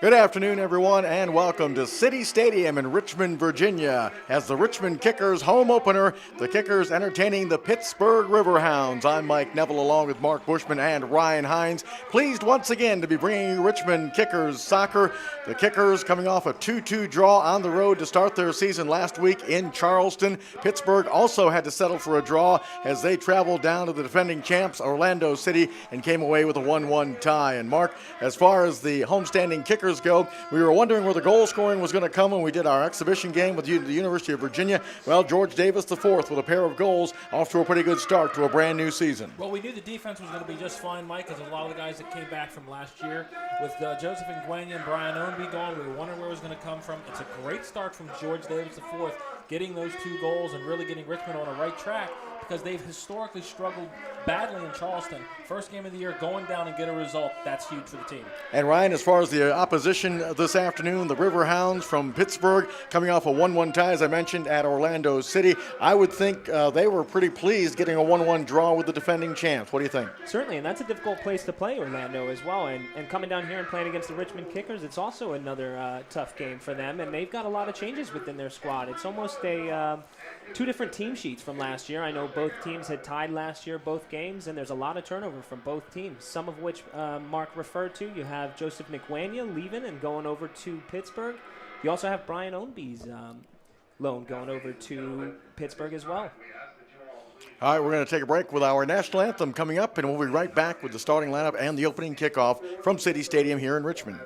Good afternoon, everyone, and welcome to City Stadium in Richmond, Virginia. As the Richmond Kickers home opener, the Kickers entertaining the Pittsburgh Riverhounds. I'm Mike Neville along with Mark Bushman and Ryan Hines. Pleased once again to be bringing you Richmond Kickers soccer. The Kickers coming off a 2-2 draw on the road to start their season last week in Charleston. Pittsburgh also had to settle for a draw as they traveled down to the defending champs, Orlando City, and came away with a 1-1 tie. And Mark, as far as the homestanding Kickers go, we were wondering where the goal scoring was going to come when we did our exhibition game with the University of Virginia. Well, George Davis IV with a pair of goals, off to a pretty good start to a brand new season. Well, we knew the defense was going to be just fine, Mike, because a lot of the guys that came back from last year with Joseph Nguyen and Brian Ownby gone, we were wondering where it was going to come from. It's a great start from George Davis IV, getting those 2 goals and really getting Richmond on the right track, because they've historically struggled badly in Charleston. First game of the year, going down and get a result, that's huge for the team. And Ryan, as far as the opposition this afternoon, the Riverhounds from Pittsburgh coming off a 1-1 tie, as I mentioned, at Orlando City. I would think they were pretty pleased getting a 1-1 draw with the defending champs. What do you think? Certainly, and that's a difficult place to play, Orlando, as well. And coming down here and playing against the Richmond Kickers, it's also another tough game for them. And they've got a lot of changes within their squad. It's almost a 2 different team sheets from last year. I know both teams had tied last year, both games, and there's a lot of turnover from both teams, some of which Mark referred to. You have Joseph Nguyen leaving and going over to Pittsburgh. You also have Brian Ownby's loan going over to Pittsburgh as well. All right, we're going to take a break with our national anthem coming up, and we'll be right back with the starting lineup and the opening kickoff from City Stadium here in Richmond.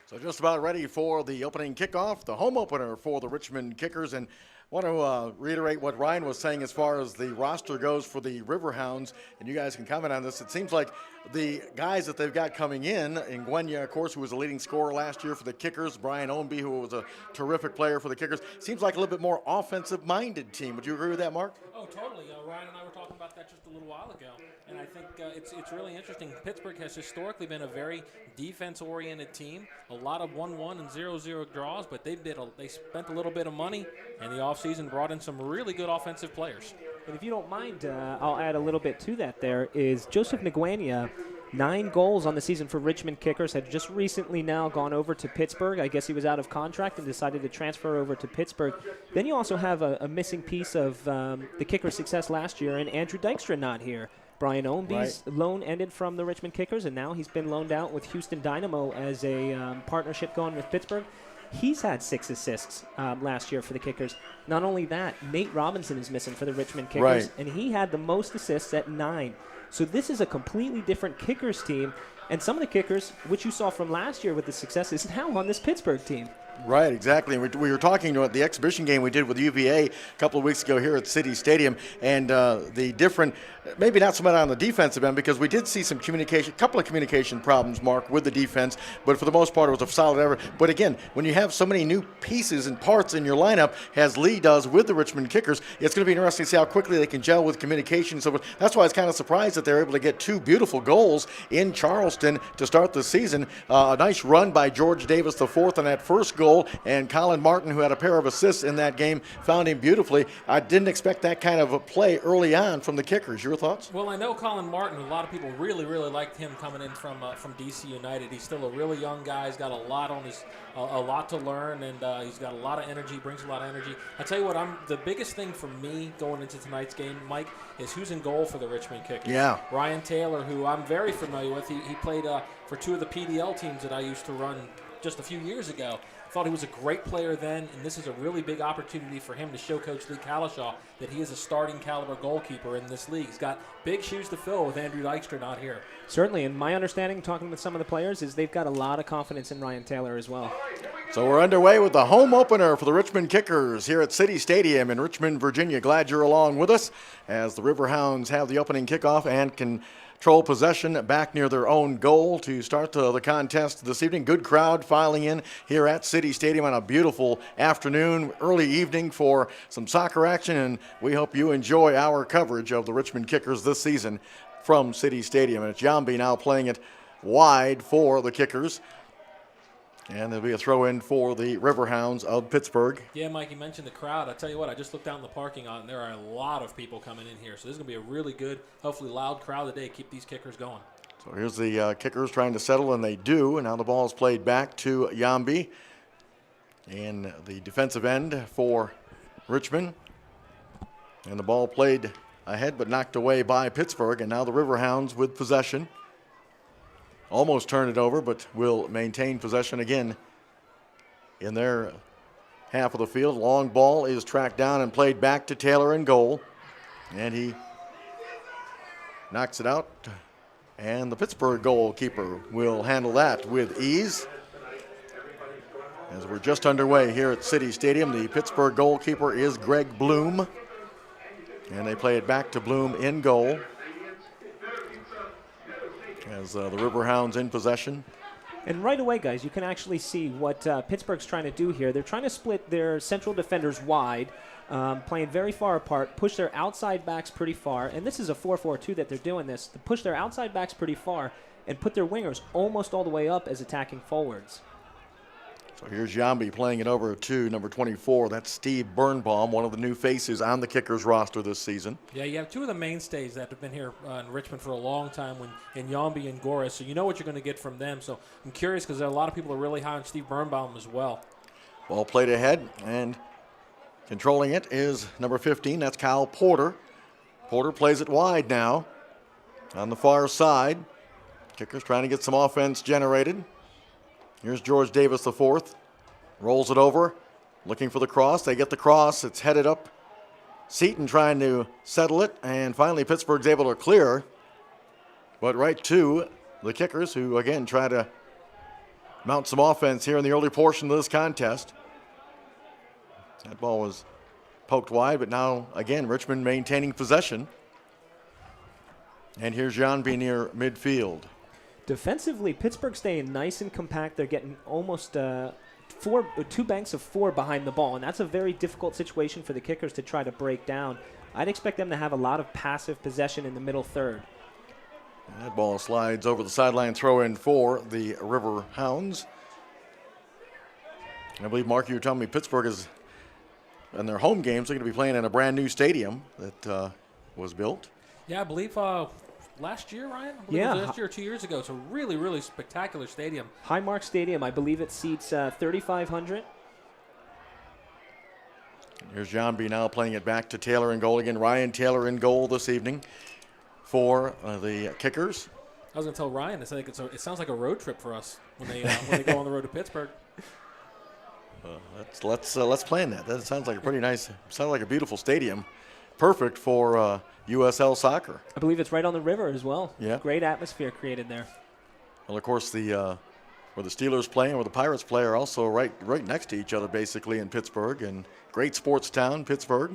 So just about ready for the opening kickoff, the home opener for the Richmond Kickers. And want to reiterate what Ryan was saying as far as the roster goes for the Riverhounds, and you guys can comment on this. It seems like the guys that they've got coming in Nguyen, of course, who was a leading scorer last year for the Kickers, Brian Ownby, who was a terrific player for the Kickers, seems like a little bit more offensive-minded team. Would you agree with that, Mark? Oh, totally. Ryan and I were talking about that just a little while ago, and I think it's really interesting. Pittsburgh has historically been a very defense-oriented team, a lot of 1-1 and 0-0 draws, but they spent a little bit of money in the offseason, brought in some really good offensive players. And if you don't mind, I'll add a little bit to that. There is Joseph Nguyen, 9 goals on the season for Richmond Kickers, had just recently now gone over to Pittsburgh. I guess he was out of contract and decided to transfer over to Pittsburgh. Then you also have a missing piece of the Kickers' success last year, and Andrew Dykstra not here. Brian Ownby's loan ended from the Richmond Kickers, and now he's been loaned out with Houston Dynamo as a partnership going with Pittsburgh. He's had 6 assists last year for the Kickers. Not only that, Nate Robinson is missing for the Richmond Kickers, and he had the most assists at 9. So this is a completely different Kickers team, and some of the Kickers, which you saw from last year with the success, is now on this Pittsburgh team. Right, exactly. We were talking about the exhibition game we did with UVA a couple of weeks ago here at City Stadium, and the different, maybe not so much on the defensive end, because we did see some communication, a couple of communication problems, Mark, with the defense, but for the most part it was a solid effort. But again, when you have so many new pieces and parts in your lineup, as Lee does with the Richmond Kickers, it's going to be interesting to see how quickly they can gel with communication. So that's why I was kind of surprised that they're able to get 2 beautiful goals in Charleston to start the season. A nice run by George Davis IV on that first goal, and Colin Martin, who had a pair of assists in that game, found him beautifully. I didn't expect that kind of a play early on from the Kickers. Your thoughts? Well, I know Colin Martin. A lot of people really liked him coming in from DC United. He's still a really young guy. He's got a lot on his, a lot to learn, and he's got a lot of energy. Brings a lot of energy. I tell you what, the biggest thing for me going into tonight's game, Mike, is who's in goal for the Richmond Kickers. Yeah, Ryan Taylor, who I'm very familiar with. He played for 2 of the PDL teams that I used to run just a few years ago. Thought he was a great player then, and this is a really big opportunity for him to show Coach Lee Calishaw that he is a starting caliber goalkeeper in this league. He's got big shoes to fill with Andrew Dykstra not here. Certainly, and my understanding, talking with some of the players, is they've got a lot of confidence in Ryan Taylor as well. So we're underway with the home opener for the Richmond Kickers here at City Stadium in Richmond, Virginia. Glad you're along with us as the Riverhounds have the opening kickoff and control possession back near their own goal to start the contest this evening. Good crowd filing in here at City Stadium on a beautiful afternoon, early evening for some soccer action, and we hope you enjoy our coverage of the Richmond Kickers this season from City Stadium. And it's Yambi now playing it wide for the Kickers. And there'll be a throw-in for the Riverhounds of Pittsburgh. Yeah, Mike, you mentioned the crowd. I tell you what, I just looked out in the parking lot, and there are a lot of people coming in here. So this is going to be a really good, hopefully loud crowd today. Keep these Kickers going. So here's the Kickers trying to settle, and they do. And now the ball is played back to Yambi in the defensive end for Richmond. And the ball played ahead but knocked away by Pittsburgh. And now the Riverhounds with possession. Almost turn it over, but will maintain possession again in their half of the field. Long ball is tracked down and played back to Taylor in goal. And he knocks it out. And the Pittsburgh goalkeeper will handle that with ease. As we're just underway here at City Stadium, the Pittsburgh goalkeeper is Greg Bloom. And they play it back to Bloom in goal. As the Riverhounds in possession. And right away, guys, you can actually see what Pittsburgh's trying to do here. They're trying to split their central defenders wide, playing very far apart, push their outside backs pretty far. And this is a 4-4-2 that they're doing this, to push their outside backs pretty far and put their wingers almost all the way up as attacking forwards. So here's Yambi playing it over to number 24. That's Steve Birnbaum, one of the new faces on the Kickers roster this season. Yeah, you have 2 of the mainstays that have been here in Richmond for a long time, in Yambi and Goris. So you know what you're going to get from them. So I'm curious because a lot of people are really high on Steve Birnbaum as well. Ball played ahead, and controlling it is number 15. That's Kyle Porter. Porter plays it wide now on the far side. Kickers trying to get some offense generated. Here's George Davis IV. Rolls it over, looking for the cross. They get the cross. It's headed up. Seaton trying to settle it, and finally Pittsburgh's able to clear. But right to the Kickers, who again try to mount some offense here in the early portion of this contest. That ball was poked wide, but now again Richmond maintaining possession. And here's Janby near midfield. Defensively, Pittsburgh staying nice and compact. They're getting almost 2 banks of 4 behind the ball, and that's a very difficult situation for the Kickers to try to break down. I'd expect them to have a lot of passive possession in the middle third. That ball slides over the sideline, throw in for the Riverhounds. I believe, Mark, you were telling me Pittsburgh is, in their home games, they're going to be playing in a brand new stadium that was built. Yeah, I believe last year, Ryan? I believe it was last year or 2 years ago. It's a really, really spectacular stadium. Highmark Stadium, I believe it seats 3,500. Here's Janby now playing it back to Taylor in goal again. Ryan Taylor in goal this evening for the Kickers. I was going to tell Ryan, it sounds like a road trip for us when they go on the road to Pittsburgh. Let's plan that. That sounds like a pretty nice, sounds like a beautiful stadium. Perfect for USL soccer. I believe it's right on the river as well. Yeah. Great atmosphere created there. Well, of course, the where the Steelers play and where the Pirates play are also right next to each other, basically, in Pittsburgh. And great sports town, Pittsburgh.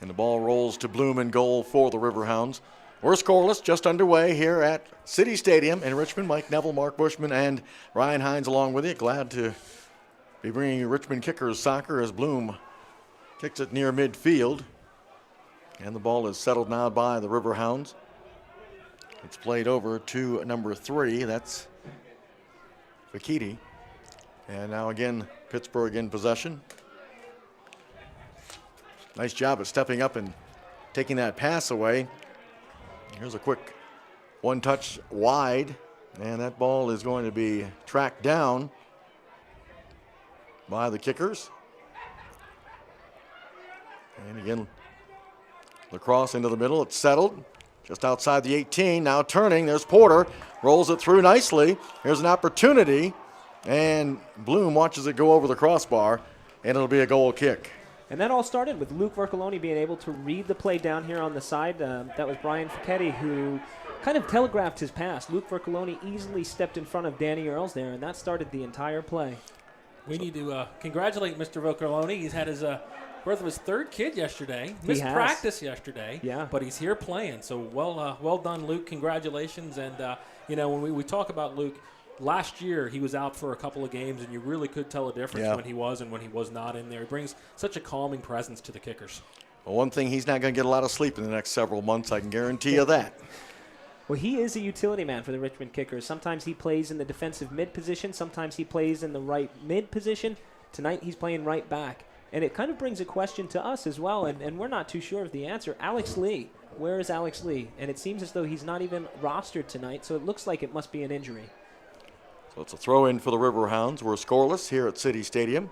And the ball rolls to Bloom in goal for the Riverhounds. We're scoreless, just underway here at City Stadium in Richmond. Mike Neville, Mark Bushman, and Ryan Hines along with you. Glad to be bringing you Richmond Kickers soccer as Bloom kicks it near midfield. And the ball is settled now by the Riverhounds. It's played over to number 3. That's Fakiti. And now again, Pittsburgh in possession. Nice job of stepping up and taking that pass away. Here's a quick one-touch wide, and that ball is going to be tracked down by the Kickers. And again, lacrosse into the middle. It's settled just outside the 18. Now turning, there's Porter. Rolls it through nicely. Here's an opportunity, and Bloom watches it go over the crossbar, and it'll be a goal kick. And that all started with Luke Vercoloni being able to read the play down here on the side. That was Brian Facchetti who kind of telegraphed his pass. Luke Vercoloni easily stepped in front of Danny Earls there, and that started the entire play. We need to congratulate Mr. Vercoloni. He's had his birth of his 3rd kid yesterday. Missed practice yesterday, but he's here playing. So well done, Luke. Congratulations. And, when we talk about Luke, last year he was out for a couple of games, and you really could tell a difference when he was and when he was not in there. He brings such a calming presence to the Kickers. Well, one thing, he's not going to get a lot of sleep in the next several months, I can guarantee you that. Well, he is a utility man for the Richmond Kickers. Sometimes he plays in the defensive mid position. Sometimes he plays in the right mid position. Tonight he's playing right back. And it kind of brings a question to us as well, and we're not too sure of the answer. Alex Lee, where is Alex Lee? And it seems as though he's not even rostered tonight, so it looks like it must be an injury. So it's a throw-in for the Riverhounds. We're scoreless here at City Stadium.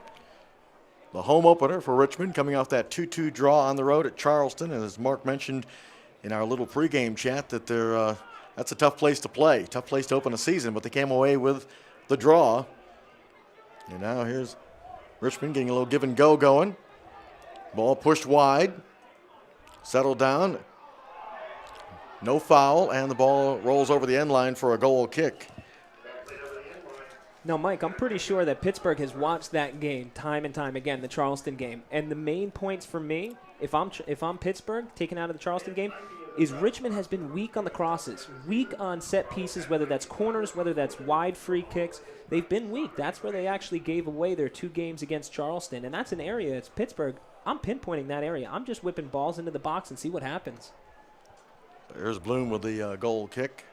The home opener for Richmond, coming off that 2-2 draw on the road at Charleston. And as Mark mentioned in our little pregame chat, that that's a tough place to play, tough place to open a season, but they came away with the draw. And now here's Richmond getting a little give and go going. Ball pushed wide, settled down, no foul, and the ball rolls over the end line for a goal kick. Now, Mike, I'm pretty sure that Pittsburgh has watched that game time and time again, the Charleston game. And the main points for me, if I'm Pittsburgh, taken out of the Charleston game, is Richmond has been weak on the crosses, weak on set pieces, whether that's corners, whether that's wide free kicks. They've been weak. That's where they actually gave away their 2 games against Charleston. And that's an area, it's Pittsburgh. I'm pinpointing that area. I'm just whipping balls into the box and see what happens. There's Bloom with the goal kick.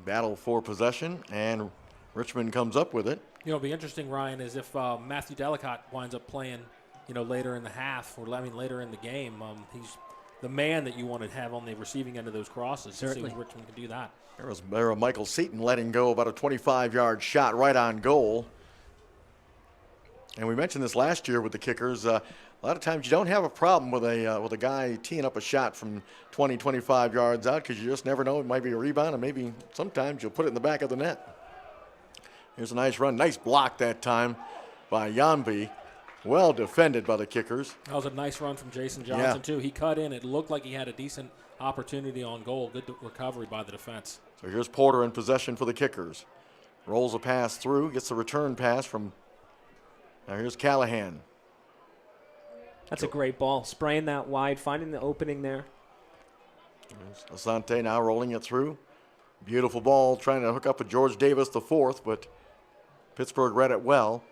Battle for possession, and Richmond comes up with it. It'll be interesting, Ryan, is if Matthew Delicott winds up playing, later in the half or later in the game. He's the man that you want to have on the receiving end of those crosses. Certainly. See if Richmond can do that. There was Michael Seaton letting go about a 25-yard shot right on goal. And we mentioned this last year with the Kickers. A lot of times you don't have a problem with a guy teeing up a shot from 20, 25 yards out because you just never know. It might be a rebound, and maybe sometimes you'll put it in the back of the net. Here's a nice run. Nice block that time by Yanbi. Well defended by the Kickers. That was a nice run from Jason Johnson, too. He cut in. It looked like he had a decent opportunity on goal. Good recovery by the defense. So here's Porter in possession for the Kickers. Rolls a pass through, gets the return pass from. Now here's Callahan. That's a great ball. Spraying that wide, finding the opening there. There's Asante now rolling it through. Beautiful ball, trying to hook up with George Davis the 4th, but Pittsburgh read it well.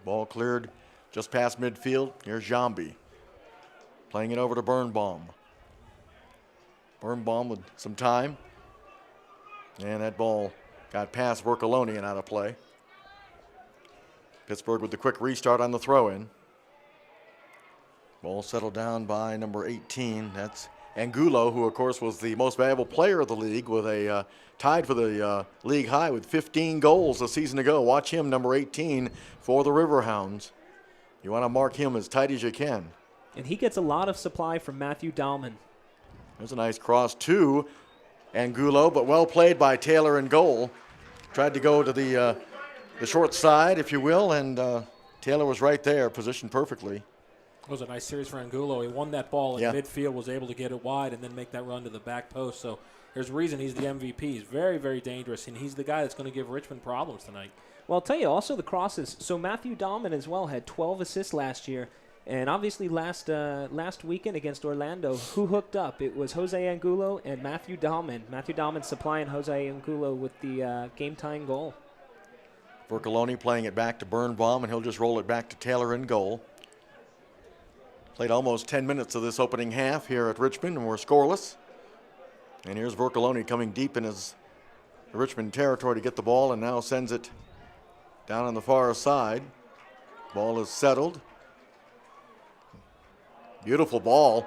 Ball cleared just past midfield. Here's Jambi. Playing it over to Birnbaum. Birnbaum with some time. And that ball got past Vercoloni and out of play. Pittsburgh with the quick restart on the throw-in. Ball settled down by number 18. That's Angulo, who, of course, was the most valuable player of the league with a tied for the league high with 15 goals a season ago. Watch him, number 18, for the Riverhounds. You want to mark him as tight as you can. And he gets a lot of supply from Matthew Dahlman. There's a nice cross to Angulo, but well played by Taylor in goal. Tried to go to the short side, if you will, and Taylor was right there, positioned perfectly. It was a nice series for Angulo. He won that ball in Yeah. midfield, was able to get it wide, and then make that run to the back post. So there's a reason he's the MVP. He's very, very dangerous, and he's the guy that's going to give Richmond problems tonight. Well, I'll tell you, also the crosses. So Matthew Dahlman as well had 12 assists last year. And obviously last weekend against Orlando, who hooked up? It was Jose Angulo and Matthew Dahlman. Matthew Dahlman supplying Jose Angulo with the game-tying goal. Vercoloni playing it back to Birnbaum, and he'll just roll it back to Taylor in goal. Played almost 10 minutes of this opening half here at Richmond, and we're scoreless. And here's Vercoloni coming deep in his Richmond territory to get the ball, and now sends it down on the far side. Ball is settled. Beautiful ball.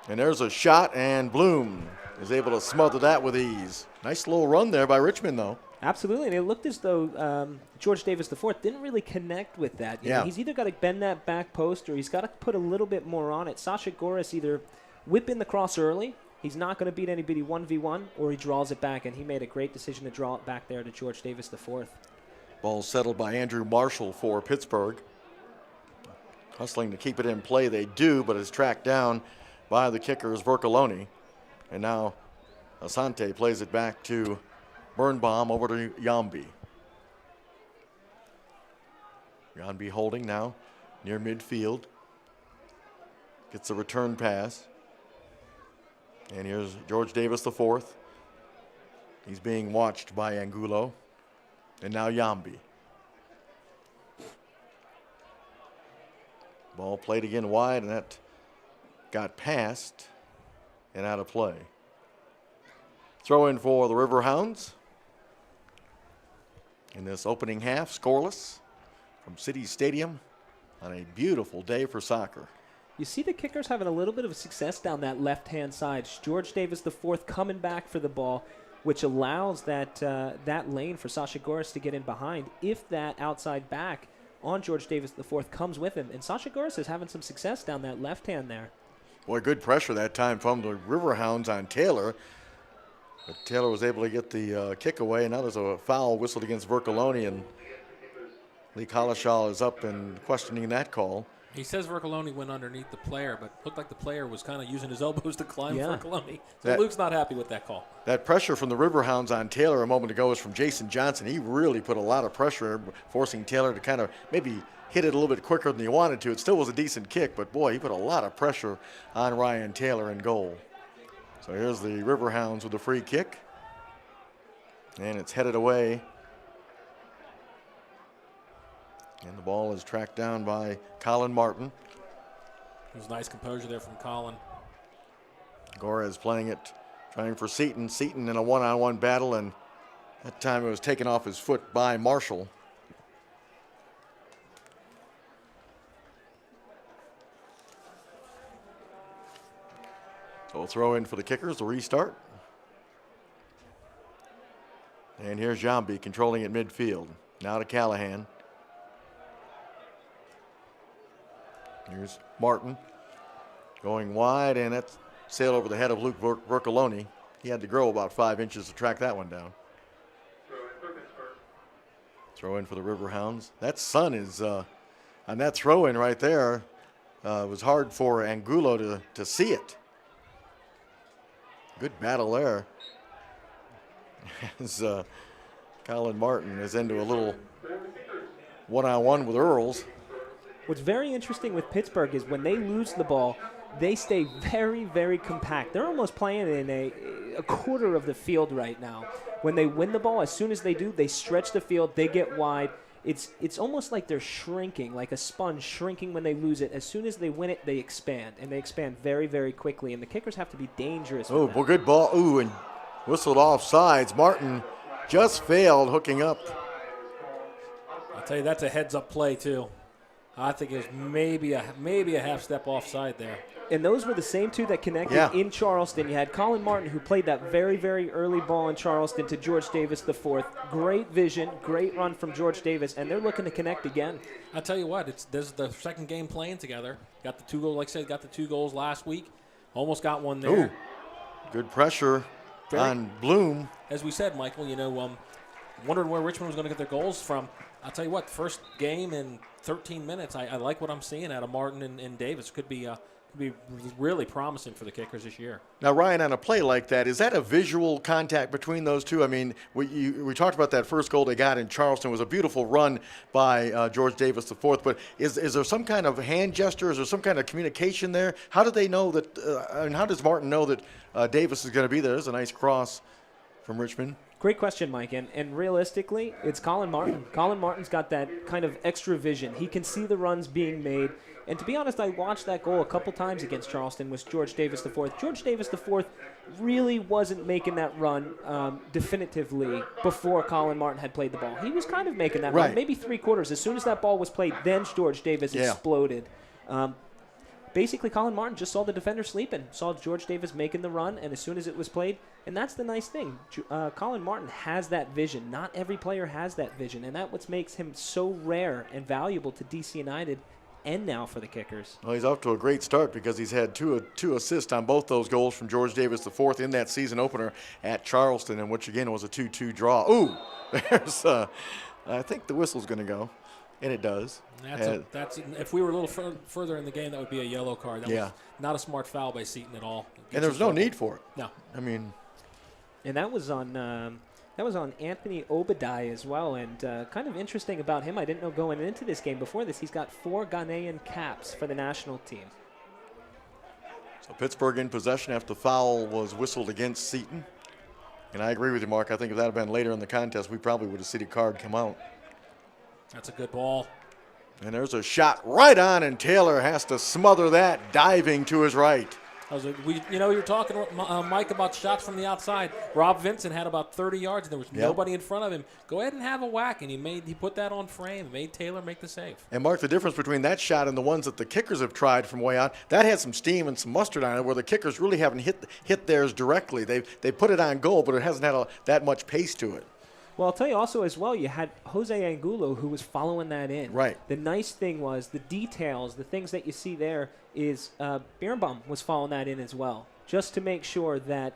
And there's a shot, and Bloom is able to smother that with ease. Nice little run there by Richmond, though. Absolutely, and it looked as though George Davis IV didn't really connect with that. You know, he's either got to bend that back post or he's got to put a little bit more on it. Sasha Goris either whip in the cross early, he's not going to beat anybody 1v1, or he draws it back, and he made a great decision to draw it back there to George Davis IV. Ball settled by Andrew Marshall for Pittsburgh. Hustling to keep it in play, they do, but it's tracked down by the kickers, Vercoloni. And now Asante plays it back to Birnbaum over to Yambi. Yambi holding now near midfield. Gets a return pass. And here's George Davis IV. He's being watched by Angulo. And now Yambi. Ball played again wide, and that got past and out of play. Throw in for the Riverhounds. In this opening half, scoreless from City Stadium on a beautiful day for soccer. You see the kickers having a little bit of success down that left-hand side. George Davis IV coming back for the ball, which allows that lane for Sasha Goris to get in behind if that outside back on George Davis IV comes with him. And Sasha Goris is having some success down that left hand there. Boy, good pressure that time from the Riverhounds on Taylor. But Taylor was able to get the kick away, and now there's a foul whistled against Vercoloni, and Lee Collishaw is up and questioning that call. He says Vercoloni went underneath the player, but looked like the player was kind of using his elbows to climb Vercoloni. So Luke's not happy with that call. That pressure from the Riverhounds on Taylor a moment ago was from Jason Johnson. He really put a lot of pressure, forcing Taylor to kind of maybe hit it a little bit quicker than he wanted to. It still was a decent kick, but boy, he put a lot of pressure on Ryan Taylor in goal. So here's the Riverhounds with a free kick. And it's headed away. And the ball is tracked down by Colin Martin. It was nice composure there from Colin. Gores playing it, trying for Seaton. Seaton in a one-on-one battle, and that time it was taken off his foot by Marshall. So we'll throw in for the kickers to restart. And here's Jambi controlling it midfield. Now to Callahan. Here's Martin going wide, and that's sailed over the head of Luke Vercoloni. He had to grow about 5 inches to track that one down. Throw in for the Riverhounds. That sun is on that throw in right there. It was hard for Angulo to see it. Good battle there. As Colin Martin is into a little one-on-one with Earls. What's very interesting with Pittsburgh is when they lose the ball, they stay very, very compact. They're almost playing in a quarter of the field right now. When they win the ball, as soon as they do, they stretch the field, they get wide. It's almost like they're shrinking, like a sponge shrinking when they lose it. As soon as they win it, they expand, and they expand very, very quickly. And the kickers have to be dangerous. Oh, well, good ball. Ooh, and whistled off sides. Martin just failed hooking up. I'll tell you, that's a heads-up play, too. I think it was maybe a half step offside there. And those were the same two that connected in Charleston. You had Colin Martin, who played that very, very early ball in Charleston to George Davis IV. Great vision, great run from George Davis, and they're looking to connect again. I'll tell you what, this is the second game playing together. Got the 2 goals, like I said, got the 2 goals last week. Almost got one there. Ooh, good pressure on Bloom. As we said, Michael, wondering where Richmond was going to get their goals from. I'll tell you what, first game in 13 minutes, I like what I'm seeing out of Martin and Davis. Could be really promising for the Kickers this year. Now, Ryan, on a play like that, is that a visual contact between those two? I mean, we talked about that first goal they got in Charleston. It was a beautiful run by George Davis IV, but is there some kind of hand gesture? Is there some kind of communication there? How do they know that, and how does Martin know that Davis is going to be there? There's a nice cross from Richmond. Great question, Mike. And realistically, it's Colin Martin. Colin Martin's got that kind of extra vision. He can see the runs being made. And to be honest, I watched that goal a couple times against Charleston with George Davis IV. George Davis IV really wasn't making that run definitively before Colin Martin had played the ball. He was kind of making that run, maybe three-quarters. As soon as that ball was played, then George Davis exploded. Basically, Colin Martin just saw the defender sleeping, saw George Davis making the run, and as soon as it was played, and that's the nice thing. Colin Martin has that vision. Not every player has that vision, and that's what makes him so rare and valuable to DC United and now for the Kickers. Well, he's off to a great start because he's had two assists on both those goals from George Davis IV in that season opener at Charleston, and which again was a 2-2 draw. Ooh, there's I think the whistle's going to go. And it does. That's if we were a little further in the game, that would be a yellow card. That was not a smart foul by Seton at all. And there was no need for it. No. I mean. And that was on Anthony Obadiah as well. And kind of interesting about him, I didn't know going into this game before this, he's got 4 Ghanaian caps for the national team. So Pittsburgh in possession after the foul was whistled against Seton. And I agree with you, Mark. I think if that had been later in the contest, we probably would have seen a card come out. That's a good ball. And there's a shot right on, and Taylor has to smother that, diving to his right. You were talking, Mike, about shots from the outside. Rob Vincent had about 30 yards, and there was nobody in front of him. Go ahead and have a whack, and he put that on frame and made Taylor make the save. And, Mark, the difference between that shot and the ones that the Kickers have tried from way out, that had some steam and some mustard on it, where the Kickers really haven't hit theirs directly. They put it on goal, but it hasn't had that much pace to it. Well, I'll tell you also as well, you had Jose Angulo who was following that in. Right. The nice thing was the details, the things that you see there is Birnbaum was following that in as well, just to make sure that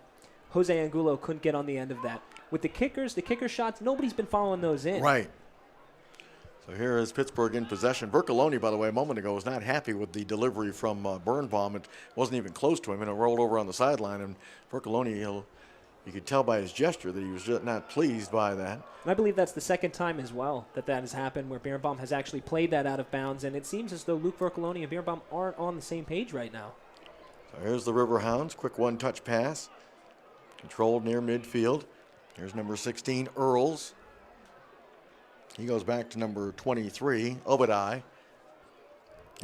Jose Angulo couldn't get on the end of that. With the kicker shots, nobody's been following those in. Right. So here is Pittsburgh in possession. Bercoloni, by the way, a moment ago was not happy with the delivery from Birnbaum. It wasn't even close to him, and it rolled over on the sideline. And Bercoloni, you could tell by his gesture that he was just not pleased by that. And I believe that's the second time as well that has happened, where Birnbaum has actually played that out of bounds, and it seems as though Luke Bercoloni and Birnbaum aren't on the same page right now. So here's the Riverhounds. Quick one-touch pass. Controlled near midfield. Here's number 16, Earls. He goes back to number 23, Obadiah.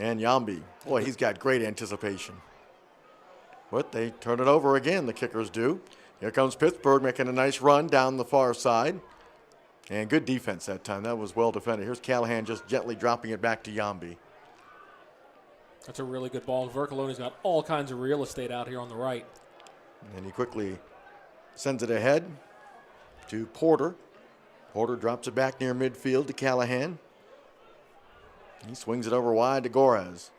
And Yambi. Boy, he's got great anticipation. But they turn it over again, the Kickers do. Here comes Pittsburgh making a nice run down the far side. And good defense that time. That was well defended. Here's Callahan just gently dropping it back to Yambi. That's a really good ball. Vercoloni's got all kinds of real estate out here on the right. And he quickly sends it ahead to Porter. Porter drops it back near midfield to Callahan. He swings it over wide to Gorez.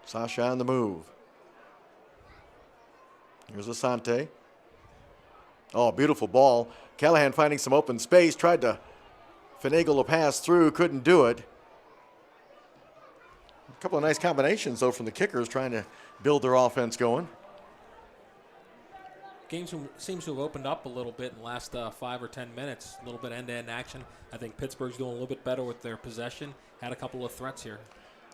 Sasha on the move. Here's Asante. Oh, beautiful ball. Callahan finding some open space, tried to finagle a pass through, couldn't do it. A couple of nice combinations, though, from the Kickers trying to build their offense going. Game seems to have opened up a little bit in the last 5 or 10 minutes. A little bit end-to-end action. I think Pittsburgh's doing a little bit better with their possession. Had a couple of threats here.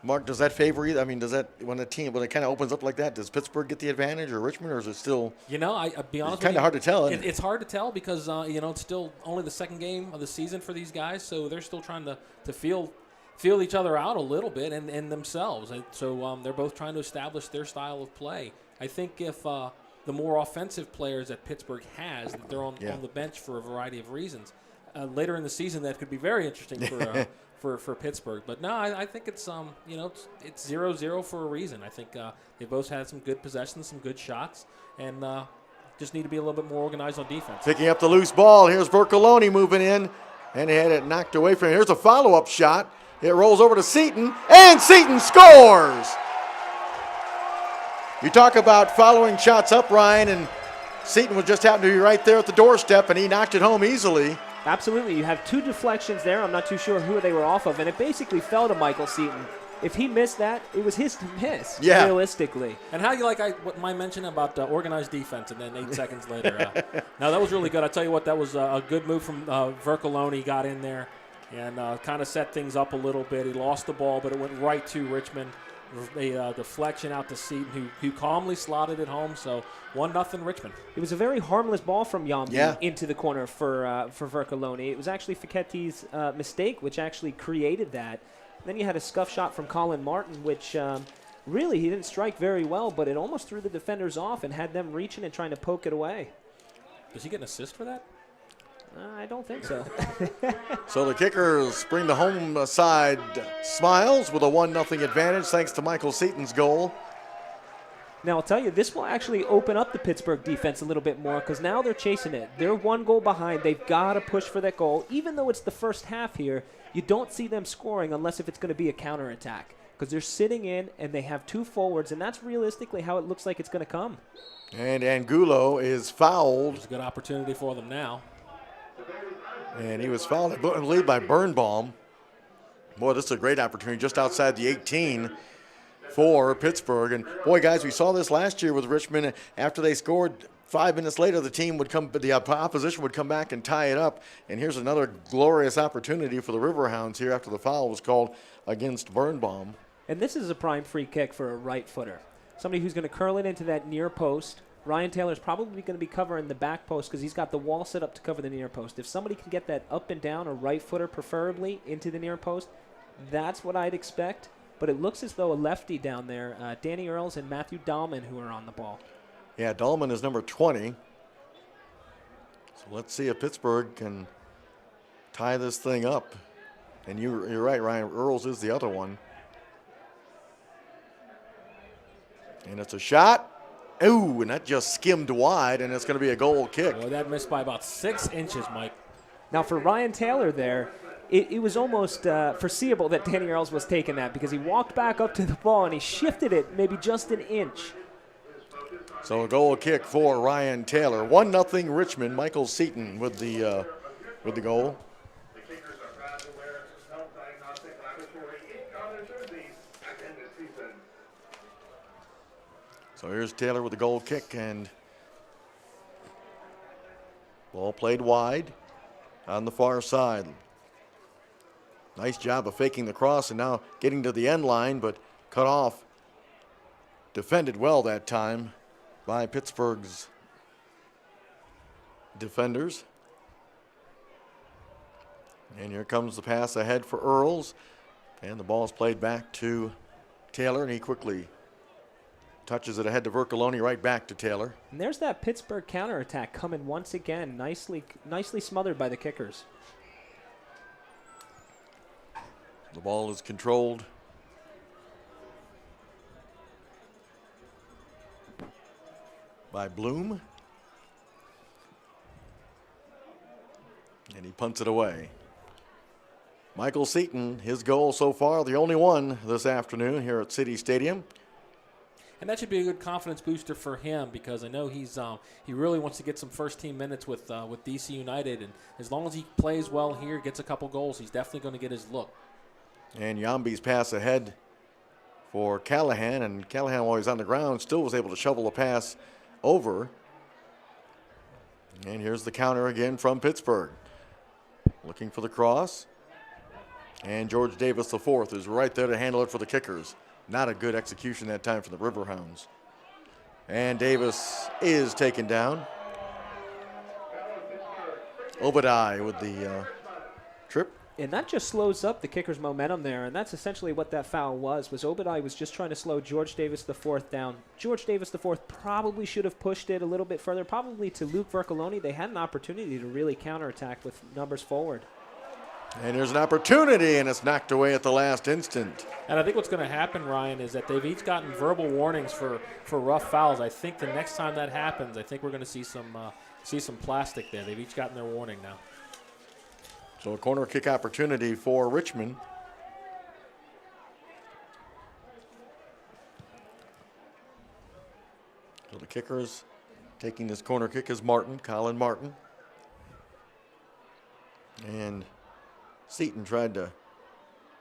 Mark, does that favor you? I mean, does that when it kind of opens up like that, does Pittsburgh get the advantage or Richmond, or is it still? I'll be honest. It's kind of hard to tell. It's hard to tell because it's still only the second game of the season for these guys, so they're still trying to feel each other out a little bit and themselves. And so they're both trying to establish their style of play. I think if the more offensive players that Pittsburgh has, that they're on the bench for a variety of reasons. Later in the season, that could be very interesting for Pittsburgh. But no, I think it's 0-0 for a reason. I think they both had some good possessions, some good shots, and just need to be a little bit more organized on defense. Picking up the loose ball. Here's Vercoloni moving in, and he had it knocked away from him. Here's a follow-up shot. It rolls over to Seton, and Seton scores! You talk about following shots up, Ryan, and Seton was just happened to be right there at the doorstep, and he knocked it home easily. Absolutely. You have two deflections there. I'm not too sure who they were off of, and it basically fell to Michael Seaton. If he missed that, it was his to miss, realistically. And how you like what my mention about organized defense, and then 8 seconds later. No, that was really good. I tell you what, that was a good move from Vercoloni. Got in there and kind of set things up a little bit. He lost the ball, but it went right to Richmond. A deflection out to Seaton, who calmly slotted it home. So 1-0 Richmond. It was a very harmless ball from Yambi into the corner for Vercoloni. It was actually Ficchetti's mistake, which actually created that. Then you had a scuff shot from Colin Martin, which really he didn't strike very well, but it almost threw the defenders off and had them reaching and trying to poke it away. Does he get an assist for that? I don't think so. So the Kickers bring the home side smiles with a 1-0 advantage thanks to Michael Seaton's goal. Now, I'll tell you, this will actually open up the Pittsburgh defense a little bit more because now they're chasing it. They're 1 goal behind. They've got to push for that goal. Even though it's the first half here, you don't see them scoring unless if it's going to be a counterattack because they're sitting in and they have 2 forwards, and that's realistically how it looks like it's going to come. And Angulo is fouled. It's a good opportunity for them now. And he was fouled, I believe, by Birnbaum. Boy, this is a great opportunity just outside the 18 for Pittsburgh. And, boy, guys, we saw this last year with Richmond. After they scored, 5 minutes later, the opposition would come back and tie it up. And here's another glorious opportunity for the Riverhounds here after the foul was called against Birnbaum. And this is a prime free kick for a right footer. Somebody who's going to curl it into that near post. Ryan Taylor's probably going to be covering the back post because he's got the wall set up to cover the near post. If somebody can get that up and down, a right footer preferably, into the near post, that's what I'd expect. But it looks as though a lefty down there, Danny Earls and Matthew Dahlman, who are on the ball. Yeah, Dahlman is number 20. So let's see if Pittsburgh can tie this thing up. And you're right, Ryan. Earls is the other one. And it's a shot. Ooh, and that just skimmed wide, and it's going to be a goal kick. Boy, that missed by about 6 inches, Mike. Now, for Ryan Taylor there, it was almost foreseeable that Danny Earls was taking that because he walked back up to the ball and he shifted it maybe just an inch. So a goal kick for Ryan Taylor. 1-0 Richmond. Michael Seaton with the goal. So here's Taylor with the goal kick, and ball played wide on the far side. Nice job of faking the cross and now getting to the end line, but cut off. Defended well that time by Pittsburgh's defenders. And here comes the pass ahead for Earls, and the ball's played back to Taylor, and he quickly touches it ahead to Vercoloni, right back to Taylor. And there's that Pittsburgh counterattack coming once again, nicely smothered by the Kickers. The ball is controlled by Bloom. And he punts it away. Michael Seaton, his goal so far, the only one this afternoon here at City Stadium. And that should be a good confidence booster for him because I know he really wants to get some first-team minutes with DC United. And as long as he plays well here, gets a couple goals, he's definitely going to get his look. And Yambi's pass ahead for Callahan. And Callahan, while he's on the ground, still was able to shovel the pass over. And here's the counter again from Pittsburgh. Looking for the cross. And George Davis IV is right there to handle it for the Kickers. Not a good execution that time for the Riverhounds. And Davis is taken down. Obadiah with the trip. And that just slows up the Kickers' momentum there, and that's essentially what that foul was Obadiah was just trying to slow George Davis IV down. George Davis IV probably should have pushed it a little bit further, probably to Luke Vercoloni. They had an opportunity to really counterattack with numbers forward. And there's an opportunity, and it's knocked away at the last instant. And I think what's going to happen, Ryan, is that they've each gotten verbal warnings for rough fouls. I think the next time that happens, I think we're going to see some plastic there. They've each gotten their warning now. So a corner kick opportunity for Richmond. So the Kickers taking this corner kick is Martin, Colin Martin. And Seton tried to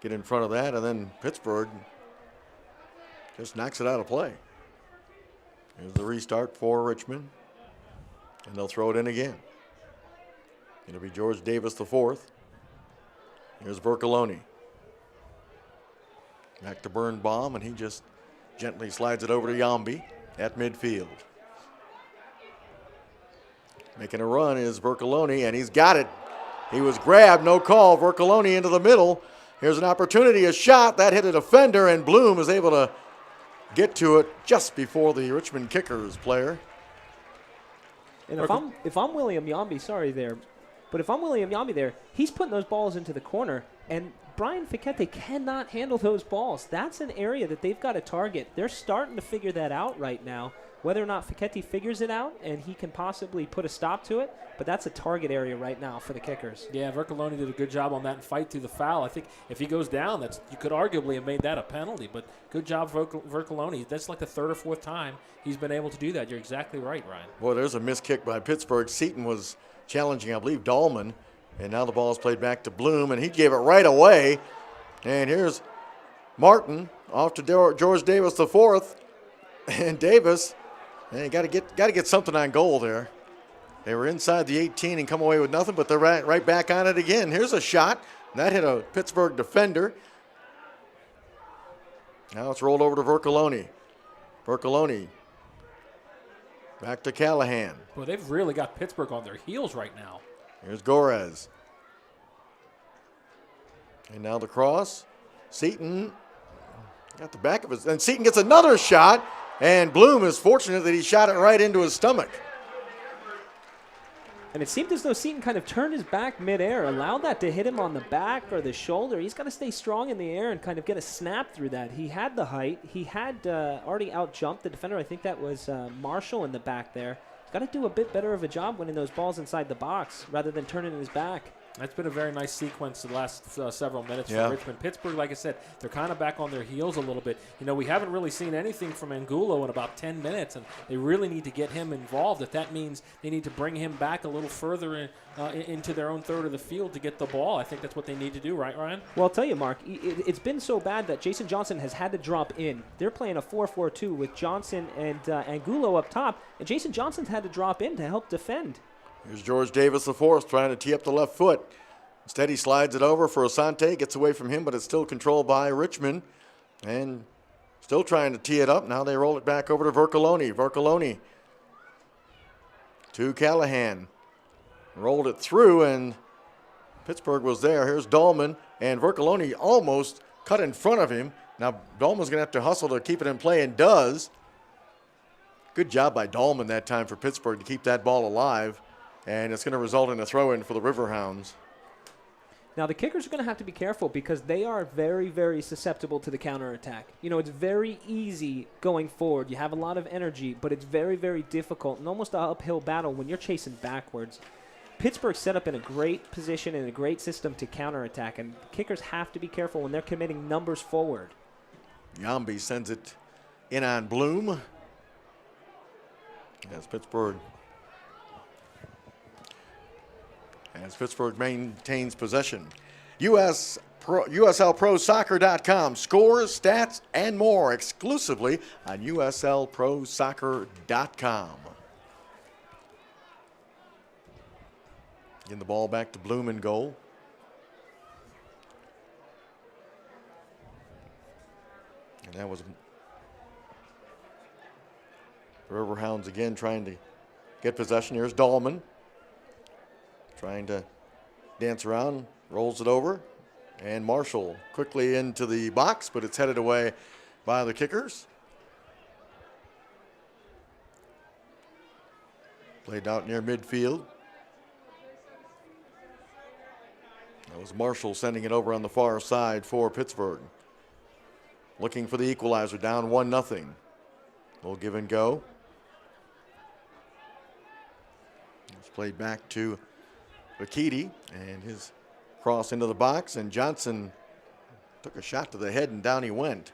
get in front of that, and then Pittsburgh just knocks it out of play. Here's the restart for Richmond, and they'll throw it in again. It'll be George Davis the fourth. Here's Bercoloni. Back to Birnbaum, and he just gently slides it over to Yambi at midfield. Making a run is Bercoloni, and he's got it. He was grabbed, no call. Bercoloni into the middle. Here's an opportunity, a shot. That hit a defender, and Bloom is able to get to it just before the Richmond Kickers player. And if I'm William Yambi, sorry there, but if I'm William Yambi there, he's putting those balls into the corner, and Brian Fiquete cannot handle those balls. That's an area that they've got to target. They're starting to figure that out right now. Whether or not Fiquete figures it out and he can possibly put a stop to it, but that's a target area right now for the Kickers. Yeah, Vercoloni did a good job on that and fight through the foul. I think if he goes down, you could arguably have made that a penalty, but good job, Vercoloni. That's like the third or fourth time he's been able to do that. You're exactly right, Ryan. Boy, there's a missed kick by Pittsburgh. Seton was challenging, I believe, Dahlman, and now the ball is played back to Bloom, and he gave it right away. And here's Martin off to George Davis the fourth, and Davis. And you got to get something on goal there. They were inside the 18 and come away with nothing, but they're right back on it again. Here's a shot. That hit a Pittsburgh defender. Now it's rolled over to Vercoloni. Vercoloni back to Callahan. Well, they've really got Pittsburgh on their heels right now. Here's Gorez. And now the cross. Seton got the back of his, and Seton gets another shot. And Bloom is fortunate that he shot it right into his stomach. And it seemed as though Seton kind of turned his back midair, allowed that to hit him on the back or the shoulder. He's got to stay strong in the air and kind of get a snap through that. He had the height. He had already out-jumped the defender. I think that was Marshall in the back there. He's got to do a bit better of a job winning those balls inside the box rather than turning his back. That's been a very nice sequence the last several minutes for Richmond. Pittsburgh, like I said, they're kind of back on their heels a little bit. You know, we haven't really seen anything from Angulo in about 10 minutes, and they really need to get him involved. If that means they need to bring him back a little further into their own third of the field to get the ball, I think that's what they need to do, right, Ryan? Well, I'll tell you, Mark, it's been so bad that Jason Johnson has had to drop in. They're playing a 4-4-2 with Johnson and Angulo up top, and Jason Johnson's had to drop in to help defend. Here's George Davis the fourth trying to tee up the left foot. Instead, he slides it over for Asante, gets away from him, but it's still controlled by Richmond. And still trying to tee it up. Now they roll it back over to Vercoloni. Vercoloni to Callahan. Rolled it through, and Pittsburgh was there. Here's Dahlman, and Vercoloni almost cut in front of him. Now Dahlman's going to have to hustle to keep it in play, and does. Good job by Dahlman that time for Pittsburgh to keep that ball alive. And it's going to result in a throw-in for the Riverhounds. Now, the Kickers are going to have to be careful because they are very, very susceptible to the counterattack. You know, it's very easy going forward. You have a lot of energy, but it's very, very difficult and almost an uphill battle when you're chasing backwards. Pittsburgh set up in a great position and a great system to counterattack, and Kickers have to be careful when they're committing numbers forward. Yambi sends it in on Bloom. As Pittsburgh maintains possession. USLProSoccer.com. Scores, stats, and more exclusively on USLProSoccer.com. Getting the ball back to Bloom in goal. And that was the Riverhounds again trying to get possession. Here's Dahlman. Trying to dance around, rolls it over, and Marshall quickly into the box, but it's headed away by the Kickers. Played out near midfield. That was Marshall sending it over on the far side for Pittsburgh. Looking for the equalizer, down 1-0. We'll give and go. It's played back to Vakiti, and his cross into the box, and Johnson took a shot to the head, and down he went.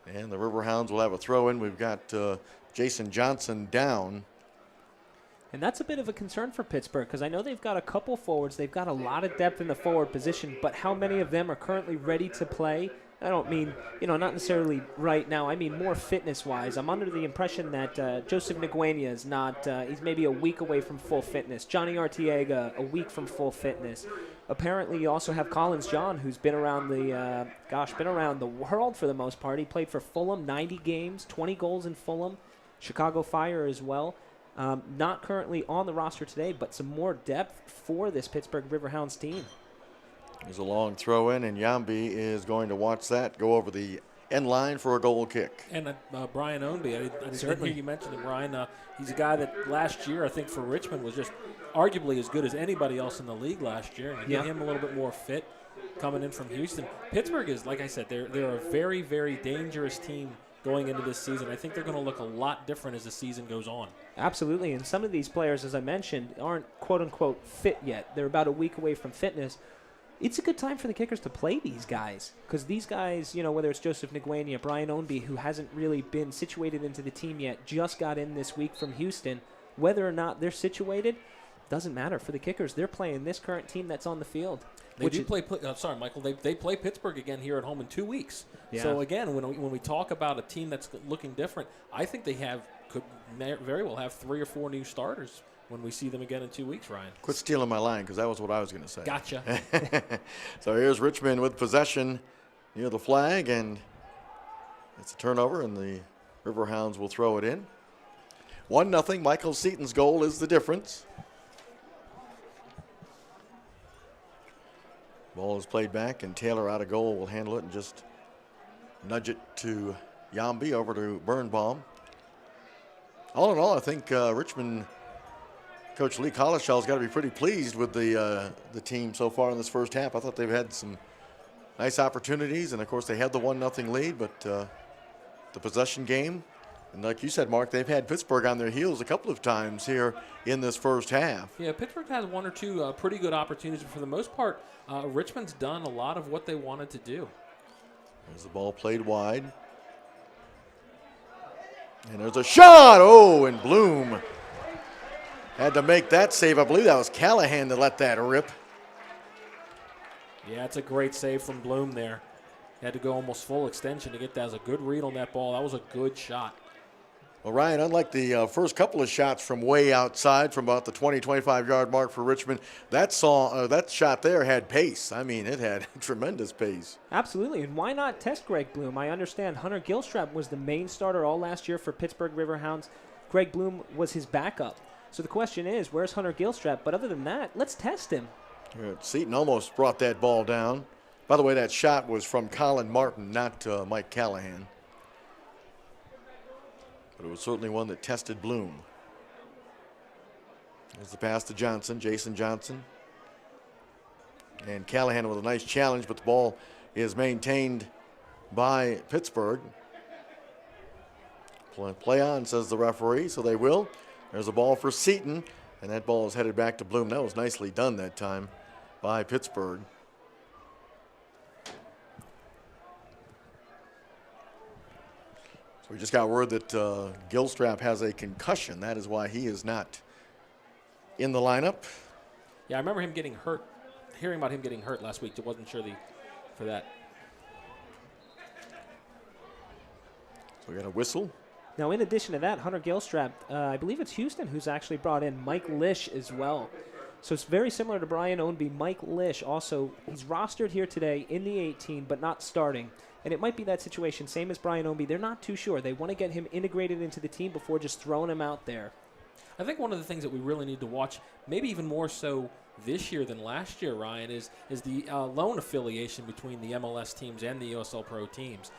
And the Riverhounds will have a throw in. We've got Jason Johnson down. And that's a bit of a concern for Pittsburgh because I know they've got a couple forwards. They've got a lot of depth in the forward position, but how many of them are currently ready to play? I don't mean, not necessarily right now. I mean more fitness-wise. I'm under the impression that Joseph Nguyen is not, he's maybe a week away from full fitness. Johnny Arteaga, a week from full fitness. Apparently, you also have Collins John, who's been around the world for the most part. He played for Fulham, 90 games, 20 goals in Fulham, Chicago Fire as well. Not currently on the roster today, but some more depth for this Pittsburgh Riverhounds team. There's a long throw in, and Yambi is going to watch that go over the end line for a goal kick. And Brian Ownby, I didn't hear you mention it, Brian. He's a guy that last year, I think, for Richmond was just arguably as good as anybody else in the league last year. And to get him a little bit more fit coming in from Houston. Pittsburgh is, like I said, they're a very, very dangerous team going into this season. I think they're going to look a lot different as the season goes on. Absolutely, and some of these players, as I mentioned, aren't quote-unquote fit yet. They're about a week away from fitness. It's a good time for the Kickers to play these guys because these guys, whether it's Joseph Nguyen, Brian Ownby, who hasn't really been situated into the team yet, just got in this week from Houston, whether or not they're situated, doesn't matter for the Kickers. They're playing this current team that's on the field. They do play. Sorry, Michael. They play Pittsburgh again here at home in 2 weeks. Yeah. So again, when we talk about a team that's looking different, I think they could very well have 3 or 4 new starters when we see them again in 2 weeks. Ryan, quit stealing my line because that was what I was going to say. Gotcha. So here's Richmond with possession near the flag, and it's a turnover, and the Riverhounds will throw it in. 1-0. Michael Seaton's goal is the difference. Ball is played back, and Taylor out of goal will handle it and just nudge it to Yambi over to Birnbaum. All in all, I think Richmond coach Lee Collishaw's got to be pretty pleased with the team so far in this first half. I thought they've had some nice opportunities, and of course they had the 1-0 lead, but the possession game, and like you said, Mark, they've had Pittsburgh on their heels a couple of times here in this first half. Yeah, Pittsburgh has 1 or 2 pretty good opportunities, but for the most part, Richmond's done a lot of what they wanted to do. There's the ball played wide. And there's a shot. Oh, and Bloom had to make that save. I believe that was Callahan that let that rip. Yeah, it's a great save from Bloom there. Had to go almost full extension to get that. That was a good read on that ball. That was a good shot. Well, Ryan, unlike the first couple of shots from way outside, from about the 20, 25-yard mark for Richmond, that shot there had pace. I mean, it had tremendous pace. Absolutely, and why not test Greg Bloom? I understand Hunter Gilstrap was the main starter all last year for Pittsburgh Riverhounds. Greg Bloom was his backup. So the question is, where's Hunter Gilstrap? But other than that, let's test him. Seaton almost brought that ball down. By the way, that shot was from Colin Martin, not Mike Callahan. But it was certainly one that tested Bloom. There's the pass to Johnson, Jason Johnson. And Callahan with a nice challenge, but the ball is maintained by Pittsburgh. Play on, says the referee, so they will. There's a ball for Seaton, and that ball is headed back to Bloom. That was nicely done that time by Pittsburgh. We just got word that Gilstrap has a concussion. That is why he is not in the lineup. Yeah, I remember him getting hurt, hearing about him getting hurt last week. I wasn't sure for that. So we got a whistle. Now, in addition to that, Hunter Gilstrap, I believe it's Houston who's actually brought in Mike Lish as well. So it's very similar to Brian Ownby. Mike Lish also, he's rostered here today in the 18, but not starting. And it might be that situation, same as Brian Ownby. They're not too sure. They want to get him integrated into the team before just throwing him out there. I think one of the things that we really need to watch, maybe even more so this year than last year, Ryan, is the loan affiliation between the MLS teams and the USL Pro teams.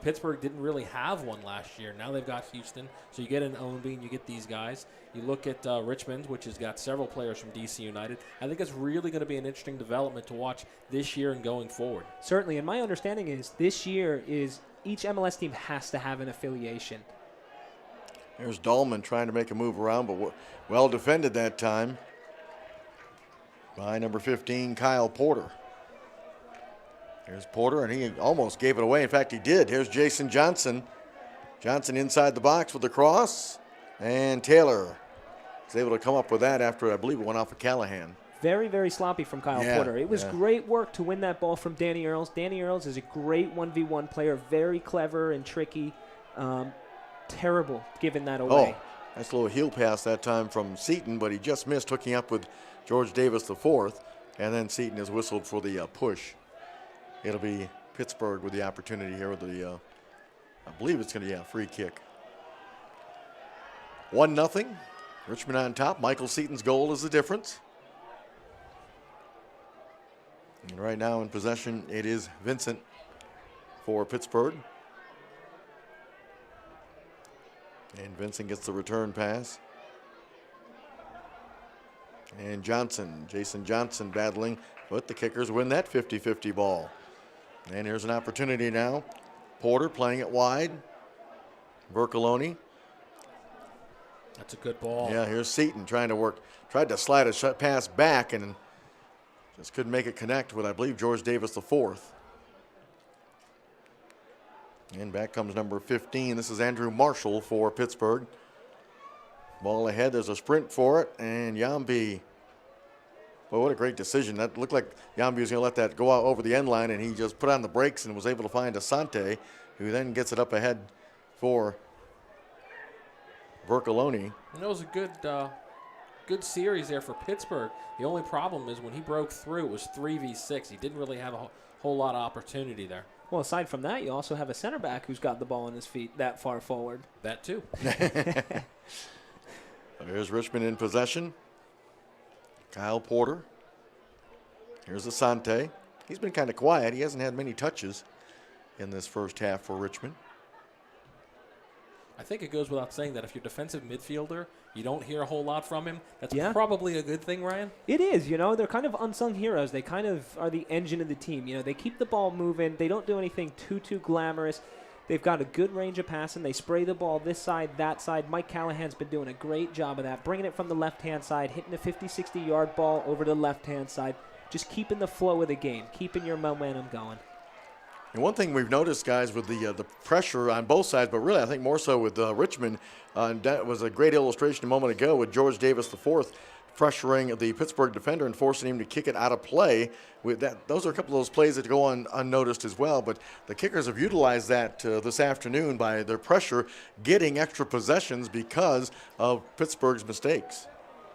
Pittsburgh didn't really have one last year. Now they've got Houston, so you get an Ownby and you get these guys. You look at Richmond, which has got several players from DC United. I think it's really going to be an interesting development to watch this year and going forward. Certainly, and my understanding is this year is each MLS team has to have an affiliation. There's Dahlman trying to make a move around, but well defended that time by number 15, Kyle Porter. Here's Porter, and he almost gave it away. In fact, he did. Here's Jason Johnson. Johnson inside the box with the cross. And Taylor He's able to come up with that after, I believe, it went off of Callahan. Very, very sloppy from Kyle Porter. It was great work to win that ball from Danny Earls. Danny Earls is a great 1v1 player, very clever and tricky. Terrible giving that away. Oh, nice little heel pass that time from Seton, but he just missed hooking up with George Davis IV, and then Seton is whistled for the push. It'll be Pittsburgh with the opportunity here with the, I believe it's going to be a free kick. 1-0. Richmond on top. Michael Seton's goal is the difference. And right now in possession, it is Vincent for Pittsburgh. And Vincent gets the return pass. And Jason Johnson battling, but the Kickers win that 50-50 ball. And here's an opportunity now. Porter playing it wide. Vercoloni. That's a good ball. Yeah, here's Seton tried to slide a pass back and just couldn't make it connect with, I believe, George Davis IV. And back comes number 15. This is Andrew Marshall for Pittsburgh. Ball ahead. There's a sprint for it. And Yambi. Well, what a great decision. That looked like Yambi was going to let that go out over the end line, and he just put on the brakes and was able to find Asante, who then gets it up ahead for Vercoloni. And that was a good series there for Pittsburgh. The only problem is when he broke through, it was 3v6. He didn't really have a whole lot of opportunity there. Well, aside from that, you also have a center back who's got the ball on his feet that far forward. That too. Here's Richmond in possession. Kyle Porter. Here's Asante. He's been kind of quiet. He hasn't had many touches in this first half for Richmond. I think it goes without saying that if you're a defensive midfielder, you don't hear a whole lot from him. That's probably a good thing, Ryan. It is. They're kind of unsung heroes. They kind of are the engine of the team. They keep the ball moving. They don't do anything too glamorous. They've got a good range of passing. They spray the ball this side, that side. Mike Callahan's been doing a great job of that, bringing it from the left-hand side, hitting a 50, 60-yard ball over to the left-hand side, just keeping the flow of the game, keeping your momentum going. And one thing we've noticed, guys, with the pressure on both sides, but really I think more so with Richmond, and that was a great illustration a moment ago with George Davis IV pressuring the Pittsburgh defender and forcing him to kick it out of play. With that, those are a couple of those plays that go on unnoticed as well. But the Kickers have utilized that this afternoon by their pressure, getting extra possessions because of Pittsburgh's mistakes.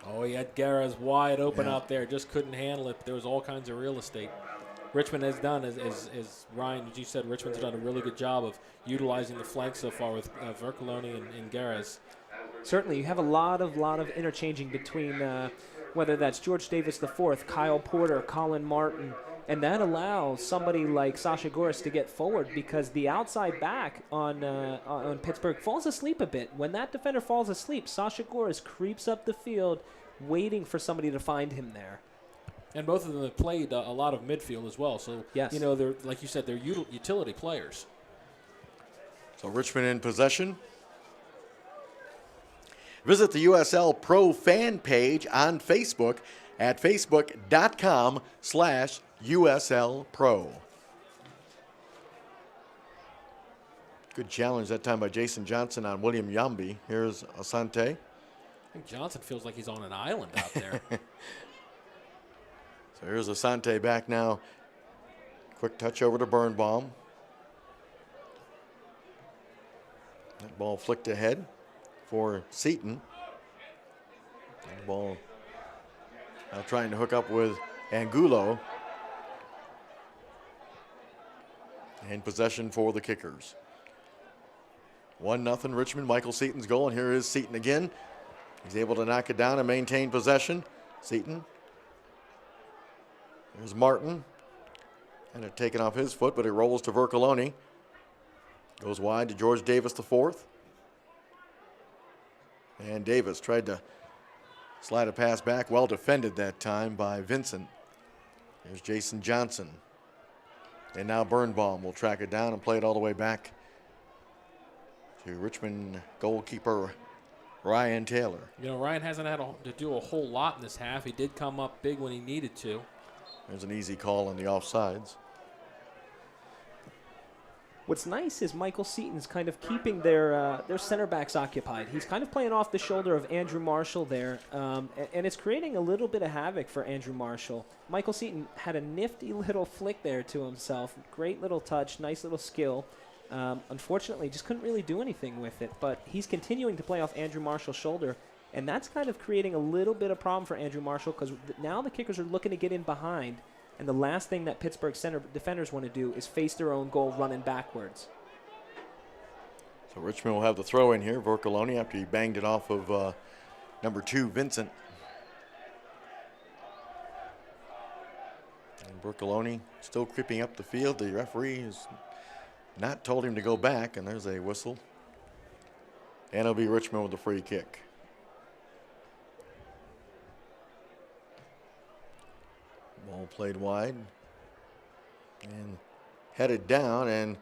Oh, he had Guerras wide open out there, just couldn't handle it. There was all kinds of real estate. Richmond has done, as Ryan, as you said, Richmond's done a really good job of utilizing the flank so far with Vercoloni and Guerras. Certainly, you have a lot of interchanging between whether that's George Davis IV, Kyle Porter, Colin Martin, and that allows somebody like Sasha Goris to get forward because the outside back on Pittsburgh falls asleep a bit. When that defender falls asleep, Sasha Goris creeps up the field waiting for somebody to find him there. And both of them have played a lot of midfield as well. So, yes. They're, like you said, they're utility players. So Richmond in possession. Visit the USL Pro fan page on Facebook at facebook.com/USL Pro. Good challenge that time by Jason Johnson on William Yambi. Here's Asante. I think Johnson feels like he's on an island out there. So here's Asante back now. Quick touch over to Birnbaum. That ball flicked ahead for Seton. The ball now trying to hook up with Angulo. And possession for the Kickers. 1-0 Richmond. Michael Seton's goal, and here is Seton again. He's able to knock it down and maintain possession. Seton. There's Martin. And it taken off his foot, but it rolls to Vercoloni. Goes wide to George Davis IV. And Davis tried to slide a pass back. Well defended that time by Vincent. There's Jason Johnson. And now Birnbaum will track it down and play it all the way back to Richmond goalkeeper Ryan Taylor. Ryan hasn't had to do a whole lot in this half. He did come up big when he needed to. There's an easy call on the offsides. What's nice is Michael Seaton's kind of keeping their center backs occupied. He's kind of playing off the shoulder of Andrew Marshall there, and it's creating a little bit of havoc for Andrew Marshall. Michael Seaton had a nifty little flick there to himself. Great little touch, nice little skill. Unfortunately, just couldn't really do anything with it, but he's continuing to play off Andrew Marshall's shoulder, and that's kind of creating a little bit of problem for Andrew Marshall because now the kickers are looking to get in behind. And the last thing that Pittsburgh center defenders want to do is face their own goal running backwards. So Richmond will have the throw in here. Vorcoloni after he banged it off of number 2, Vincent. And Vorcoloni still creeping up the field. The referee has not told him to go back, and there's a whistle. And it'll be Richmond with a free kick. Ball played wide and headed down, and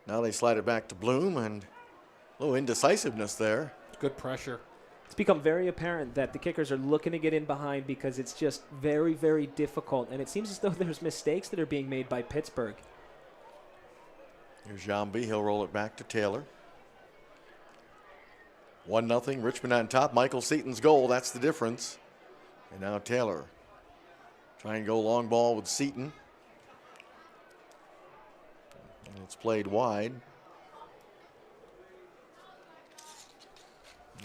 now they slide it back to Bloom, and a little indecisiveness there. Good pressure. It's become very apparent that the kickers are looking to get in behind because it's just very, very difficult, and it seems as though there's mistakes that are being made by Pittsburgh. Here's Jambi. He'll roll it back to Taylor. 1-0, Richmond on top. Michael Seaton's goal, that's the difference. And now Taylor trying to go long ball with Seaton. And it's played wide.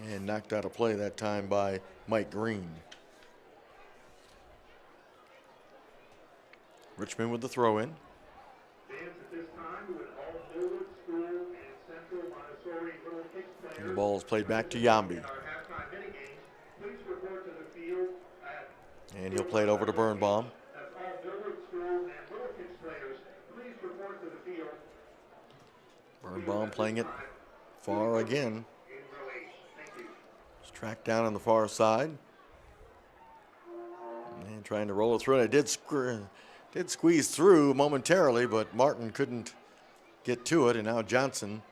And knocked out of play that time by Mike Green. Richmond with the throw in. And the ball is played back to Jambi. And he'll play it over to Birnbaum. Birnbaum playing it far again. It's tracked down on the far side. And trying to roll it through. It did squeeze through momentarily, but Martin couldn't get to it. And now Johnson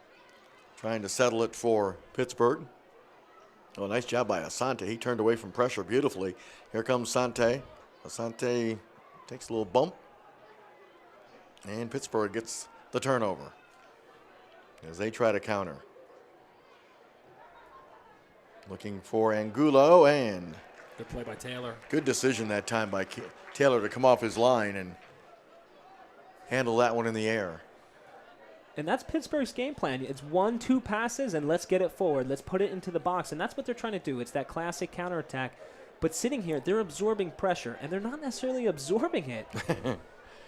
trying to settle it for Pittsburgh. Oh, nice job by Asante. He turned away from pressure beautifully. Here comes Sante. Asante takes a little bump. And Pittsburgh gets the turnover as they try to counter. Looking for Angulo, and good play by Taylor. Good decision that time by Taylor to come off his line and handle that one in the air. And that's Pittsburgh's game plan. It's 1-2 passes, and let's get it forward. Let's put it into the box. And that's what they're trying to do. It's that classic counterattack. But sitting here, they're absorbing pressure, and they're not necessarily absorbing it.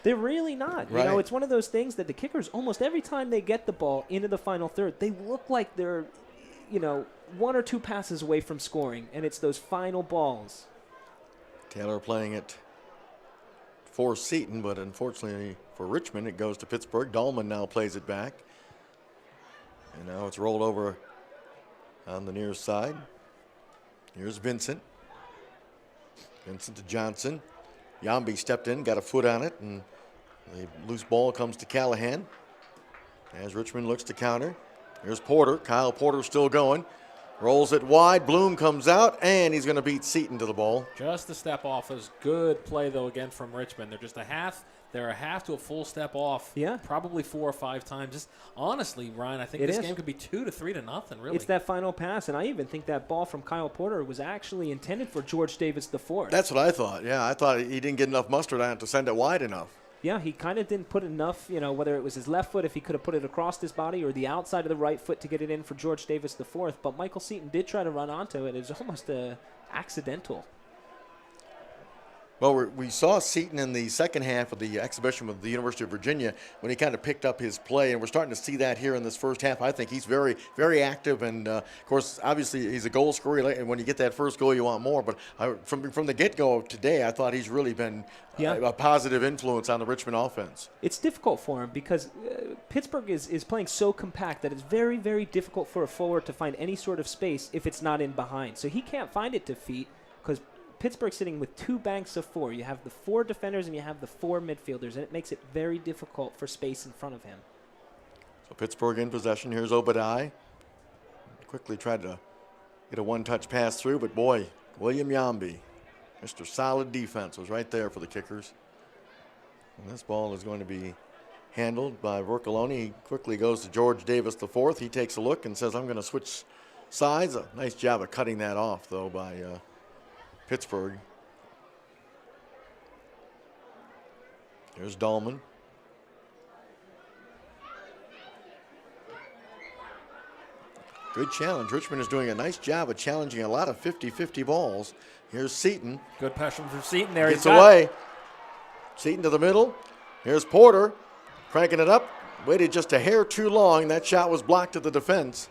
They're really not. Right. You know, it's one of those things that the kickers, almost every time they get the ball into the final third, they look like they're, 1 or 2 passes away from scoring, and it's those final balls. Taylor playing it for Seaton, but unfortunately for Richmond, it goes to Pittsburgh. Dahlman now plays it back. And now it's rolled over on the near side. Here's Vincent. Vincent to Johnson. Jambi stepped in, got a foot on it, and the loose ball comes to Callahan as Richmond looks to counter. Here's Porter. Kyle Porter still going. Rolls it wide. Bloom comes out, and he's going to beat Seaton to the ball. Just a step off. Is good play, though, again from Richmond. They're a half to a full step off. Yeah. Probably 4 or 5 times. Just honestly, Ryan, I think this game could be 2 to 3 to nothing, really. It's that final pass, and I even think that ball from Kyle Porter was actually intended for George Davis IV. That's what I thought. Yeah, I thought he didn't get enough mustard on it to send it wide enough. Yeah, he kind of didn't put enough, whether it was his left foot, if he could have put it across his body, or the outside of the right foot to get it in for George Davis IV. But Michael Seaton did try to run onto it. It was almost accidental. Well, we saw Seaton in the second half of the exhibition with the University of Virginia when he kind of picked up his play, and we're starting to see that here in this first half. I think he's very, very active, and of course, obviously, he's a goal scorer, and when you get that first goal, you want more. But from the get-go of today, I thought he's really been a positive influence on the Richmond offense. It's difficult for him because Pittsburgh is playing so compact that it's very, very difficult for a forward to find any sort of space if it's not in behind. So he can't find it to feet because Pittsburgh sitting with 2 banks of 4. You have the 4 defenders and you have the 4 midfielders, and it makes it very difficult for space in front of him. So Pittsburgh in possession. Here's Obadiah. Quickly tried to get a one-touch pass through, but boy, William Jambi, Mr. Solid Defense, was right there for the kickers. And this ball is going to be handled by Vercoloni. He quickly goes to George Davis IV. He takes a look and says, I'm going to switch sides. A nice job of cutting that off, though, by Pittsburgh. Here's Dahlman. Good challenge. Richmond is doing a nice job of challenging a lot of 50-50 balls. Here's Seaton. Good pressure from Seaton there. Gets away. Seaton to the middle. Here's Porter. Cranking it up. Waited just a hair too long. That shot was blocked at the defense.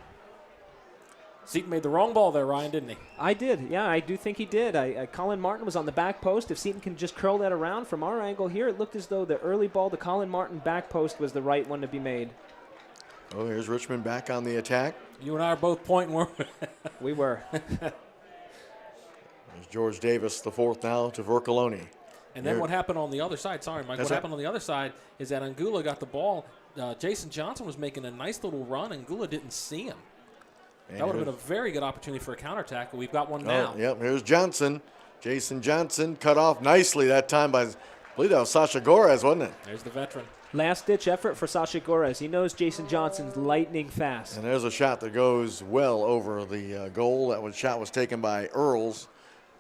Seaton made the wrong ball there, Ryan, didn't he? I did. Yeah, I do think he did. Colin Martin was on the back post. If Seaton can just curl that around from our angle here, it looked as though the early ball to Colin Martin back post was the right one to be made. Oh, here's Richmond back on the attack. You and I are both pointing, weren't we? We were. There's George Davis IV now to Vercoloni. And then what happened on the other side, sorry, Mike, happened on the other side is that Anguilla got the ball. Jason Johnson was making a nice little run, and Anguilla didn't see him. And that would have been a very good opportunity for a counterattack, but we've got one now. Yep, here's Johnson. Jason Johnson cut off nicely that time by, I believe that was Sasha Gorez, wasn't it? There's the veteran. Last-ditch effort for Sasha Gorez. He knows Jason Johnson's lightning fast. And there's a shot that goes well over the goal. That shot was taken by Earls,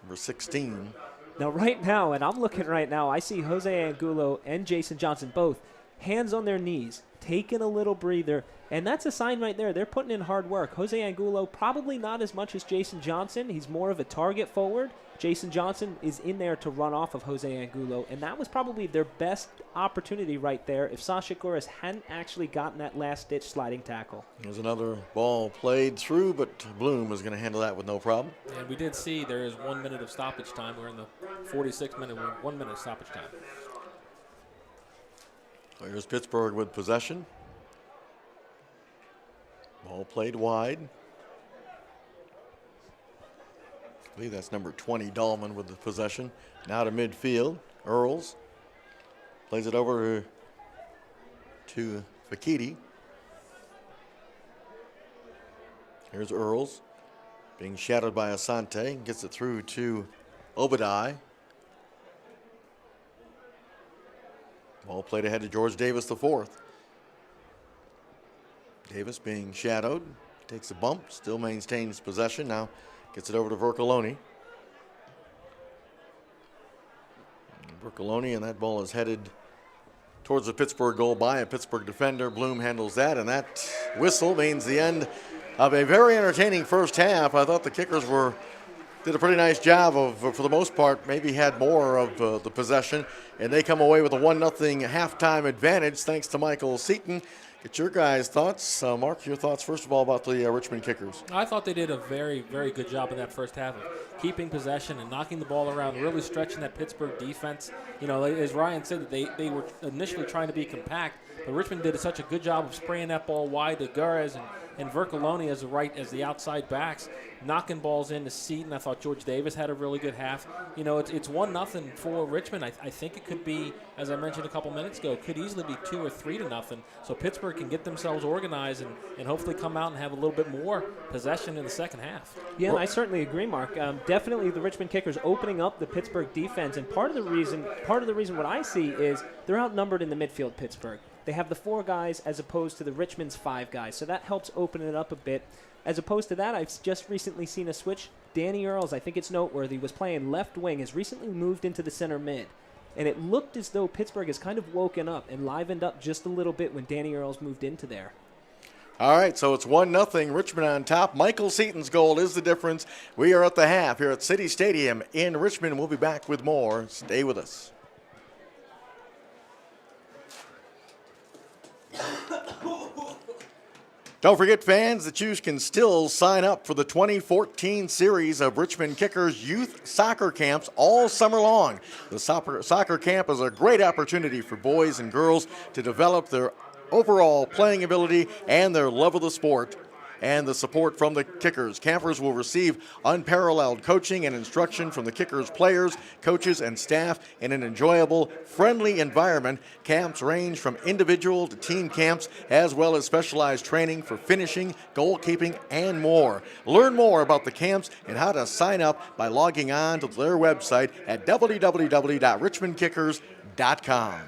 number 16. Now, right now, and I'm looking right now, I see Jose Angulo and Jason Johnson both hands on their knees, taking a little breather, and that's a sign right there. They're putting in hard work. Jose Angulo probably not as much as Jason Johnson. He's more of a target forward. Jason Johnson is in there to run off of Jose Angulo, and that was probably their best opportunity right there if Sasha Gorez hadn't actually gotten that last-ditch sliding tackle. There's another ball played through, but Bloom is going to handle that with no problem. And we did see there is 1 minute of stoppage time. We're in the 46th minute, 1 minute of stoppage time. So here's Pittsburgh with possession. Ball played wide. I believe that's number 20, Dahlman, with the possession. Now to midfield. Earls plays it over to Fakiti. Here's Earls being shadowed by Asante. Gets it through to Obadai. Ball played ahead to George Davis IV. Davis being shadowed. Takes a bump. Still maintains possession. Now gets it over to Vercoloni. Vercoloni, and that ball is headed towards the Pittsburgh goal by a Pittsburgh defender. Bloom handles that, and that whistle means the end of a very entertaining first half. I thought the kickers did a pretty nice job of, for the most part, maybe had more of the possession, and they come away with a 1-0 halftime advantage thanks to Michael Seaton. Get your guys' thoughts. Mark, your thoughts first of all about the Richmond Kickers. I thought they did a very, very good job in that first half of keeping possession and knocking the ball around, really stretching that Pittsburgh defense. You know, as Ryan said, they were initially trying to be compact, but Richmond did such a good job of spraying that ball wide to Gurez and Vercoloni as the outside backs, knocking balls into Seaton. I thought George Davis had a really good half. You know, it's 1-0 for Richmond. I think it could be, as I mentioned a couple minutes ago, could easily be 2 or 3-0. So Pittsburgh can get themselves organized and hopefully come out and have a little bit more possession in the second half. Yeah, I certainly agree, Mark. Definitely the Richmond Kickers opening up the Pittsburgh defense, and part of the reason what I see is they're outnumbered in the midfield, Pittsburgh. They have the 4 guys as opposed to the Richmond's 5 guys, so that helps open it up a bit. As opposed to that, I've just recently seen a switch. Danny Earls, I think it's noteworthy, was playing left wing, has recently moved into the center mid. And it looked as though Pittsburgh has kind of woken up and livened up just a little bit when Danny Earls moved into there. All right, so it's 1-0, Richmond on top. Michael Seaton's goal is the difference. We are at the half here at City Stadium in Richmond. We'll be back with more. Stay with us. Don't forget, fans, that you can still sign up for the 2014 series of Richmond Kickers youth soccer camps all summer long. The soccer camp is a great opportunity for boys and girls to develop their overall playing ability and their love of the sport and the support from the Kickers. Campers will receive unparalleled coaching and instruction from the Kickers players, coaches, and staff in an enjoyable, friendly environment. Camps range from individual to team camps, as well as specialized training for finishing, goalkeeping, and more. Learn more about the camps and how to sign up by logging on to their website at www.richmondkickers.com.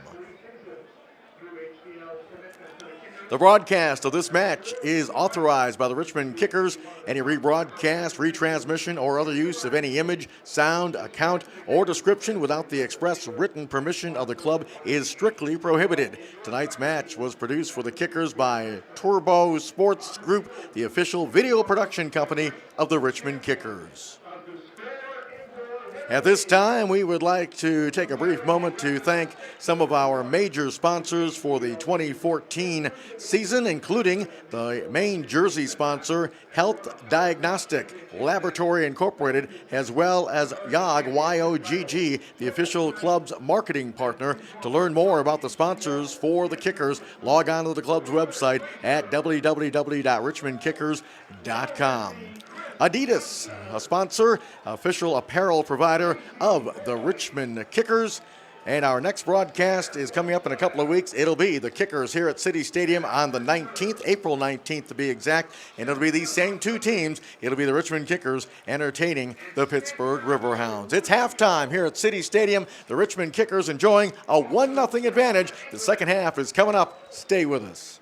The broadcast of this match is authorized by the Richmond Kickers. Any rebroadcast, retransmission, or other use of any image, sound, account, or description without the express written permission of the club is strictly prohibited. Tonight's match was produced for the Kickers by Tourbeau Sports Group, the official video production company of the Richmond Kickers. At this time, we would like to take a brief moment to thank some of our major sponsors for the 2014 season, including the main jersey sponsor, Health Diagnostic Laboratory Incorporated, as well as YOGG, Y-O-G-G, the official club's marketing partner. To learn more about the sponsors for the Kickers, log on to the club's website at www.richmondkickers.com. Adidas, a sponsor, official apparel provider of the Richmond Kickers. And our next broadcast is coming up in a couple of weeks. It'll be the Kickers here at City Stadium on the 19th, April 19th to be exact. And it'll be these same two teams. It'll be the Richmond Kickers entertaining the Pittsburgh Riverhounds. It's halftime here at City Stadium. The Richmond Kickers enjoying a 1-0 advantage. The second half is coming up. Stay with us.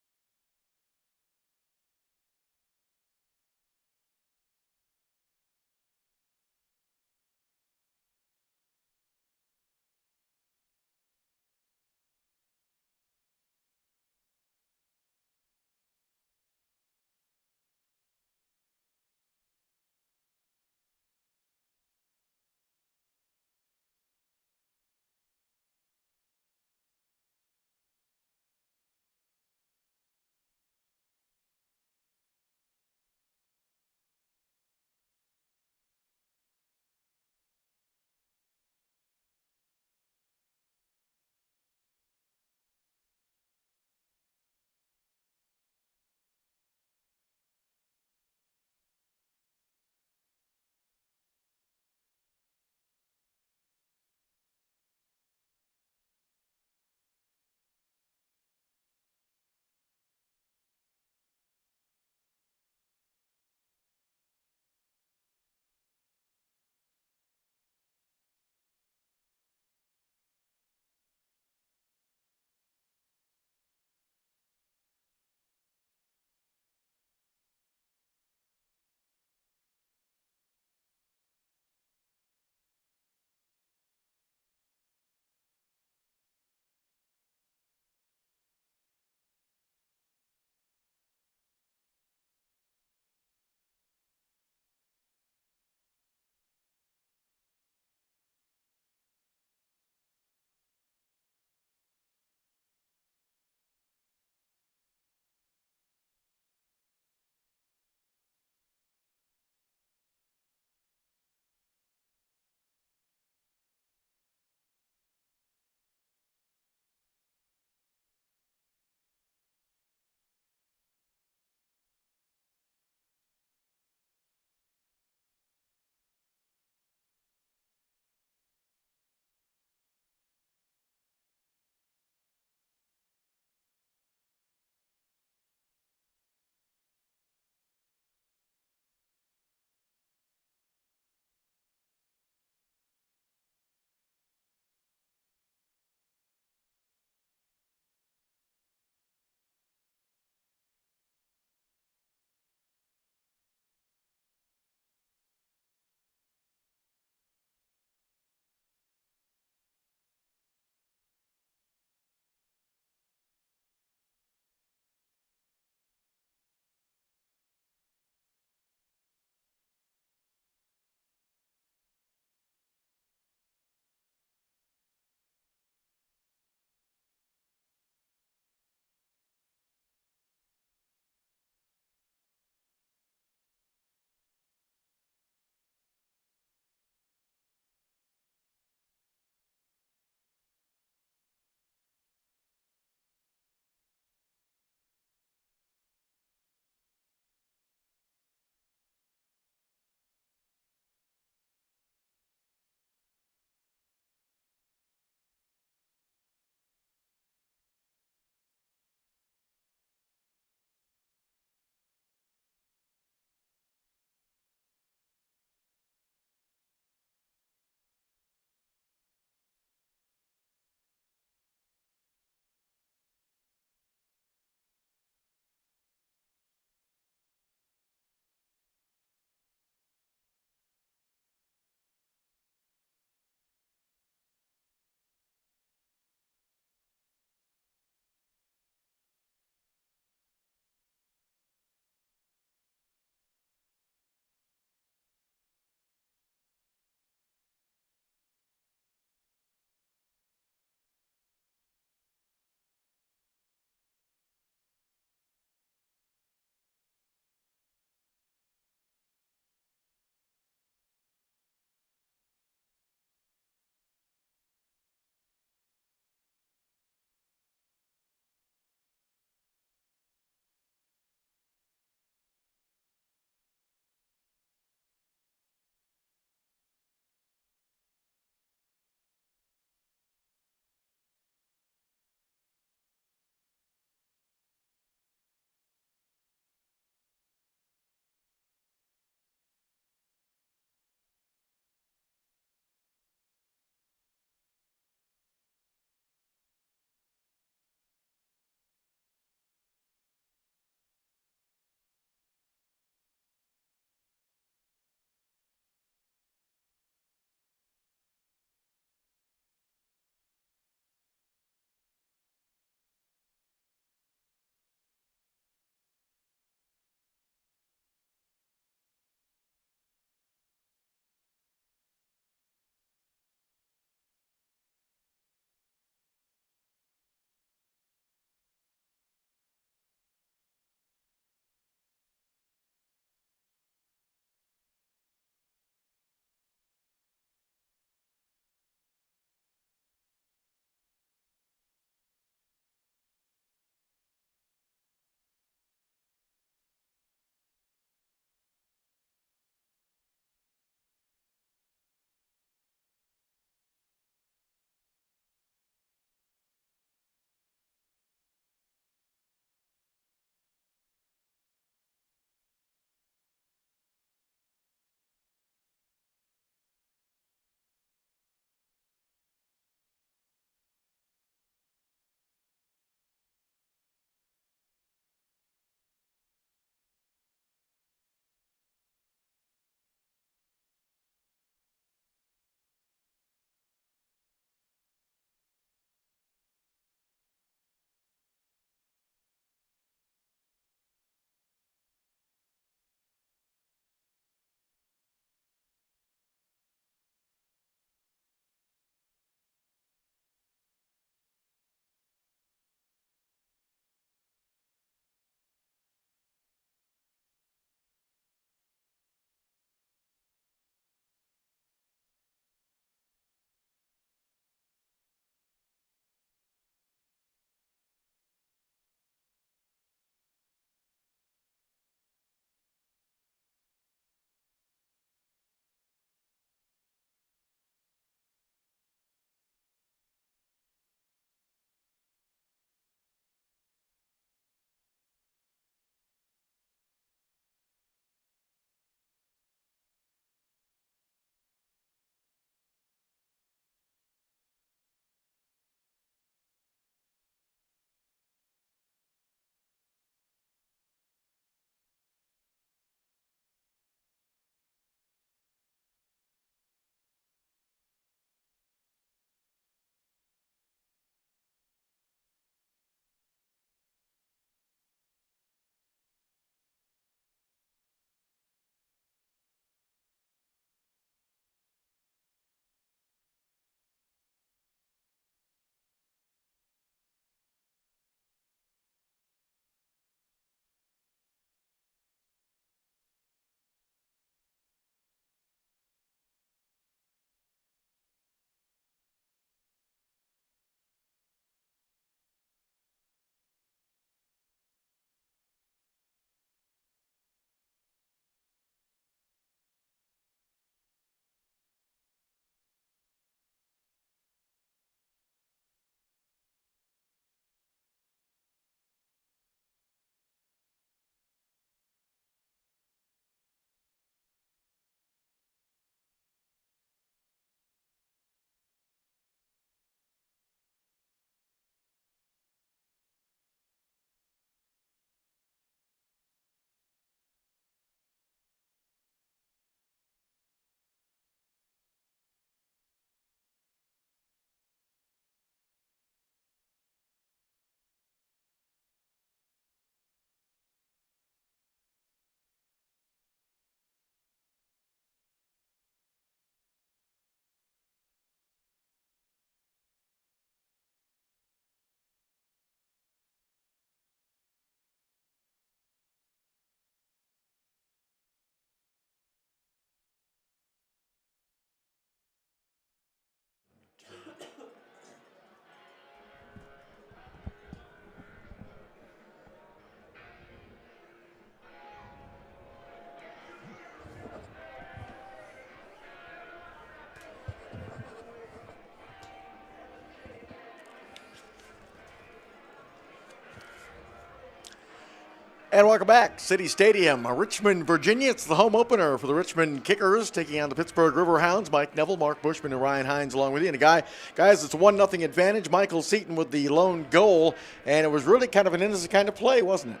And welcome back. City Stadium, Richmond, Virginia. It's the home opener for the Richmond Kickers taking on the Pittsburgh Riverhounds. Mike Neville, Mark Bushman, and Ryan Hines along with you. And guys, it's a 1-0 advantage. Michael Seaton with the lone goal. And it was really kind of an innocent kind of play, wasn't it?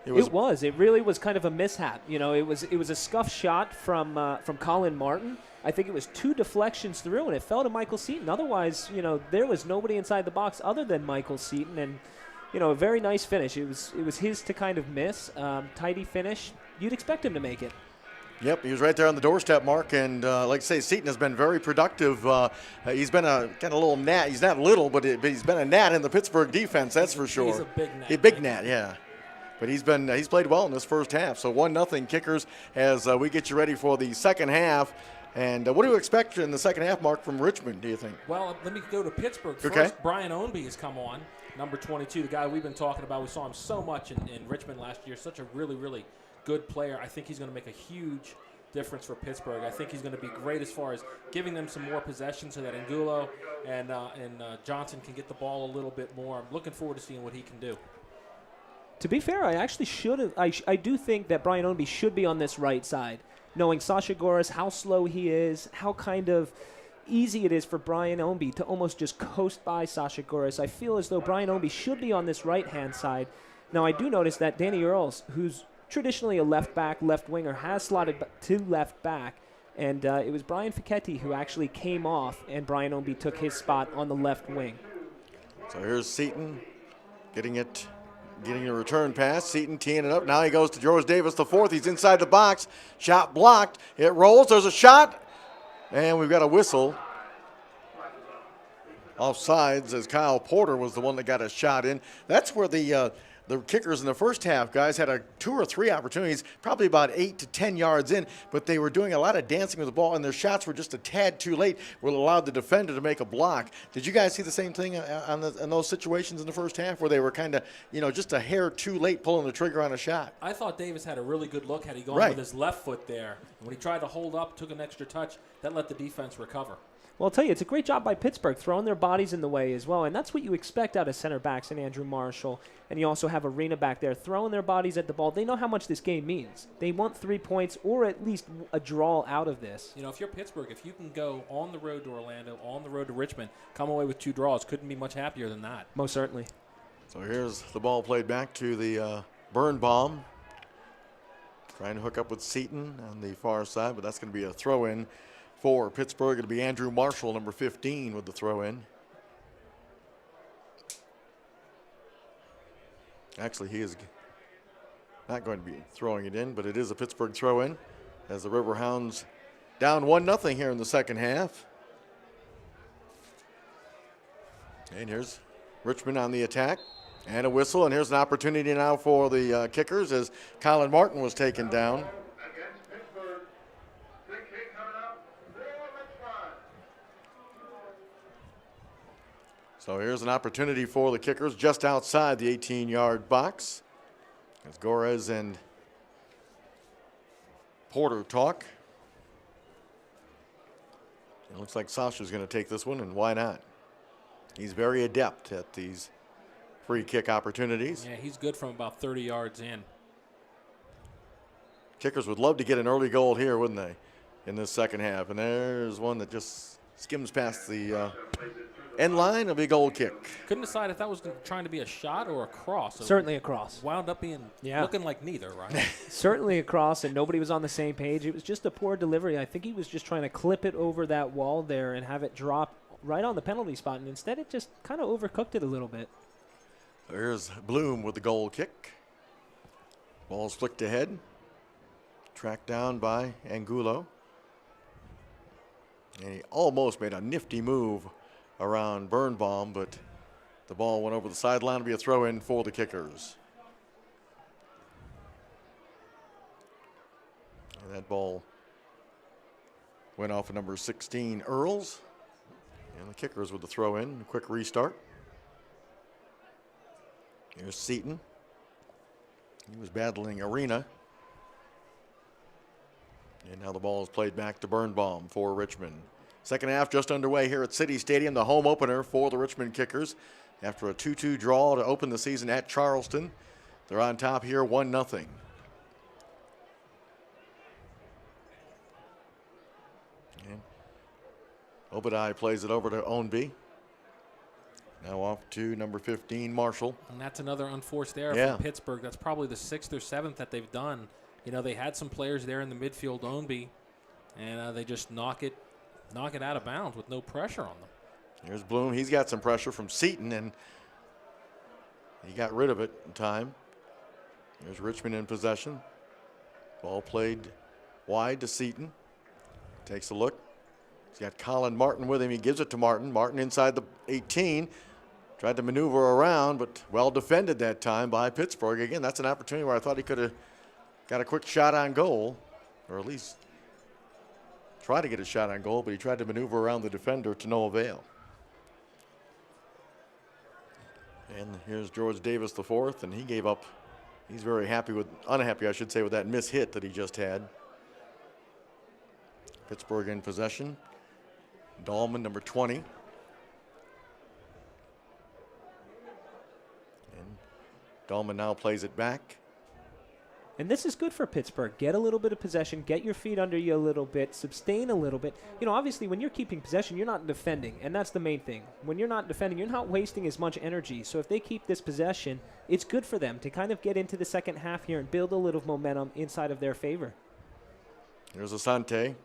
It was. It really was kind of a mishap. You know, it was a scuff shot from Colin Martin. I think it was 2 deflections through, and it fell to Michael Seaton. Otherwise, you know, there was nobody inside the box other than Michael Seaton, and you know, a very nice finish. It was his to kind of miss. Tidy finish. You'd expect him to make it. Yep, he was right there on the doorstep, Mark, and like I say, Seaton has been very productive. He's been a kind of little gnat. He's not little, but he's been a gnat in the Pittsburgh defense, that's for sure. He's a big gnat. A big gnat, yeah. But he's played well in this first half. So 1-0 Kickers as we get you ready for the second half. And what do you expect in the second half, Mark, from Richmond, do you think? Well, let me go to Pittsburgh first. Okay. Brian Ownby has come on, number 22, the guy we've been talking about. We saw him so much in Richmond last year. Such a really, really good player. I think he's going to make a huge difference for Pittsburgh. I think he's going to be great as far as giving them some more possession so that Angulo and Johnson can get the ball a little bit more. I'm looking forward to seeing what he can do. To be fair, I actually should have. I do think that Brian Ownby should be on this right side, knowing Sasha Goris, how slow he is, how kind of easy it is for Brian Ownby to almost just coast by Sasha Goris. I feel as though Brian Ownby should be on this right-hand side. Now, I do notice that Danny Earls, who's traditionally a left back, left winger, has slotted to left back, and it was Brian Fichetti who actually came off, and Brian Ownby took his spot on the left wing. So here's Seaton getting a return pass. Seaton teeing it up. Now he goes to George Davis, the fourth. He's inside the box. Shot blocked. It rolls. There's a shot. And we've got a whistle. Offsides as Kyle Porter was the one that got a shot in. That's where the Kickers in the first half, guys, had 2 or 3 opportunities, probably about 8 to 10 yards in, but they were doing a lot of dancing with the ball, and their shots were just a tad too late, were allowed the defender to make a block. Did you guys see the same thing in those situations in the first half where they were kind of, you know, just a hair too late pulling the trigger on a shot? I thought Davis had a really good look had he gone Right. with his left foot there. When he tried to hold up, took an extra touch, that let the defense recover. Well, I'll tell you, it's a great job by Pittsburgh throwing their bodies in the way as well, and that's what you expect out of center backs and Andrew Marshall. And you also have Arena back there throwing their bodies at the ball. They know how much this game means. They want 3 points or at least a draw out of this. You know, if you're Pittsburgh, if you can go on the road to Orlando, on the road to Richmond, come away with 2 draws, couldn't be much happier than that. Most certainly. So here's the ball played back to the Birnbaum. Trying to hook up with Seaton on the far side, but that's going to be a throw-in for Pittsburgh. It'll be Andrew Marshall, number 15, with the throw-in. Actually, he is not going to be throwing it in, but it is a Pittsburgh throw-in as the Riverhounds down 1-0 here in the second half. And here's Richmond on the attack. And a whistle, and here's an opportunity now for the Kickers as Colin Martin was taken down. So here's an opportunity for the Kickers just outside the 18-yard box as Gorez and Porter talk. It looks like Sasha's going to take this one, and why not? He's very adept at these free kick opportunities. Yeah, he's good from about 30 yards in. Kickers would love to get an early goal here, wouldn't they, in this second half? And there's one that just skims past the end line, a big old kick. Couldn't decide if that was trying to be a shot or a cross. So Certainly a cross. wound up being looking like neither, right? Certainly a cross, and nobody was on the same page. It was just a poor delivery. I think he was just trying to clip it over that wall there and have it drop right on the penalty spot, and instead it just kind of overcooked it a little bit. There's Bloom with the goal kick. Ball's flicked ahead. Tracked down by Angulo. And he almost made a nifty move around Birnbaum, but the ball went over the sideline to be a throw-in for the Kickers. And that ball went off of number 16, Earls. And the Kickers with the throw-in, quick restart. Here's Seaton. He was battling Arena. And now the ball is played back to Birnbaum for Richmond. Second half just underway here at City Stadium, the home opener for the Richmond Kickers. After a 2-2 draw to open the season at Charleston, They're on top here, 1-0. Obadiah plays it over to Ownby. Now off to number 15, Marshall. And that's another unforced error from Pittsburgh. That's probably the 6th or 7th that they've done. You know, they had some players there in the midfield, Ownby, and they just knock it out of bounds with no pressure on them. Here's Bloom. He's got some pressure from Seton, and he got rid of it in time. Here's Richmond in possession. Ball played wide to Seton. Takes a look. He's got Colin Martin with him. He gives it to Martin. Martin inside the 18. Tried to maneuver around, but well defended that time by Pittsburgh. Again, that's an opportunity where I thought he could have got a quick shot on goal, or at least try to get a shot on goal, but he tried to maneuver around the defender to no avail. And here's George Davis the fourth, and he gave up. He's very unhappy, I should say, with that miss hit that he just had. Pittsburgh in possession. Dahlman, number 20. And Dahlman now plays it back. And this is good for Pittsburgh. Get a little bit of possession, get your feet under you a little bit, sustain a little bit. You know, obviously when you're keeping possession, you're not defending, and that's the main thing. When you're not defending, you're not wasting as much energy. So if they keep this possession, it's good for them to kind of get into the second half here and build a little momentum inside of their favor. Here's Asante.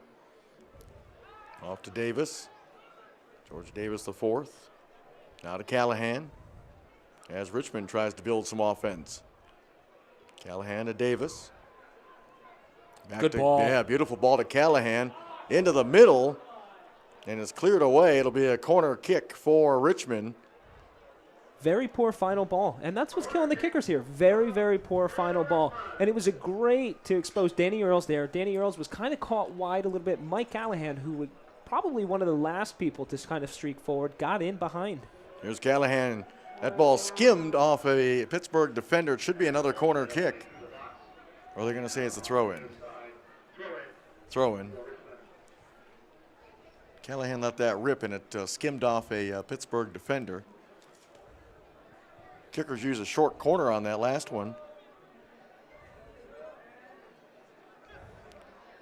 Off to Davis. George Davis the fourth. Now to Callahan as Richmond tries to build some offense. Callahan to Davis. Good ball. Yeah, beautiful ball to Callahan. Into the middle, and it's cleared away. It'll be a corner kick for Richmond. Very poor final ball, and that's what's killing the kickers here. Very, very poor final ball. And it was a great to expose Danny Earls there. Danny Earls was kind of caught wide a little bit. Mike Callahan, who would probably one of the last people to kind of streak forward, got in behind. Here's Callahan. That ball skimmed off a Pittsburgh defender. It should be another corner kick. Or are they going to say it's a throw-in? Throw-in. Callahan let that rip, and it skimmed off a Pittsburgh defender. Kickers use a short corner on that last one.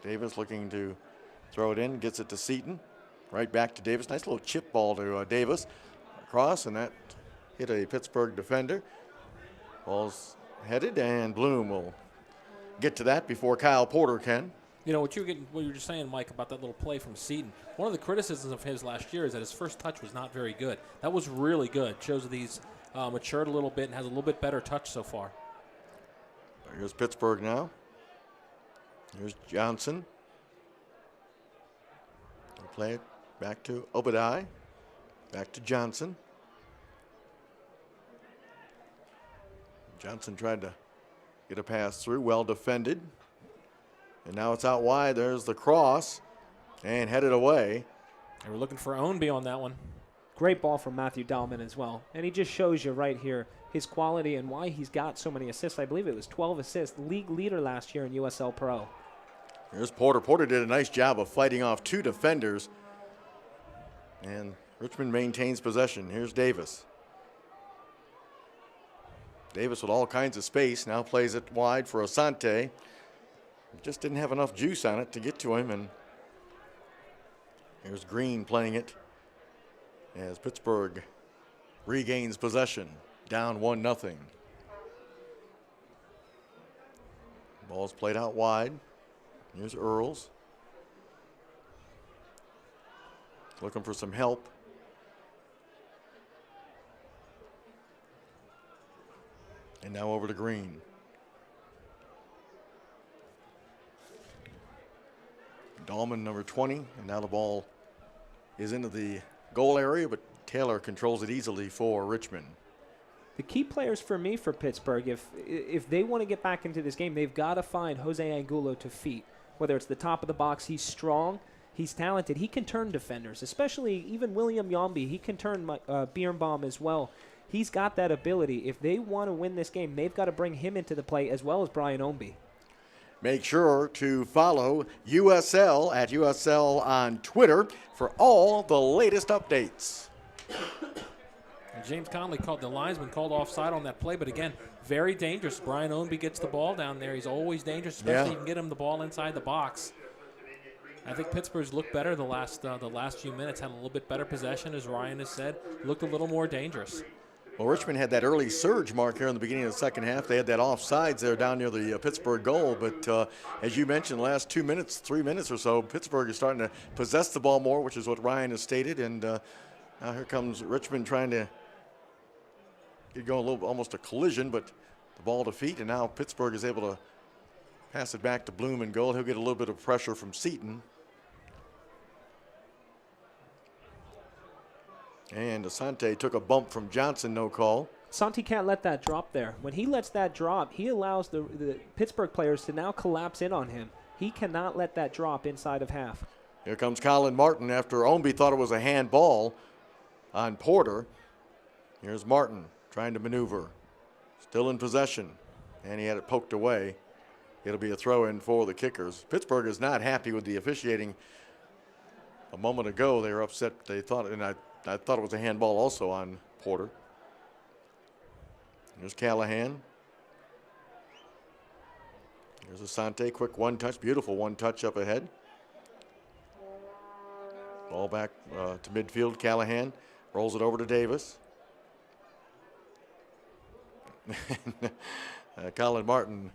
Davis looking to throw it in, gets it to Seton. Right back to Davis. Nice little chip ball to Davis. Across, and that hit a Pittsburgh defender. Ball's headed, and Bloom will get to that before Kyle Porter can. You know, what you were just saying, Mike, about that little play from Seton. One of the criticisms of his last year is that his first touch was not very good. That was really good. Shows that he's matured a little bit and has a little bit better touch so far. Here's Pittsburgh now. Here's Johnson. They'll play it back to Obadiah. Back to Johnson. Johnson tried to get a pass through, well defended. And now it's out wide. There's the cross and headed away. They were looking for Ownby on that one. Great ball from Matthew Dahlman as well. And he just shows you right here his quality and why he's got so many assists. I believe it was 12 assists, league leader last year in USL Pro. Here's Porter. Porter did a nice job of fighting off two defenders. And Richmond maintains possession. Here's Davis. Davis with all kinds of space now plays it wide for Asante. Just didn't have enough juice on it to get to him. And here's Green playing it as Pittsburgh regains possession, down 1-0. Ball's played out wide. Here's Earls. Looking for some help. And now over to Green. Dahlman, number 20, and now the ball is into the goal area, but Taylor controls it easily for Richmond. The key players for me for Pittsburgh, if they want to get back into this game, they've got to find Jose Angulo to feet. Whether it's the top of the box, he's strong, he's talented, he can turn defenders, especially even William Yombi. He can turn Birnbaum as well. He's got that ability. If they want to win this game, they've got to bring him into the play as well as Brian Ownby. Make sure to follow USL at USL on Twitter for all the latest updates. James Conley the linesman called offside on that play, but again, very dangerous. Brian Ownby gets the ball down there. He's always dangerous, especially if you can get him the ball inside the box. I think Pittsburgh's looked better the last few minutes, had a little bit better possession, as Ryan has said, looked a little more dangerous. Well, Richmond had that early surge, Mark, here in the beginning of the second half. They had that offsides there down near the Pittsburgh goal. But as you mentioned, the last 2 minutes, 3 minutes or so, Pittsburgh is starting to possess the ball more, which is what Ryan has stated. And now here comes Richmond trying to get going a little, almost a collision, but the ball to feet. And now Pittsburgh is able to pass it back to Bloom in goal. He'll get a little bit of pressure from Seaton. And Asante took a bump from Johnson, no call. Santi can't let that drop there. When he lets that drop, he allows the Pittsburgh players to now collapse in on him. He cannot let that drop inside of half. Here comes Colin Martin after Ownby thought it was a handball on Porter. Here's Martin trying to maneuver. Still in possession, and he had it poked away. It'll be a throw-in for the Kickers. Pittsburgh is not happy with the officiating. A moment ago, they were upset. They thought, and I thought it was a handball also on Porter. Here's Callahan. Here's Asante, quick one touch, beautiful one touch up ahead. Ball back to midfield. Callahan rolls it over to Davis. Colin Martin,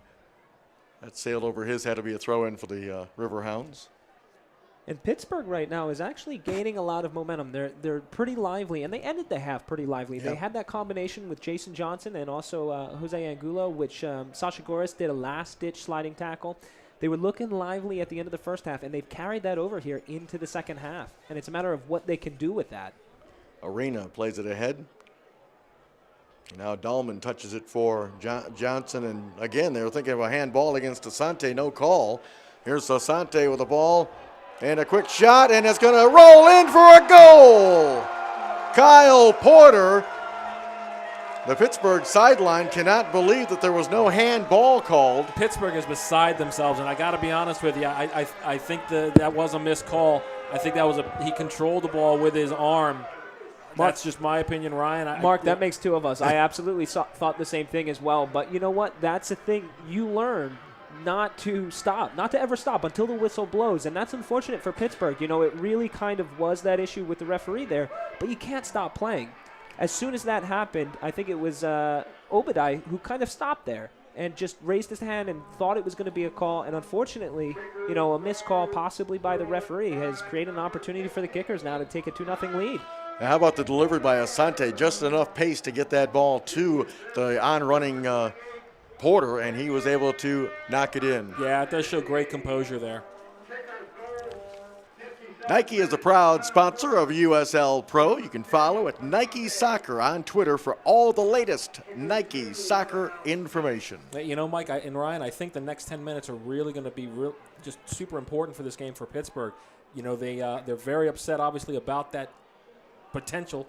that sailed over his head to be a throw-in for the Riverhounds. And Pittsburgh right now is actually gaining a lot of momentum. They're pretty lively, and they ended the half pretty lively. Yep. They had that combination with Jason Johnson and also Jose Angulo, which Sasha Goris did a last-ditch sliding tackle. They were looking lively at the end of the first half, and they've carried that over here into the second half. And it's a matter of what they can do with that. Arena plays it ahead. Now Dahlman touches it for Johnson, and again, they were thinking of a handball against Asante, no call. Here's Asante with the ball. And a quick shot, and it's going to roll in for a goal. Kyle Porter, the Pittsburgh sideline, cannot believe that there was no handball called. Pittsburgh is beside themselves, and I got to be honest with you. I think that was a missed call. I think that was he controlled the ball with his arm. That's just my opinion, Ryan. Mark, that makes two of us. I absolutely thought the same thing as well. But you know what? That's the thing. You learn not to stop, not to ever stop until the whistle blows. And that's unfortunate for Pittsburgh. You know, it really kind of was that issue with the referee there. But you can't stop playing. As soon as that happened, I think it was Obadiah who kind of stopped there and just raised his hand and thought it was going to be a call. And unfortunately, you know, a missed call possibly by the referee has created an opportunity for the Kickers now to take a 2-0 lead. Now, how about the delivery by Asante? Just enough pace to get that ball to the on-running Porter, and he was able to knock it in. Yeah, it does show great composure there. Nike is a proud sponsor of USL Pro. You can follow at Nike Soccer on Twitter for all the latest Nike soccer information. You know, Mike and Ryan, I think the next 10 minutes are really going to be just super important for this game for Pittsburgh. You know, they're very upset, obviously, about that potential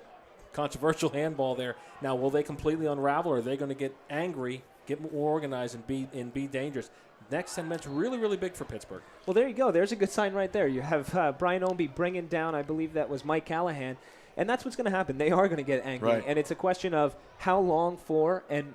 controversial handball there. Now, will they completely unravel, or are they going to get angry, get more organized, and be dangerous? Next 10 minutes, really, really big for Pittsburgh. Well, there you go. There's a good sign right there. You have Brian Ownby bringing down, I believe that was Mike Callahan, and that's what's going to happen. They are going to get angry, right. And it's a question of how long for and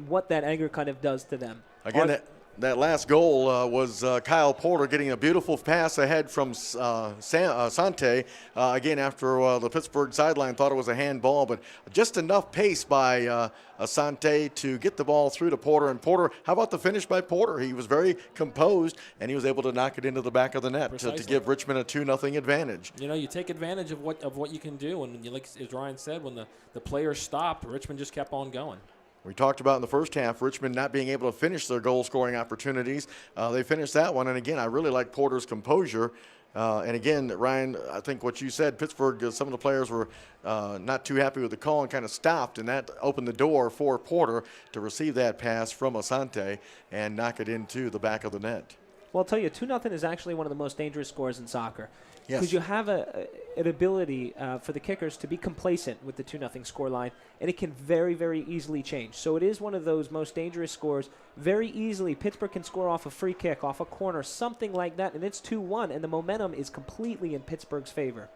what that anger kind of does to them. Again, that last goal was Kyle Porter getting a beautiful pass ahead from Asante. Again, after the Pittsburgh sideline thought it was a handball, but just enough pace by Asante to get the ball through to Porter. And Porter, how about the finish by Porter? He was very composed, and he was able to knock it into the back of the net to give Richmond a 2-0 advantage. You know, you take advantage of what you can do, and like as Ryan said, when the players stopped, Richmond just kept on going. We talked about in the first half, Richmond not being able to finish their goal-scoring opportunities. They finished that one, and again, I really like Porter's composure. And again, Ryan, I think what you said, Pittsburgh, some of the players were not too happy with the call and kind of stopped, and that opened the door for Porter to receive that pass from Asante and knock it into the back of the net. Well, I'll tell you, 2-0 is actually one of the most dangerous scores in soccer. Yes. Because you have an ability for the Kickers to be complacent with the 2-0 scoreline, and it can very, very easily change. So it is one of those most dangerous scores. Very easily, Pittsburgh can score off a free kick, off a corner, something like that, and it's 2-1, and the momentum is completely in Pittsburgh's favor.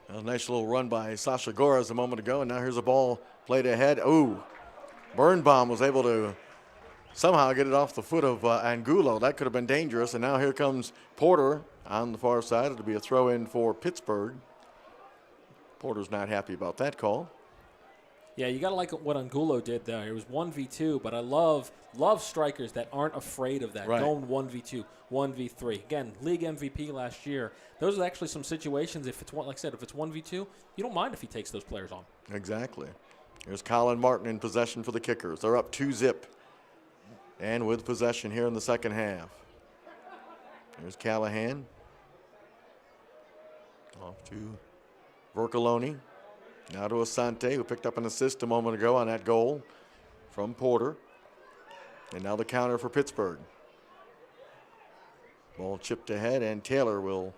A nice little run by Sasha Goras a moment ago, and now here's a ball played ahead. Ooh, Birnbaum was able to somehow get it off the foot of Angulo. That could have been dangerous, and now here comes Porter on the far side. It'll be a throw-in for Pittsburgh. Porter's not happy about that call. Yeah, you got to like what Angulo did there. It was 1v2, but I love strikers that aren't afraid of that, going 1v2, 1v3. Again, league MVP last year. Those are actually some situations, if it's one, like I said, if it's 1v2, you don't mind if he takes those players on. Exactly. Here's Colin Martin in possession for the Kickers. They're up 2-0. And with possession here in the second half. There's Callahan. Off to Vercoloni. Now to Asante, who picked up an assist a moment ago on that goal from Porter. And now the counter for Pittsburgh. Ball chipped ahead, and Taylor will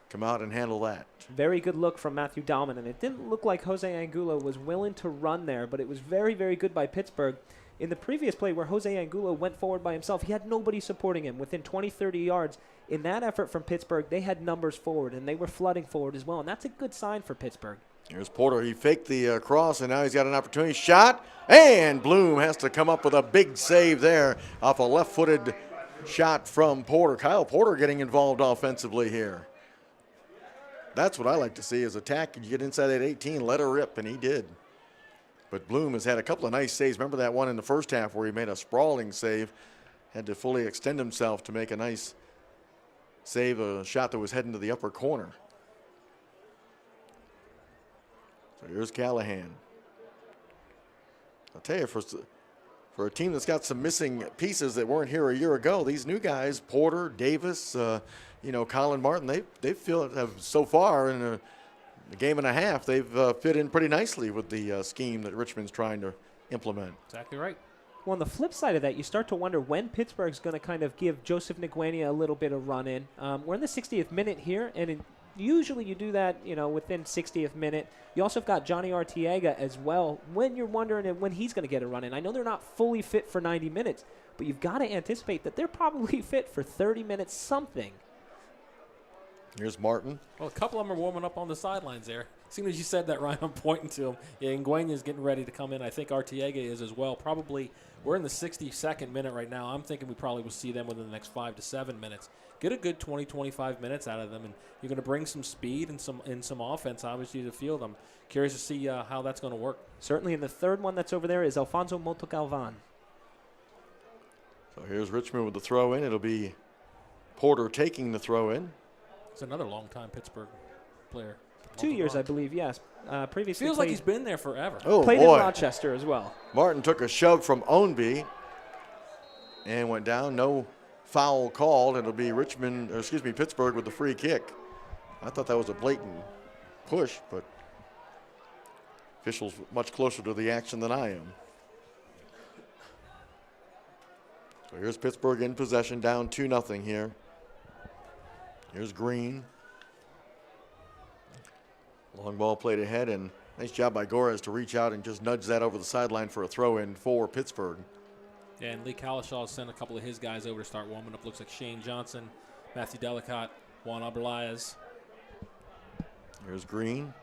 come out and handle that. Very good look from Matthew Dahlman, and it didn't look like Jose Angulo was willing to run there, but it was very, very good by Pittsburgh. In the previous play where Jose Angulo went forward by himself, he had nobody supporting him within 20, 30 yards. In that effort from Pittsburgh, they had numbers forward, and they were flooding forward as well, and that's a good sign for Pittsburgh. Here's Porter. He faked the cross, and now he's got an opportunity. Shot, and Bloom has to come up with a big save there off a left-footed shot from Porter. Kyle Porter getting involved offensively here. That's what I like to see is attack. You get inside that 18, let her rip, and he did. But Bloom has had a couple of nice saves. Remember that one in the first half where he made a sprawling save, had to fully extend himself to make a nice save, a shot that was heading to the upper corner. So here's Callahan. I'll tell you, for a team that's got some missing pieces that weren't here a year ago, these new guys, Porter, Davis, Colin Martin, they have so far in a game and a half, they've fit in pretty nicely with the scheme that Richmond's trying to implement. Exactly right. Well, on the flip side of that, you start to wonder when Pittsburgh's going to kind of give Joseph Nguyen a little bit of run in. We're in the 60th minute here, and usually you do that, within 60th minute. You also have got Johnny Arteaga as well. When you're wondering when he's going to get a run in, I know they're not fully fit for 90 minutes, but you've got to anticipate that they're probably fit for 30 minutes something. Here's Martin. Well, a couple of them are warming up on the sidelines there. As soon as you said that, Ryan, I'm pointing to him. Yeah, Nguyen is getting ready to come in. I think Arteaga is as well. Probably, we're in the 62nd minute right now. I'm thinking we probably will see them within the next 5 to 7 minutes. Get a good 20, 25 minutes out of them, and you're going to bring some speed and some offense, obviously, to the field. I'm curious to see how that's going to work. Certainly, and the third one that's over there is Alfonso Motogalvan. So here's Richmond with the throw in. It'll be Porter taking the throw in. It's another long-time Pittsburgh player. 2 years, I believe, yes. Previously feels like he's been there forever. Oh, played boy. in Rochester as well. Martin took a shove from Ownby and went down. No foul called. It'll be Pittsburgh with the free kick. I thought that was a blatant push, but officials much closer to the action than I am. So here's Pittsburgh in possession, down 2-0 here. Here's Green. Long ball played ahead, and nice job by Goras to reach out and just nudge that over the sideline for a throw-in for Pittsburgh. Yeah, and Lee Kalishaw sent a couple of his guys over to start warming up. Looks like Shane Johnson, Matthew Delicott, Juan Aberlayes. Here's Green.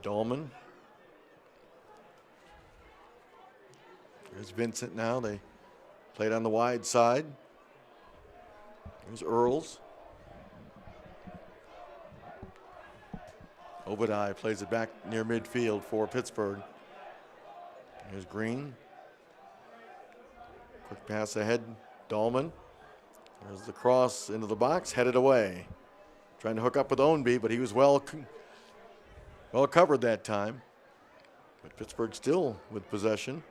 Dahlman. Here's Vincent now. They played on the wide side. Here's Earls. Obadiah plays it back near midfield for Pittsburgh. Here's Green. Quick pass ahead, Dahlman. There's the cross into the box, headed away. Trying to hook up with Ownby, but he was well covered that time. But Pittsburgh still with possession.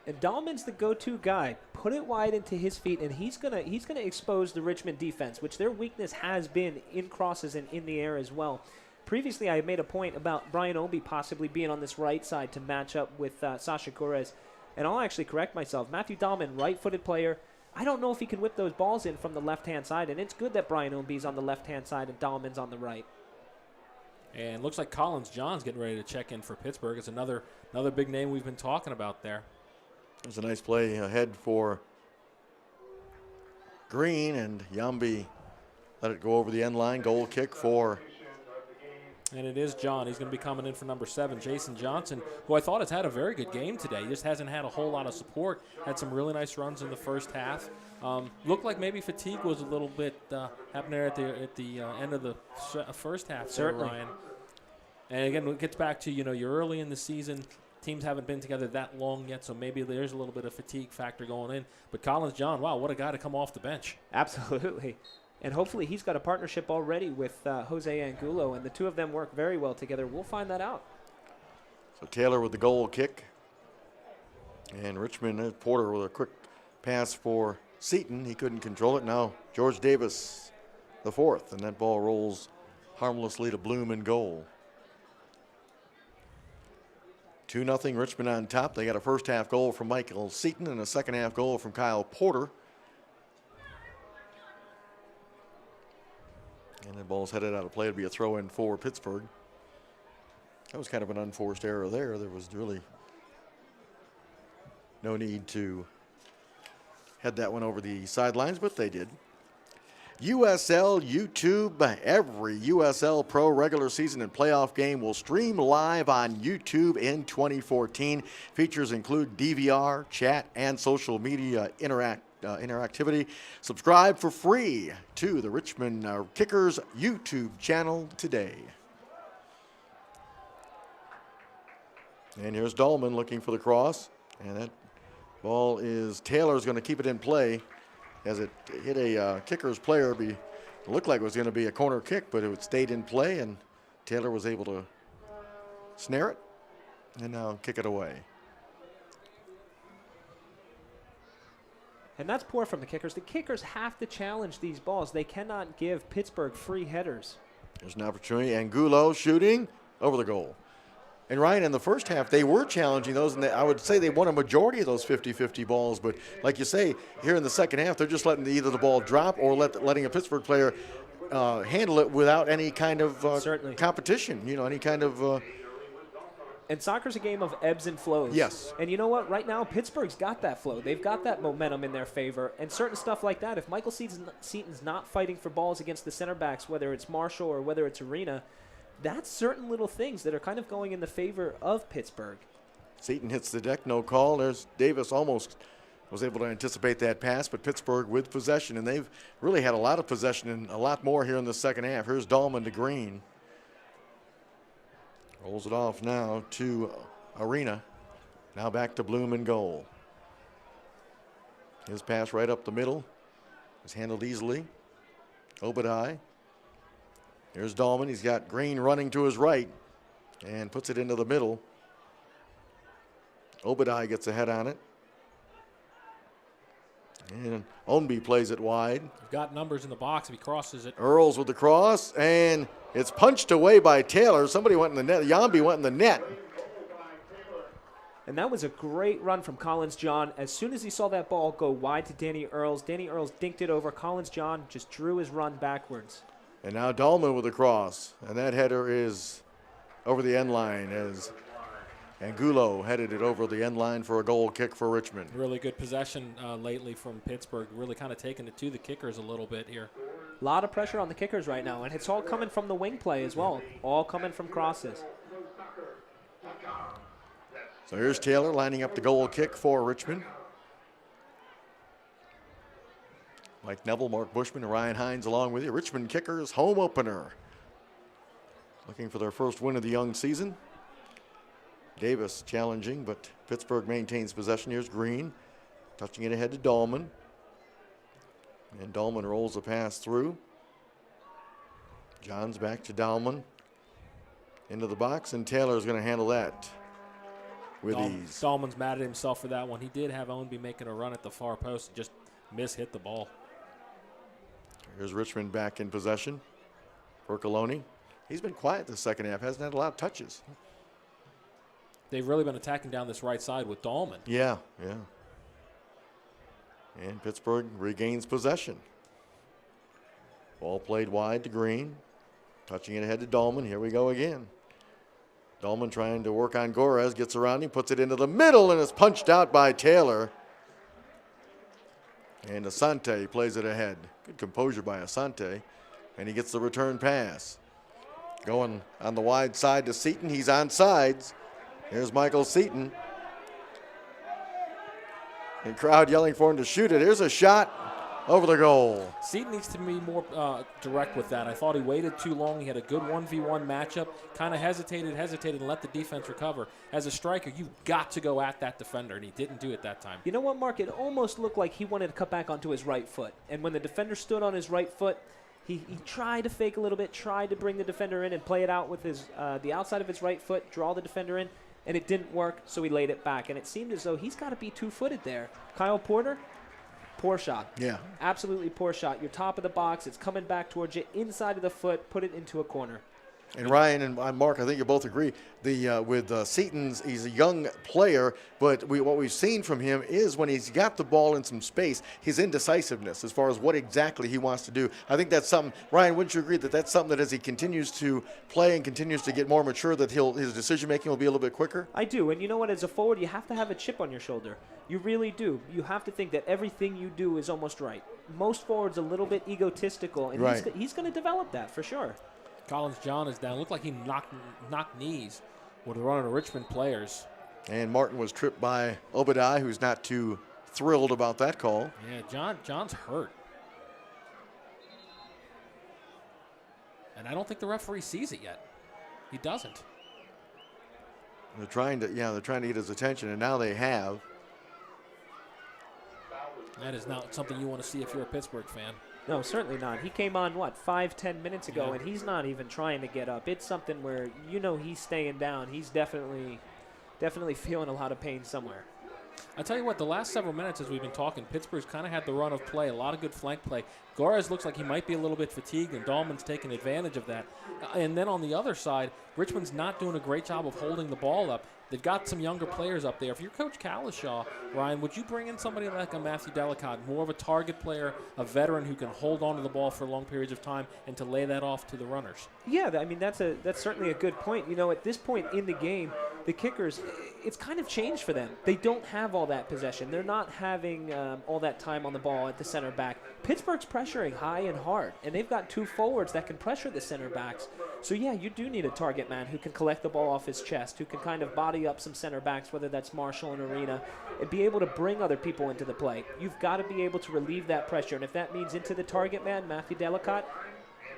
And Dahlman's the go-to guy. Put it wide into his feet, and he's gonna expose the Richmond defense, which their weakness has been in crosses and in the air as well. Previously, I made a point about Brian Ownby possibly being on this right side to match up with Sasha Goras. And I'll actually correct myself. Matthew Dahlman, right-footed player. I don't know if he can whip those balls in from the left-hand side, and it's good that Brian Ownby's on the left-hand side and Dahlman's on the right. And looks like Collins John's getting ready to check in for Pittsburgh. It's another big name we've been talking about there. There's a nice play ahead for Green, and Yambi let it go over the end line. Goal kick for And it is John. He's going to be coming in for number 7, Jason Johnson, who I thought has had a very good game today. He just hasn't had a whole lot of support. Had some really nice runs in the first half. Looked like maybe fatigue was a little bit happening there at the end of the first half. Certainly. There, Ryan. And again, it gets back to, you're early in the season. Teams haven't been together that long yet, so maybe there's a little bit of fatigue factor going in. But Collins John, wow, what a guy to come off the bench. Absolutely. And hopefully he's got a partnership already with Jose Angulo, and the two of them work very well together. We'll find that out. So Taylor with the goal kick. And Richmond, Porter with a quick pass for Seton. He couldn't control it. Now George Davis, the 4th, and that ball rolls harmlessly to Bloom in goal. 2-0 Richmond on top. They got a first half goal from Michael Seton and a second half goal from Kyle Porter. And the ball's headed out of play. It'll be a throw in for Pittsburgh. That was kind of an unforced error there. There was really no need to head that one over the sidelines, but they did. USL YouTube. Every USL Pro regular season and playoff game will stream live on YouTube in 2014. Features include DVR, chat, and social media interactivity. Subscribe for free to the Richmond Kickers YouTube channel today. And here's Dahlman looking for the cross. And that ball is Taylor's going to keep it in play as it hit a Kickers player. It looked like it was going to be a corner kick, but it stayed in play, and Taylor was able to snare it and now kick it away. And that's poor from the Kickers. The Kickers have to challenge these balls. They cannot give Pittsburgh free headers. There's an opportunity. Angulo shooting over the goal. And Ryan, in the first half, they were challenging those, and I would say they won a majority of those 50-50 balls. But like you say, here in the second half, they're just letting either the ball drop or letting a Pittsburgh player handle it without any kind of competition, any kind of... And soccer's a game of ebbs and flows. Yes. And you know what? Right now, Pittsburgh's got that flow. They've got that momentum in their favor. And certain stuff like that, if Michael Seton's not fighting for balls against the center backs, whether it's Marshall or whether it's Arena, that's certain little things that are kind of going in the favor of Pittsburgh. Seton hits the deck, no call. There's Davis almost was able to anticipate that pass, but Pittsburgh with possession, and they've really had a lot of possession and a lot more here in the second half. Here's Dahlman to Green. Rolls it off now to Arena. Now back to Bloom in goal. His pass right up the middle is handled easily. Obadai. Here's Dahlman. He's got Green running to his right and puts it into the middle. Obadai gets a head on it. And Ownby plays it wide. We've got numbers in the box if he crosses it. Earls with the cross, and it's punched away by Taylor. Somebody went in the net. Yambi went in the net. And that was a great run from Collins John. As soon as he saw that ball go wide to Danny Earls dinked it over. Collins John just drew his run backwards. And now Dahlman with the cross. And that header is over the end line as Angulo headed it over the end line for a goal kick for Richmond. Really good possession lately from Pittsburgh. Really kind of taking it to the Kickers a little bit here. A lot of pressure on the Kickers right now, and it's all coming from the wing play as well. All coming from crosses. So here's Taylor lining up the goal kick for Richmond. Mike Neville, Mark Bushman, and Ryan Hines along with you. Richmond Kickers home opener. Looking for their first win of the young season. Davis challenging, but Pittsburgh maintains possession. Here's Green, touching it ahead to Dahlman. And Dahlman rolls the pass through. Johns back to Dahlman. Into the box, and Taylor's going to handle that with ease. Dahlman's mad at himself for that one. He did have Ownby making a run at the far post and just hit the ball. Here's Richmond back in possession for Coloni. He's been quiet the second half, hasn't had a lot of touches. They've really been attacking down this right side with Dahlman. Yeah. And Pittsburgh regains possession. Ball played wide to Green. Touching it ahead to Dahlman. Here we go again. Dahlman trying to work on Gorez. Gets around him, puts it into the middle, and it's punched out by Taylor. And Asante plays it ahead. Good composure by Asante. And he gets the return pass. Going on the wide side to Seaton. He's on sides. Here's Michael Seaton. The crowd yelling for him to shoot it. Here's a shot over the goal. Seaton needs to be more direct with that. I thought he waited too long. He had a good 1v1 matchup. Kind of hesitated, and let the defense recover. As a striker, you've got to go at that defender, and he didn't do it that time. You know what, Mark? It almost looked like he wanted to cut back onto his right foot. And when the defender stood on his right foot, he tried to fake a little bit, tried to bring the defender in and play it out with his the outside of his right foot, draw the defender in, and it didn't work, so he laid it back. And it seemed as though he's got to be two-footed there. Kyle Porter, poor shot. Yeah. Absolutely poor shot. You're top of the box. It's coming back towards you, inside of the foot, put it into a corner. And Ryan and Mark, I think you both agree. With Seaton's, he's a young player, but what we've seen from him is when he's got the ball in some space, his indecisiveness as far as what exactly he wants to do. I think that's something. Ryan, wouldn't you agree that that's something that as he continues to play and continues to get more mature, that his decision making will be a little bit quicker? I do, and you know what? As a forward, you have to have a chip on your shoulder. You really do. You have to think that everything you do is almost right. Most forwards a little bit egotistical, and right. he's going to develop that for sure. Collins John is down. Looked like he knocked knees with one of the Richmond players. And Martin was tripped by Obadiah, who's not too thrilled about that call. Yeah, John's hurt. And I don't think the referee sees it yet. He doesn't. They're trying to get his attention, and now they have. That is not something you want to see if you're a Pittsburgh fan. No, certainly not. He came on, 5-10 minutes ago, and he's not even trying to get up. It's something where he's staying down. He's definitely feeling a lot of pain somewhere. I tell you what, the last several minutes as we've been talking, Pittsburgh's kind of had the run of play, a lot of good flank play. Gores looks like he might be a little bit fatigued, and Dahlman's taking advantage of that. And then on the other side, Richmond's not doing a great job of holding the ball up. They've got some younger players up there. If you're Coach Calishaw, Ryan, would you bring in somebody like a Matthew Delicott, more of a target player, a veteran who can hold on to the ball for long periods of time and to lay that off to the runners? Yeah, I mean, that's certainly a good point. At this point in the game, the Kickers, it's kind of changed for them. They don't have all that possession. They're not having all that time on the ball at the center back. Pittsburgh's pressuring high and hard, and they've got two forwards that can pressure the center backs. So, yeah, you do need a target man who can collect the ball off his chest, who can kind of body up some center backs, whether that's Marshall and Arena, and be able to bring other people into the play. You've got to be able to relieve that pressure, and if that means into the target man, Matthew Delicott,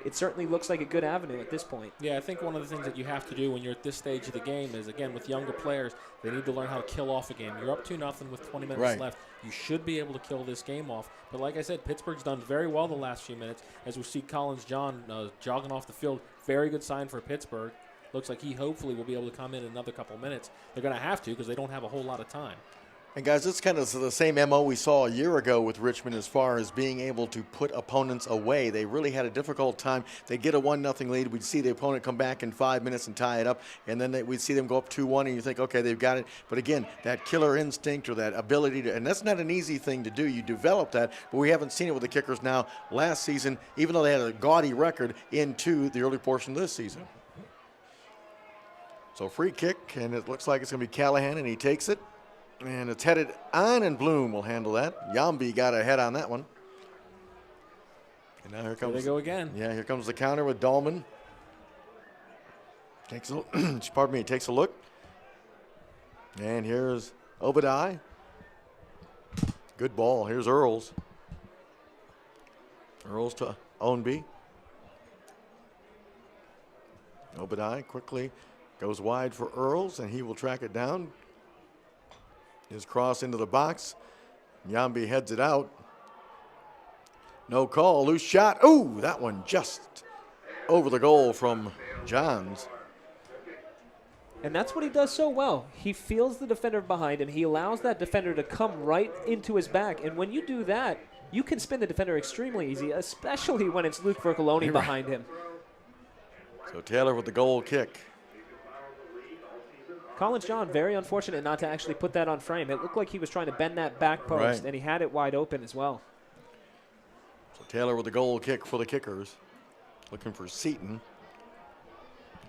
it certainly looks like a good avenue at this point. Yeah, I think one of the things that you have to do when you're at this stage of the game is, again, with younger players, they need to learn how to kill off a game. You're up 2-0 with 20 minutes left. You should be able to kill this game off. But like I said, Pittsburgh's done very well the last few minutes. As we see Collins John jogging off the field, very good sign for Pittsburgh. Looks like he hopefully will be able to come in another couple minutes. They're going to have to because they don't have a whole lot of time. And, guys, it's kind of the same MO we saw a year ago with Richmond as far as being able to put opponents away. They really had a difficult time. They get a 1-0 lead. We'd see the opponent come back in 5 minutes and tie it up, and then we'd see them go up 2-1, and you think, okay, they've got it. But, again, that killer instinct or that ability to – and that's not an easy thing to do. You develop that, but we haven't seen it with the Kickers now. Last season, even though they had a gaudy record into the early portion of this season. So free kick, and it looks like it's going to be Callahan, and he takes it. And it's headed on, and Bloom will handle that. Yambi got a head on that one. And now here comes. There they go again. Yeah, here comes the counter with Dahlman. Takes a look. And here's Obadiah. Good ball. Here's Earls. Earls to Ownby. Obadiah quickly goes wide for Earls, and he will track it down. His cross into the box. Yambi heads it out. No call. Loose shot. Ooh, that one just over the goal from Johns. And that's what he does so well. He feels the defender behind him. He allows that defender to come right into his back. And when you do that, you can spin the defender extremely easy, especially when it's Luke Vercoloni behind him. So Taylor with the goal kick. Collins John, very unfortunate not to actually put that on frame. It looked like he was trying to bend that back post, and he had it wide open as well. So Taylor with the goal kick for the Kickers. Looking for Seaton.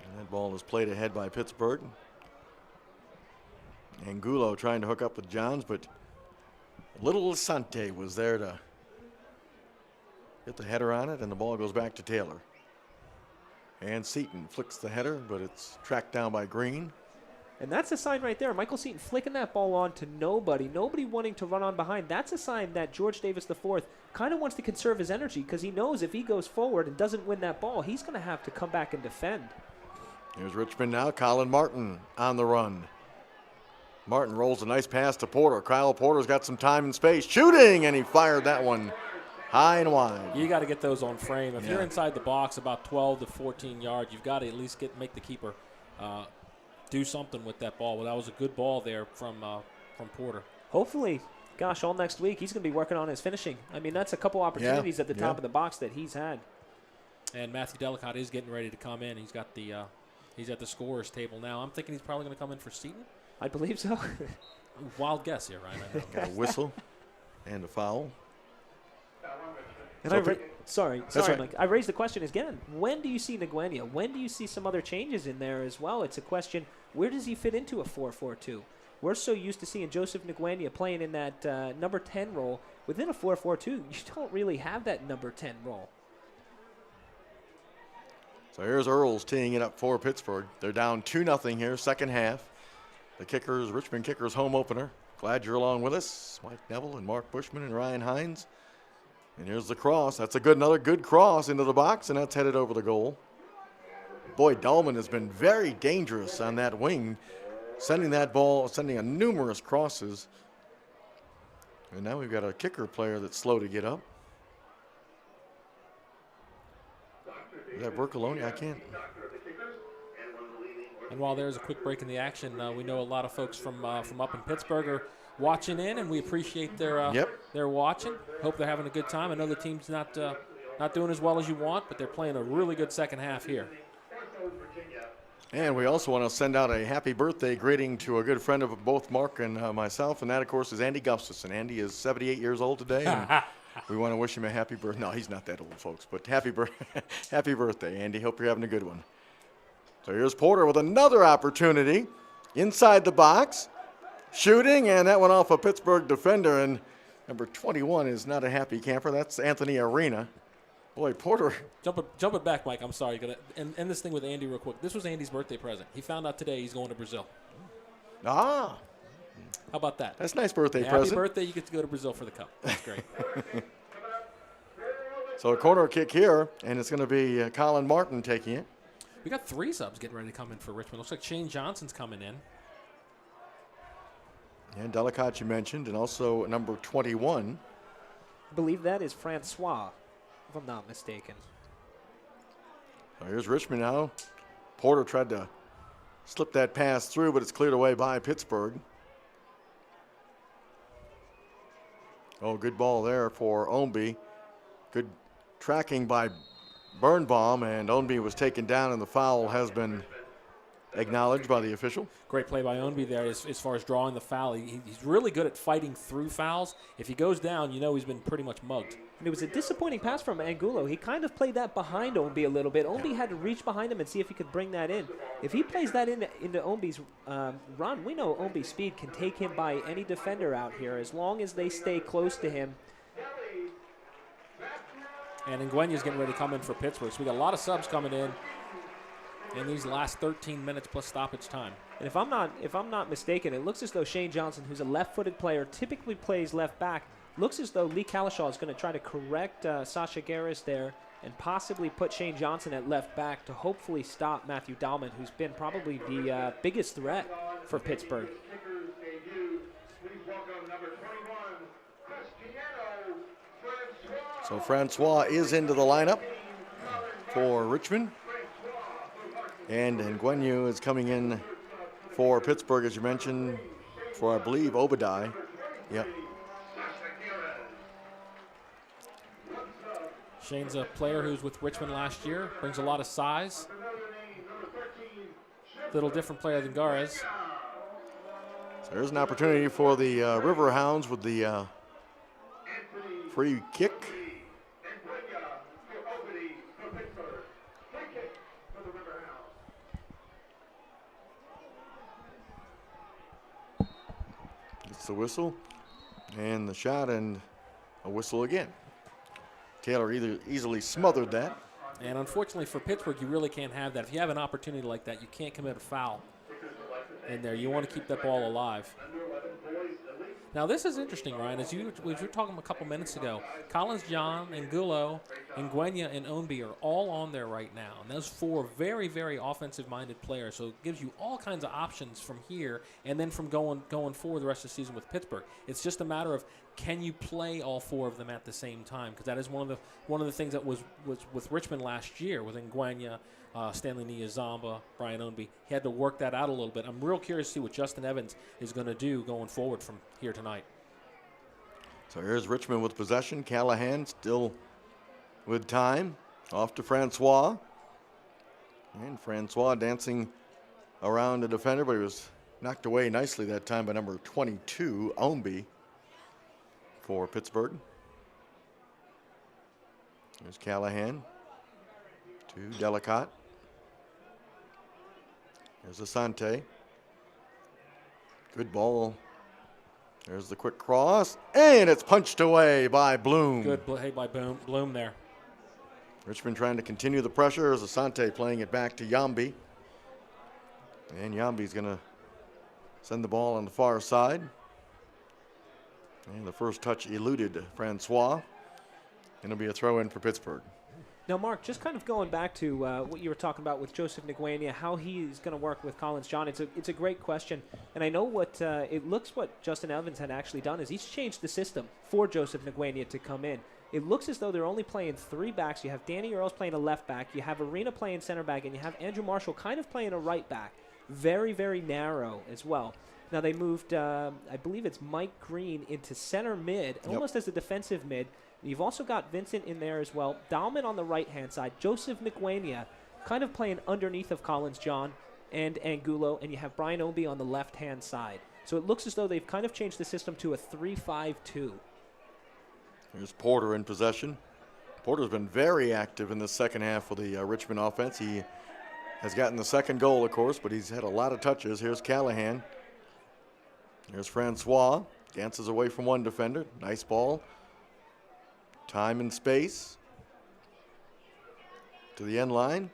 And that ball is played ahead by Pittsburgh. Angulo trying to hook up with Johns, but little Asante was there to get the header on it, and the ball goes back to Taylor. And Seaton flicks the header, but it's tracked down by Green. And that's a sign right there. Michael Seaton flicking that ball on to nobody. Nobody wanting to run on behind. That's a sign that George Davis IV kind of wants to conserve his energy because he knows if he goes forward and doesn't win that ball, he's going to have to come back and defend. Here's Richmond now. Colin Martin on the run. Martin rolls a nice pass to Porter. Kyle Porter's got some time and space. Shooting, and he fired that one high and wide. You got to get those on frame. If you're inside the box about 12 to 14 yards, you've got to at least make the keeper do something with that ball. Well, that was a good ball there from Porter. Hopefully, gosh, all next week he's going to be working on his finishing. I mean, that's a couple opportunities at the top of the box that he's had. And Matthew Delicott is getting ready to come in. He's got the he's at the scorer's table now. I'm thinking he's probably going to come in for Seaton. I believe so. Wild guess here, Ryan. Got a whistle and a foul. And sorry, right. Mike. I raised the question again. When do you see Nguyen? When do you see some other changes in there as well? It's a question, where does he fit into a 4-4-2? We're so used to seeing Joseph Nguyen playing in that number 10 role. Within a 4-4-2, you don't really have that number 10 role. So here's Earls teeing it up for Pittsburgh. They're down 2-0 here, second half. The Richmond Kickers home opener. Glad you're along with us. Mike Neville and Mark Bushman and Ryan Hines. And here's the cross. That's another good cross into the box, and that's headed over the goal. Boy, Dahlman has been very dangerous on that wing, sending numerous crosses. And now we've got a kicker player that's slow to get up. Is that Bercoloni? I can't. And while there's a quick break in the action, we know a lot of folks from up in Pittsburgh are watching in, and we appreciate their watching. Hope they're having a good time. I know the team's not doing as well as you want, but they're playing a really good second half here. And we also want to send out a happy birthday greeting to a good friend of both Mark and myself, and that, of course, is Andy Gustafson. Andy is 78 years old today, and we want to wish him a happy birthday. No, he's not that old, folks, but happy birthday, Andy. Hope you're having a good one. So here's Porter with another opportunity inside the box. Shooting, and that went off a Pittsburgh defender, and number 21 is not a happy camper. That's Anthony Arena. Boy, Porter. Jump it back, Mike. I'm sorry. End this thing with Andy real quick. This was Andy's birthday present. He found out today he's going to Brazil. Ah. How about that? That's a nice birthday Happy present. Happy birthday. You get to go to Brazil for the cup. That's great. So a corner kick here, and it's going to be Colin Martin taking it. We got 3 subs getting ready to come in for Richmond. Looks like Shane Johnson's coming in. And Delicott you mentioned, and also number 21. I believe that is Francois, if I'm not mistaken. So here's Richmond now. Porter tried to slip that pass through, but it's cleared away by Pittsburgh. Oh, good ball there for Ownby. Good tracking by Birnbaum, and Ownby was taken down, and the foul has been acknowledged by the official. Great play by Ownby there as far as drawing the foul. He's really good at fighting through fouls. If he goes down, you know he's been pretty much mugged. And it was a disappointing pass from Angulo. He kind of played that behind Ownby a little bit. Ownby had to reach behind him and see if he could bring that in. If he plays that into Ownby's run, we know Ownby's speed can take him by any defender out here as long as they stay close to him. And Nguyen's getting ready to come in for Pittsburgh. So we got a lot of subs coming in these last 13 minutes plus stoppage time. And if I'm not mistaken, it looks as though Shane Johnson, who's a left-footed player, typically plays left back. Looks as though Lee Calishaw is going to try to correct Sasha Garris there and possibly put Shane Johnson at left back to hopefully stop Matthew Dahlman, who's been probably the biggest threat for Pittsburgh. So Francois is into the lineup for Richmond. And Nguyen is coming in for Pittsburgh, as you mentioned, for, I believe, Obadiah. Yep. Shane's a player who's with Richmond last year, brings a lot of size. Little different player than Garres. So there's an opportunity for the Riverhounds with the free kick. It's the whistle and the shot and a whistle again. Taylor easily smothered that. And unfortunately for Pittsburgh, you really can't have that. If you have an opportunity like that, you can't commit a foul in there. You want to keep that ball alive. Now, this is interesting, Ryan. As you were talking a couple minutes ago, Collins, John, Angulo, Nguyen, and Ownby are all on there right now. And those 4 very, very offensive-minded players. So it gives you all kinds of options from here and then from going forward the rest of the season with Pittsburgh. It's just a matter of, can you play all 4 of them at the same time? Because that is one of the things that was with Richmond last year with Nguyen, Stanley Niazamba, Brian Ownby. He had to work that out a little bit. I'm real curious to see what Justin Evans is going to do going forward from here tonight. So here's Richmond with possession. Callahan still with time. Off to Francois. And Francois dancing around the defender, but he was knocked away nicely that time by number 22, Ownby, for Pittsburgh. There's Callahan to Delicott. There's Asante. Good ball. There's the quick cross, and it's punched away by Bloom. Good play by Bloom there. Richmond trying to continue the pressure as Asante playing it back to Yambi. And Yambi's going to send the ball on the far side. And the first touch eluded Francois. It'll be a throw in for Pittsburgh. Now, Mark, just kind of going back to what you were talking about with Joseph Nguyen, how he's going to work with Collins John, it's a great question. And I know what it looks what Justin Evans had actually done is he's changed the system for Joseph Nguyen to come in. It looks as though they're only playing 3 backs. You have Danny Earls playing a left back, you have Arena playing center back, and you have Andrew Marshall kind of playing a right back. Very, very narrow as well. Now, they moved, I believe it's Mike Green into center mid, almost as a defensive mid. You've also got Vincent in there as well. Dahlman on the right-hand side. Joseph Nguyen kind of playing underneath of Collins John and Angulo, and you have Brian Ownby on the left-hand side. So it looks as though they've kind of changed the system to a 3-5-2. Here's Porter in possession. Porter's been very active in the second half of the Richmond offense. He has gotten the second goal, of course, but he's had a lot of touches. Here's Callahan. Here's Francois. Dances away from one defender. Nice ball. Time and space. To the end line.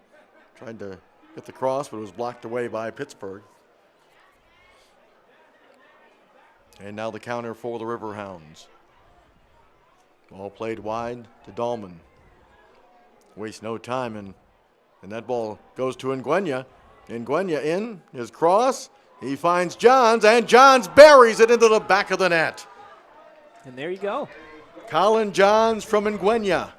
Tried to get the cross, but it was blocked away by Pittsburgh. And now the counter for the Riverhounds. Ball played wide to Dahlman. Waste no time, and that ball goes to Nguyen. Nguyen in, his cross. He finds Johns, and Johns buries it into the back of the net. And there you go. Colin Johns from Nguyen.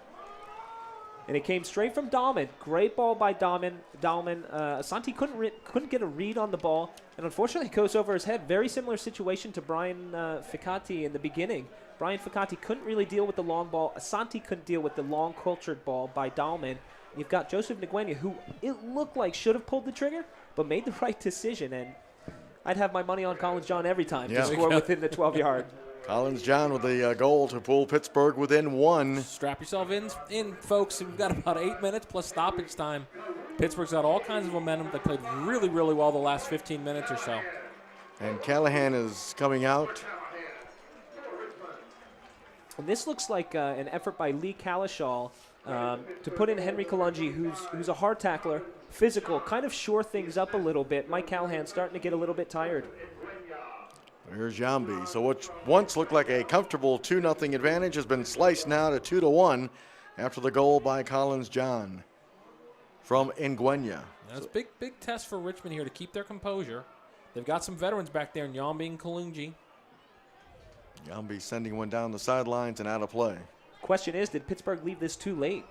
And it came straight from Dahlman. Great ball by Dahlman. Asante couldn't get a read on the ball, and unfortunately it goes over his head. Very similar situation to Brian Ficati in the beginning. Brian Ficati couldn't really deal with the long ball. Asante couldn't deal with the long cultured ball by Dahlman. You've got Joseph Nguyen, who it looked like should have pulled the trigger, but made the right decision. And I'd have my money on Collins John every time to score within the 12-yard. Collins John with the goal to pull Pittsburgh within 1. Strap yourself in, folks. We've got about 8 minutes plus stoppage time. Pittsburgh's got all kinds of momentum. They played really, really well the last 15 minutes or so. And Callahan is coming out. And this looks like an effort by Lee Kalishaw to put in Henry Kalungi, who's a hard tackler, physical, kind of shore things up a little bit. Mike Callahan starting to get a little bit tired. There's Yambi. So what once looked like a comfortable 2-0 advantage has been sliced now to 2-1 after the goal by Collins John from Nguyen. That's a big test for Richmond here to keep their composure. They've got some veterans back there in Yambi and Kalungi. Yambi sending one down the sidelines and out of play. Question is, did Pittsburgh leave this too late?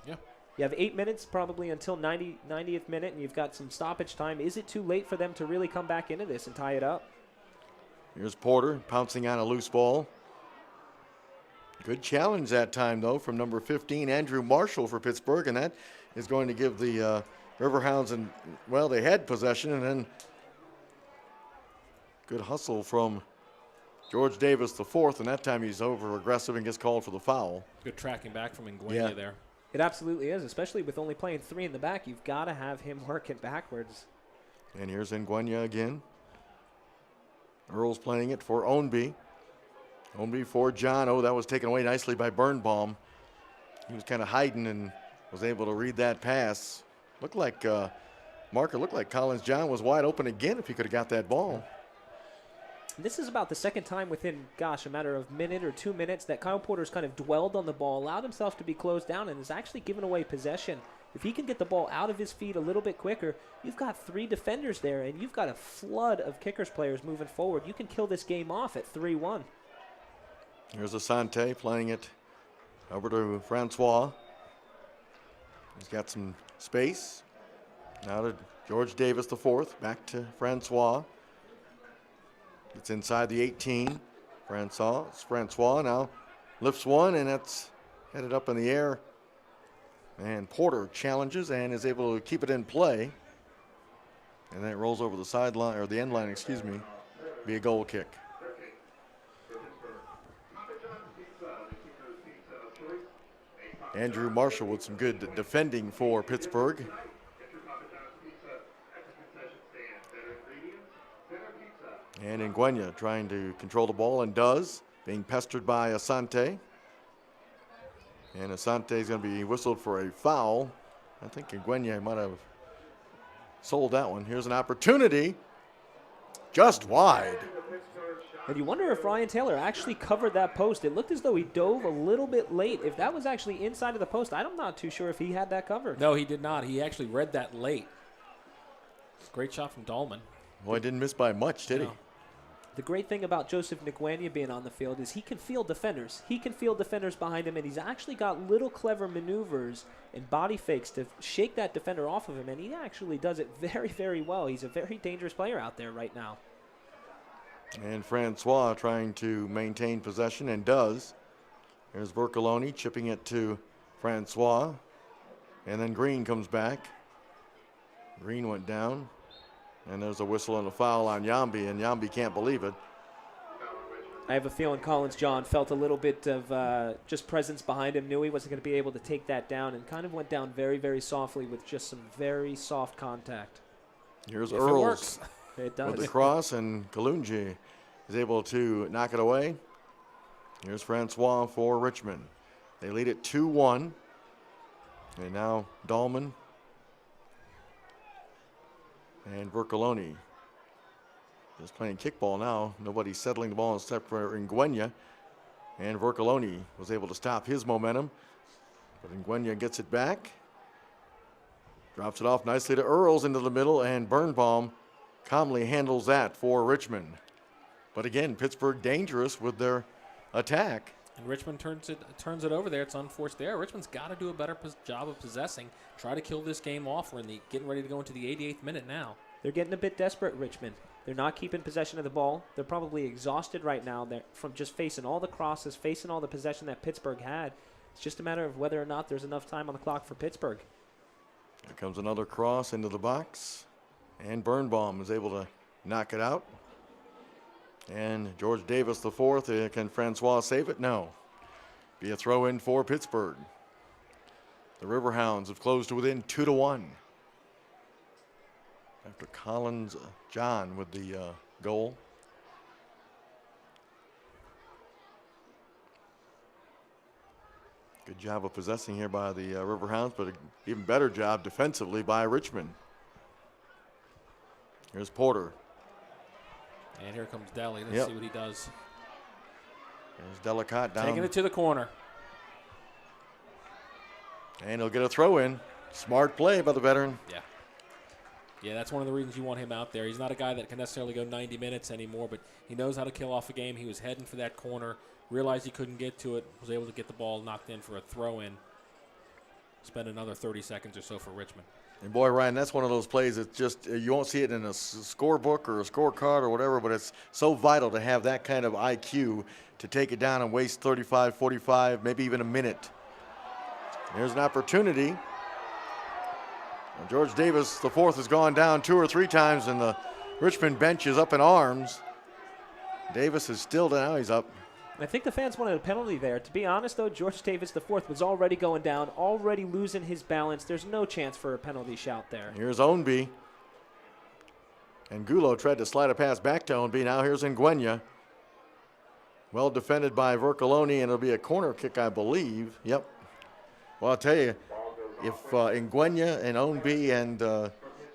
Yeah. You have 8 minutes probably until 90th minute, and you've got some stoppage time. Is it too late for them to really come back into this and tie it up? Here's Porter pouncing on a loose ball. Good challenge that time, though, from number 15, Andrew Marshall for Pittsburgh, and that is going to give the Riverhounds, they had possession, and then good hustle from George Davis the fourth, and that time he's over-aggressive and gets called for the foul. Good tracking back from Nguyen there. It absolutely is, especially with only playing 3 in the back. You've got to have him working backwards. And here's Nguyen again. Earl's playing it for Ownby. Ownby for John. Oh, that was taken away nicely by Birnbaum. He was kind of hiding and was able to read that pass. Looked like Collins John was wide open again if he could have got that ball. This is about the second time within, a matter of minute or 2 minutes that Kyle Porter's kind of dwelled on the ball, allowed himself to be closed down, and has actually given away possession. If he can get the ball out of his feet a little bit quicker, you've got 3 defenders there, and you've got a flood of Kickers players moving forward. You can kill this game off at 3-1. Here's Asante playing it over to Francois. He's got some space. Now to George Davis, the fourth. Back to Francois. It's inside the 18. Francois now lifts one, and that's headed up in the air. And Porter challenges and is able to keep it in play. And then it rolls over the sideline, or the end line, excuse me, be a goal kick. Andrew Marshall with some good defending for Pittsburgh. And Nguyen trying to control the ball, and does, being pestered by Asante. And Asante is going to be whistled for a foul. I think Nguyen might have sold that one. Here's an opportunity, just wide. And you wonder if Ryan Taylor actually covered that post. It looked as though he dove a little bit late. If that was actually inside of the post, I'm not too sure if he had that covered. No, he did not. He actually read that late. Great shot from Dahlman. Well, he didn't miss by much, did he? The great thing about Joseph Nguyen being on the field is he can field defenders. He can field defenders behind him, and he's actually got little clever maneuvers and body fakes to shake that defender off of him, and he actually does it very, very well. He's a very dangerous player out there right now. And Francois trying to maintain possession, and does. There's Bercoloni chipping it to Francois. And then Green comes back. Green went down. And there's a whistle and a foul on Yambi, and Yambi can't believe it. I have a feeling Collins John felt a little bit of just presence behind him, knew he wasn't going to be able to take that down, and kind of went down very, very softly with just some very soft contact. Here's If Earls. it works. It does. With the cross, and Kalunji is able to knock it away. Here's Francois for Richmond. They lead it 2-1. And now Dahlman and Bercoloni just playing kickball now. Nobody's settling the ball except for Nguyen. And Bercoloni was able to stop his momentum. But Nguyen gets it back. Drops it off nicely to Earls into the middle, and Birnbaum calmly handles that for Richmond. But again, Pittsburgh dangerous with their attack. And Richmond turns it over there. It's unforced there. Richmond's got to do a better job of possessing. Try to kill this game off. We're getting ready to go into the 88th minute now. They're getting a bit desperate, Richmond. They're not keeping possession of the ball. They're probably exhausted right now from just facing all the crosses, facing all the possession that Pittsburgh had. It's just a matter of whether or not there's enough time on the clock for Pittsburgh. Here comes another cross into the box. And Birnbaum is able to knock it out. And George Davis, the fourth. Can Francois save it? No. Be a throw in for Pittsburgh. The Riverhounds have closed to within 2-1. After Collins John with the goal. Good job of possessing here by the Riverhounds, but an even better job defensively by Richmond. Here's Porter. And here comes Deli. Let's see what he does. There's Delicott down. Taking it to the corner. And he'll get a throw in. Smart play by the veteran. Yeah. Yeah, that's one of the reasons you want him out there. He's not a guy that can necessarily go 90 minutes anymore, but he knows how to kill off a game. He was heading for that corner, realized he couldn't get to it, was able to get the ball knocked in for a throw in. Spend another 30 seconds or so for Richmond. And boy, Ryan, that's one of those plays that just you won't see it in a scorebook or a scorecard or whatever, but it's so vital to have that kind of IQ to take it down and waste 35, 45, maybe even a minute. There's an opportunity. George Davis, the fourth, has gone down 2 or 3 times, and the Richmond bench is up in arms. Davis is still down. He's up. I think the fans wanted a penalty there. To be honest, though, George Davis the fourth was already going down, already losing his balance. There's no chance for a penalty shout there. Here's Ownby. And Gulo tried to slide a pass back to Ownby. Now here's Nguyen. Well defended by Vercoloni, and it'll be a corner kick, I believe. Yep. Well, I'll tell you, if Nguyen and Ownby and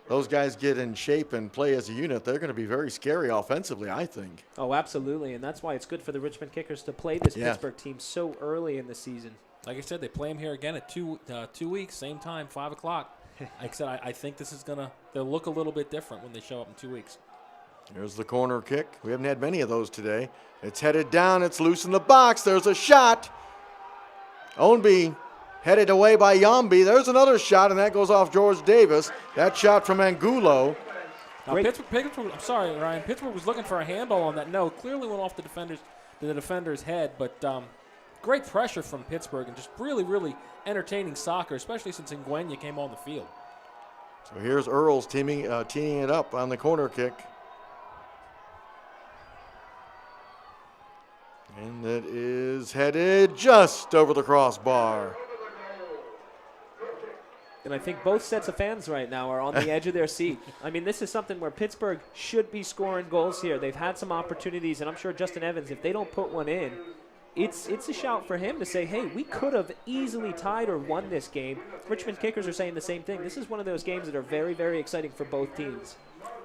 those guys get in shape and play as a unit, they're going to be very scary offensively, I think. Oh, absolutely, and that's why it's good for the Richmond Kickers to play this Pittsburgh team so early in the season. Like I said, they play them here again at 2 weeks, same time, 5 o'clock. Like I said, I think this is they'll look a little bit different when they show up in 2 weeks. Here's the corner kick. We haven't had many of those today. It's headed down. It's loose in the box. There's a shot. Ownby headed away by Yambi. There's another shot, and that goes off George Davis. That shot from Angulo. Now, Pittsburgh, I'm sorry, Ryan. Pittsburgh was looking for a handball on that. No, clearly went off the defender's head, but great pressure from Pittsburgh and just really, really entertaining soccer, especially since Nguyen came on the field. So here's Earls teeing it up on the corner kick. And that is headed just over the crossbar. And I think both sets of fans right now are on the edge of their seat. I mean, this is something where Pittsburgh should be scoring goals here. They've had some opportunities, and I'm sure Justin Evans, if they don't put one in, it's a shout for him to say, hey, we could have easily tied or won this game. Richmond Kickers are saying the same thing. This is one of those games that are very, very exciting for both teams.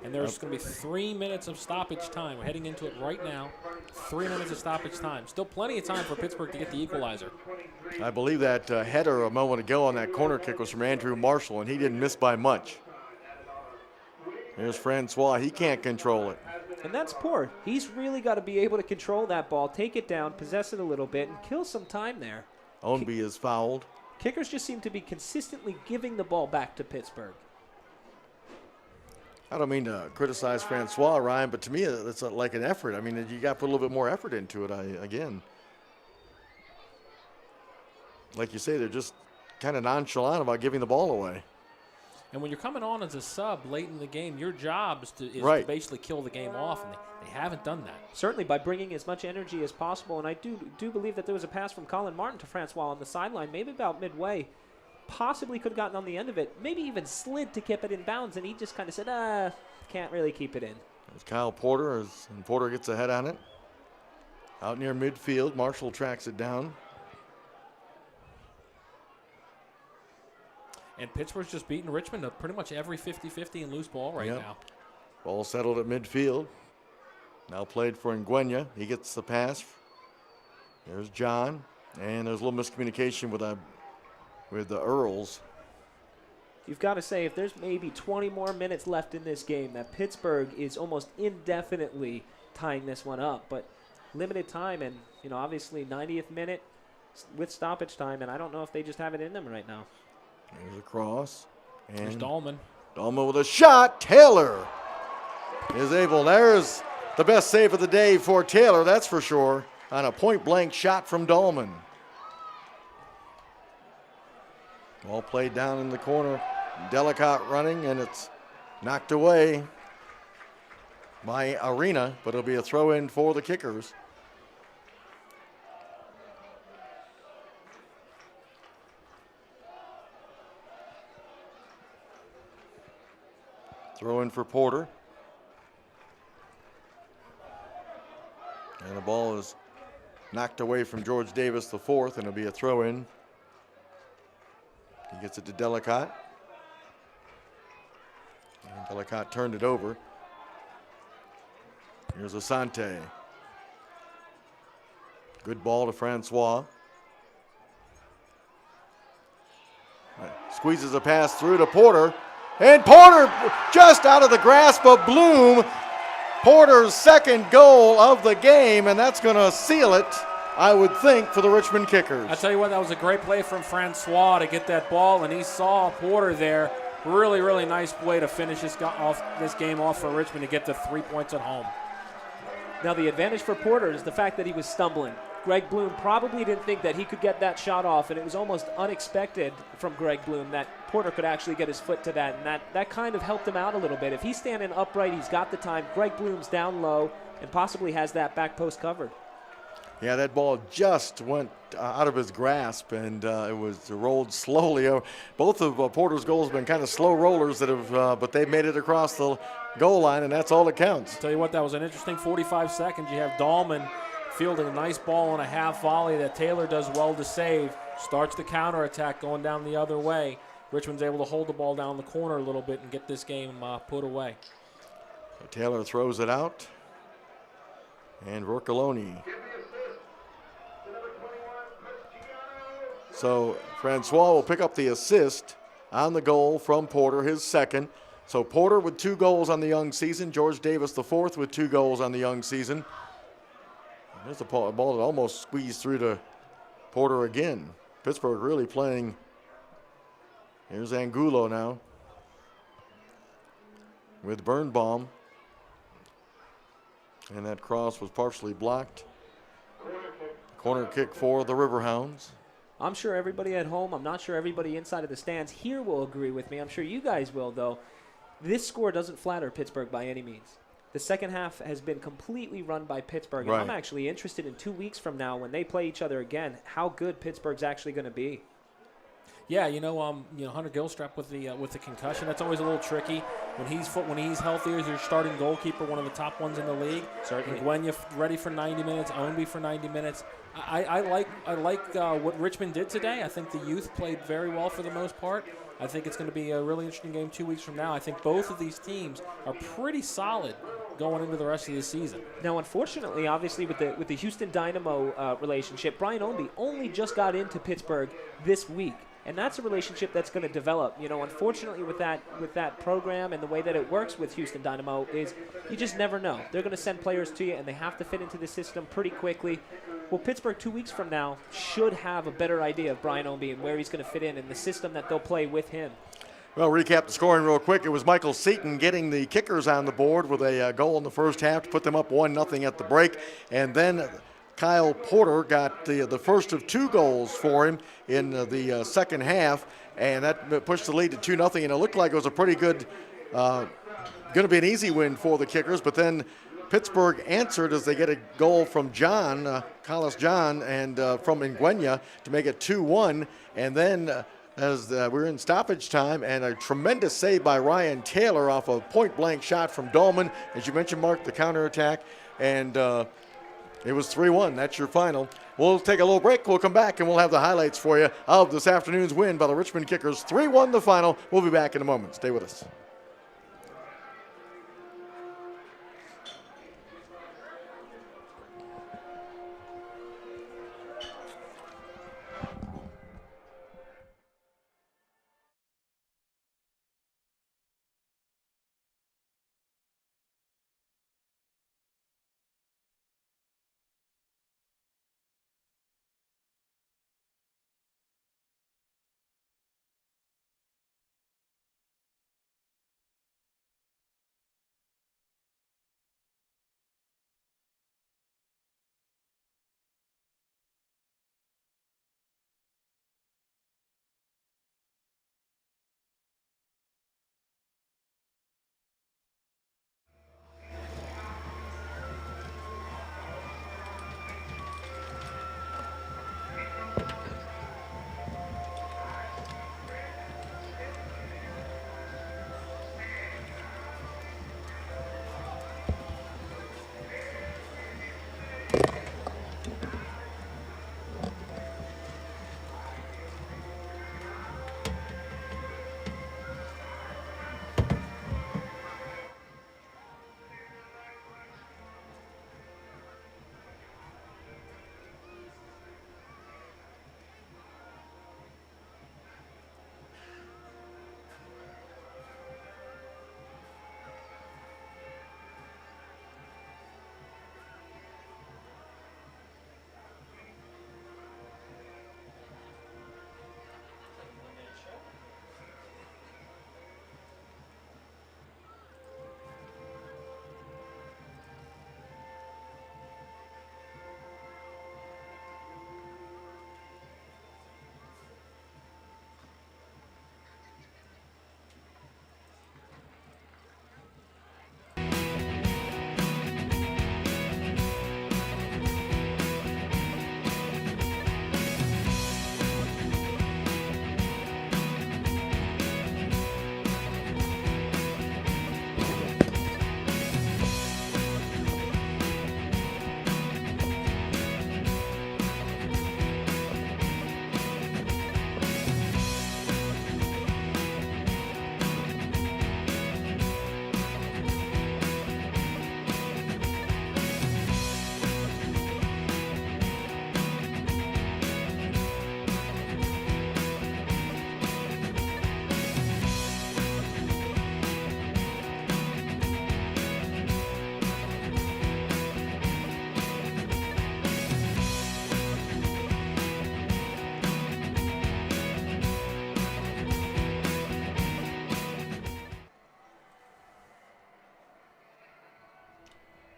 And there's going to be 3 minutes of stoppage time. We're heading into it right now. 3 minutes of stoppage time. Still plenty of time for Pittsburgh to get the equalizer. I believe that header a moment ago on that corner kick was from Andrew Marshall, and he didn't miss by much. Here's Francois. He can't control it. And that's poor. He's really got to be able to control that ball, take it down, possess it a little bit, and kill some time there. Ownby is fouled. Kickers just seem to be consistently giving the ball back to Pittsburgh. I don't mean to criticize Francois, Ryan, but to me it's like an effort. I mean, you got to put a little bit more effort into it, again. Like you say, they're just kind of nonchalant about giving the ball away. And when you're coming on as a sub late in the game, your job is to basically kill the game off, and they haven't done that. Certainly by bringing as much energy as possible, and I do believe that there was a pass from Colin Martin to Francois on the sideline, maybe about midway. Possibly could have gotten on the end of it, maybe even slid to keep it in bounds, and he just kind of said, can't really keep it in. There's Kyle Porter, and Porter gets a head on it. Out near midfield, Marshall tracks it down. And Pittsburgh's just beating Richmond at pretty much every 50-50 in loose ball right now. Ball settled at midfield. Now played for Nguyen. He gets the pass. There's John, and there's a little miscommunication with the Earls. You've got to say, if there's maybe 20 more minutes left in this game, that Pittsburgh is almost indefinitely tying this one up. But limited time, and obviously 90th minute with stoppage time, and I don't know if they just have it in them right now. There's a cross. And there's Dahlman. Dahlman with a shot. Taylor is able. There's the best save of the day for Taylor, that's for sure, on a point-blank shot from Dahlman. Ball played down in the corner. Delicott running, and it's knocked away by Arena, but it'll be a throw-in for the Kickers. Throw in for Porter. And the ball is knocked away from George Davis, the fourth, and it'll be a throw in. He gets it to Delicott. And Delicott turned it over. Here's Asante. Good ball to Francois. Squeezes a pass through to Porter. And Porter just out of the grasp of Bloom. Porter's second goal of the game, and that's going to seal it, I would think, for the Richmond Kickers. I tell you what, that was a great play from Francois to get that ball, and he saw Porter there. Really, really nice way to finish this game off for Richmond to get the 3 points at home. Now the advantage for Porter is the fact that he was stumbling. Greg Bloom probably didn't think that he could get that shot off, and it was almost unexpected from Greg Bloom that Porter could actually get his foot to that, and that kind of helped him out a little bit. If he's standing upright, he's got the time. Greg Bloom's down low and possibly has that back post covered. Yeah, that ball just went out of his grasp, and it was rolled slowly. Both of Porter's goals have been kind of slow rollers that have, but they made it across the goal line, and that's all that counts. I'll tell you what, that was an interesting 45 seconds. You have Dahlman fielding a nice ball on a half volley that Taylor does well to save. starts the counterattack going down the other way. Richmond's able to hold the ball down the corner a little bit and get this game put away. So Taylor throws it out. And Roccoloni. So Francois will pick up the assist on the goal from Porter, his second. So Porter with 2 goals on the young season. George Davis the fourth with 2 goals on the young season. There's the ball that almost squeezed through to Porter again. Pittsburgh really playing. Here's Angulo now with Birnbaum. And that cross was partially blocked. Corner kick for the Riverhounds. I'm sure everybody at home, I'm not sure everybody inside of the stands here will agree with me. I'm sure you guys will, though. This score doesn't flatter Pittsburgh by any means. The second half has been completely run by Pittsburgh, and I'm actually interested in 2 weeks from now when they play each other again, how good Pittsburgh's actually going to be. Yeah, Hunter Gilstrap with the concussion. That's always a little tricky. When he's healthy, as your starting goalkeeper, one of the top ones in the league. Certainly. Gwenya ready for 90 minutes. Ownby for 90 minutes. I like what Richmond did today. I think the youth played very well for the most part. I think it's going to be a really interesting game 2 weeks from now. I think both of these teams are pretty solid going into the rest of the season. Now, unfortunately, obviously, with the Houston Dynamo relationship, Brian Ownby only just got into Pittsburgh this week. And that's a relationship that's going to develop. Unfortunately, with that program and the way that it works with Houston Dynamo is you just never know. They're going to send players to you, and they have to fit into the system pretty quickly. Well, Pittsburgh 2 weeks from now should have a better idea of Brian Ownby and where he's going to fit in the system that they'll play with him. Well, recap the scoring real quick. It was Michael Seaton getting the Kickers on the board with a goal in the first half to put them up 1-0 at the break. And then Kyle Porter got the first of 2 goals for him in the second half, and that pushed the lead to 2-0. And it looked like it was a pretty good, going to be an easy win for the Kickers. But then Pittsburgh answered as they get a goal from John, Collis John, and from Nguenya to make it 2-1. And then as we're in stoppage time, and a tremendous save by Ryan Taylor off a point-blank shot from Dolman. As you mentioned, Mark, the counterattack. And it was 3-1. That's your final. We'll take a little break. We'll come back, and we'll have the highlights for you of this afternoon's win by the Richmond Kickers. 3-1 the final. We'll be back in a moment. Stay with us.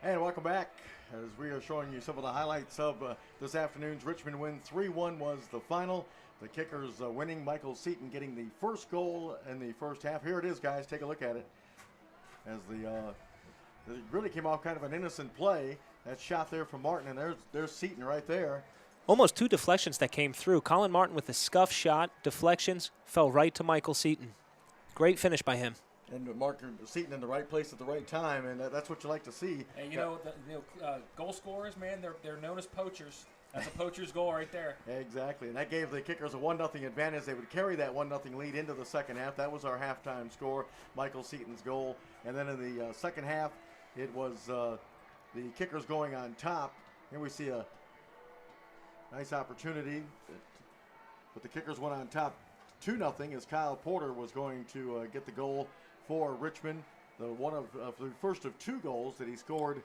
And welcome back. As we are showing you some of the highlights of this afternoon's Richmond win, 3-1 was the final. The Kickers winning, Michael Seaton getting the first goal in the first half. Here it is, guys. Take a look at it. As it really came off kind of an innocent play. That shot there from Martin, and there's Seaton right there. Almost two deflections that came through. Colin Martin with a scuff shot, deflections, fell right to Michael Seaton. Great finish by him. And Mark Seaton in the right place at the right time, and that's what you like to see. And goal scorers, man, they're known as poachers. That's a poacher's goal right there. Exactly, and that gave the Kickers a 1-0 advantage. They would carry that 1-0 lead into the second half. That was our halftime score, Michael Seaton's goal. And then in the second half, it was the Kickers going on top. Here we see a nice opportunity, but the Kickers went on top 2-0 as Kyle Porter was going to get the goal for Richmond. The first of two goals that he scored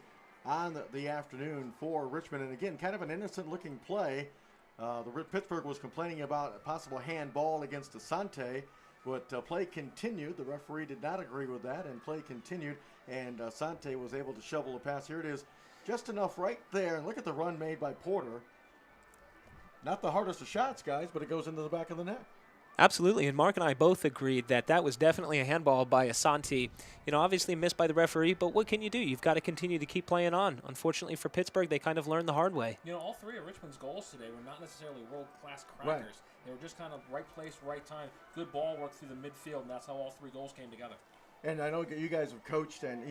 on the afternoon for Richmond. And again, kind of an innocent looking play. Pittsburgh was complaining about a possible handball against Asante, but play continued. The referee did not agree with that, and play continued, and Asante was able to shovel the pass. Here it is, just enough right there. And look at the run made by Porter. Not the hardest of shots, guys, but it goes into the back of the net. Absolutely, and Mark and I both agreed that was definitely a handball by Asante. Obviously missed by the referee, but what can you do? You've got to continue to keep playing on. Unfortunately for Pittsburgh, they kind of learned the hard way. All three of Richmond's goals today were not necessarily world-class crackers. Right. They were just kind of right place, right time. Good ball work through the midfield, and that's how all three goals came together. And I know you guys have coached, and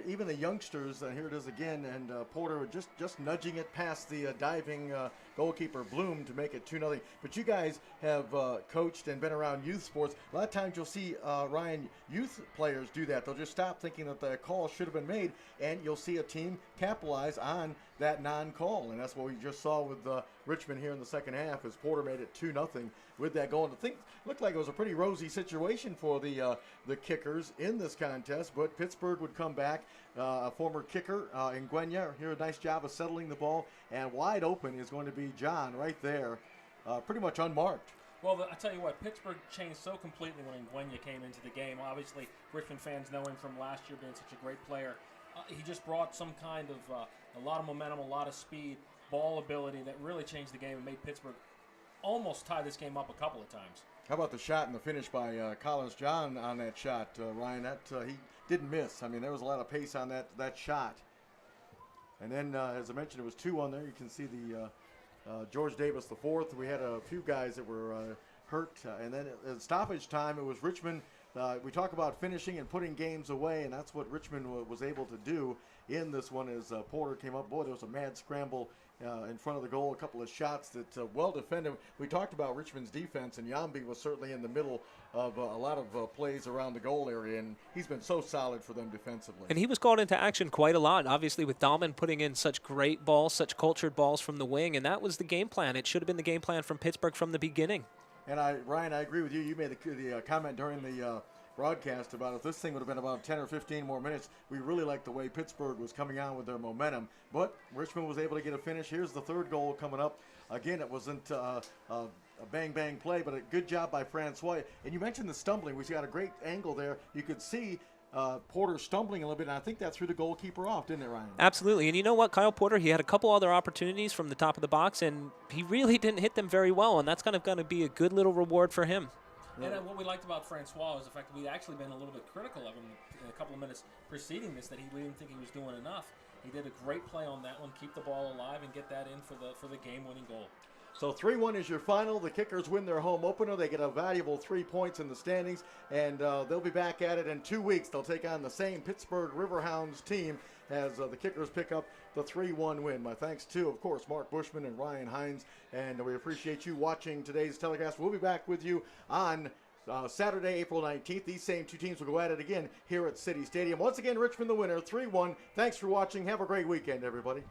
even the youngsters. Here it is again, and Porter just nudging it past the diving goalkeeper Bloom to make it 2-0. But you guys have coached and been around youth sports. A lot of times you'll see Ryan, youth players do that. They'll just stop thinking that the call should have been made, and you'll see a team capitalize on that non-call, and that's what we just saw with Richmond here in the second half as Porter made it 2-0 with that goal. And I think looked like it was a pretty rosy situation for the Kickers in this contest, but Pittsburgh would come back. A former kicker, Nguyen, here a nice job of settling the ball, and wide open is going to be John right there, pretty much unmarked. Well, I tell you what, Pittsburgh changed so completely when Nguyen came into the game. Obviously, Richmond fans know him from last year being such a great player. He just brought some kind of a lot of momentum, a lot of speed, ball ability that really changed the game and made Pittsburgh almost tie this game up a couple of times. How about the shot and the finish by Collins John on that shot, Ryan? That he didn't miss. I mean, there was a lot of pace on that shot. And then, as I mentioned, it was 2-1 there. You can see the George Davis the fourth. We had a few guys that were hurt. And then at stoppage time, it was Richmond. We talk about finishing and putting games away, and that's what Richmond was able to do in this one as Porter came up. Boy, there was a mad scramble in front of the goal, a couple of shots that well defended. We talked about Richmond's defense, and Yambi was certainly in the middle of a lot of plays around the goal area, and he's been so solid for them defensively. And he was called into action quite a lot, obviously with Dahlman putting in such great balls, such cultured balls from the wing, and that was the game plan. It should have been the game plan from Pittsburgh from the beginning. And Ryan, I agree with you. You made the comment during the broadcast about if this thing would have been about 10 or 15 more minutes, we really liked the way Pittsburgh was coming on with their momentum. But Richmond was able to get a finish. Here's the third goal coming up. Again, it wasn't a bang-bang play, but a good job by Francois. And you mentioned the stumbling. We got a great angle there. You could see Porter stumbling a little bit, and I think that threw the goalkeeper off, didn't it, Ryan? Absolutely. And you know what, Kyle Porter, he had a couple other opportunities from the top of the box, and he really didn't hit them very well, and that's kind of going to be a good little reward for him. And what we liked about Francois was the fact that we'd actually been a little bit critical of him in a couple of minutes preceding this, that we didn't think he was doing enough. He did a great play on that one, keep the ball alive, and get that in for the game-winning goal. So 3-1 is your final. The Kickers win their home opener. They get a valuable 3 points in the standings, and they'll be back at it in 2 weeks. They'll take on the same Pittsburgh Riverhounds team as the Kickers pick up the 3-1 win. My thanks to, of course, Mark Bushman and Ryan Hines, and we appreciate you watching today's telecast. We'll be back with you on Saturday, April 19th. These same two teams will go at it again here at City Stadium. Once again, Richmond the winner, 3-1. Thanks for watching. Have a great weekend, everybody.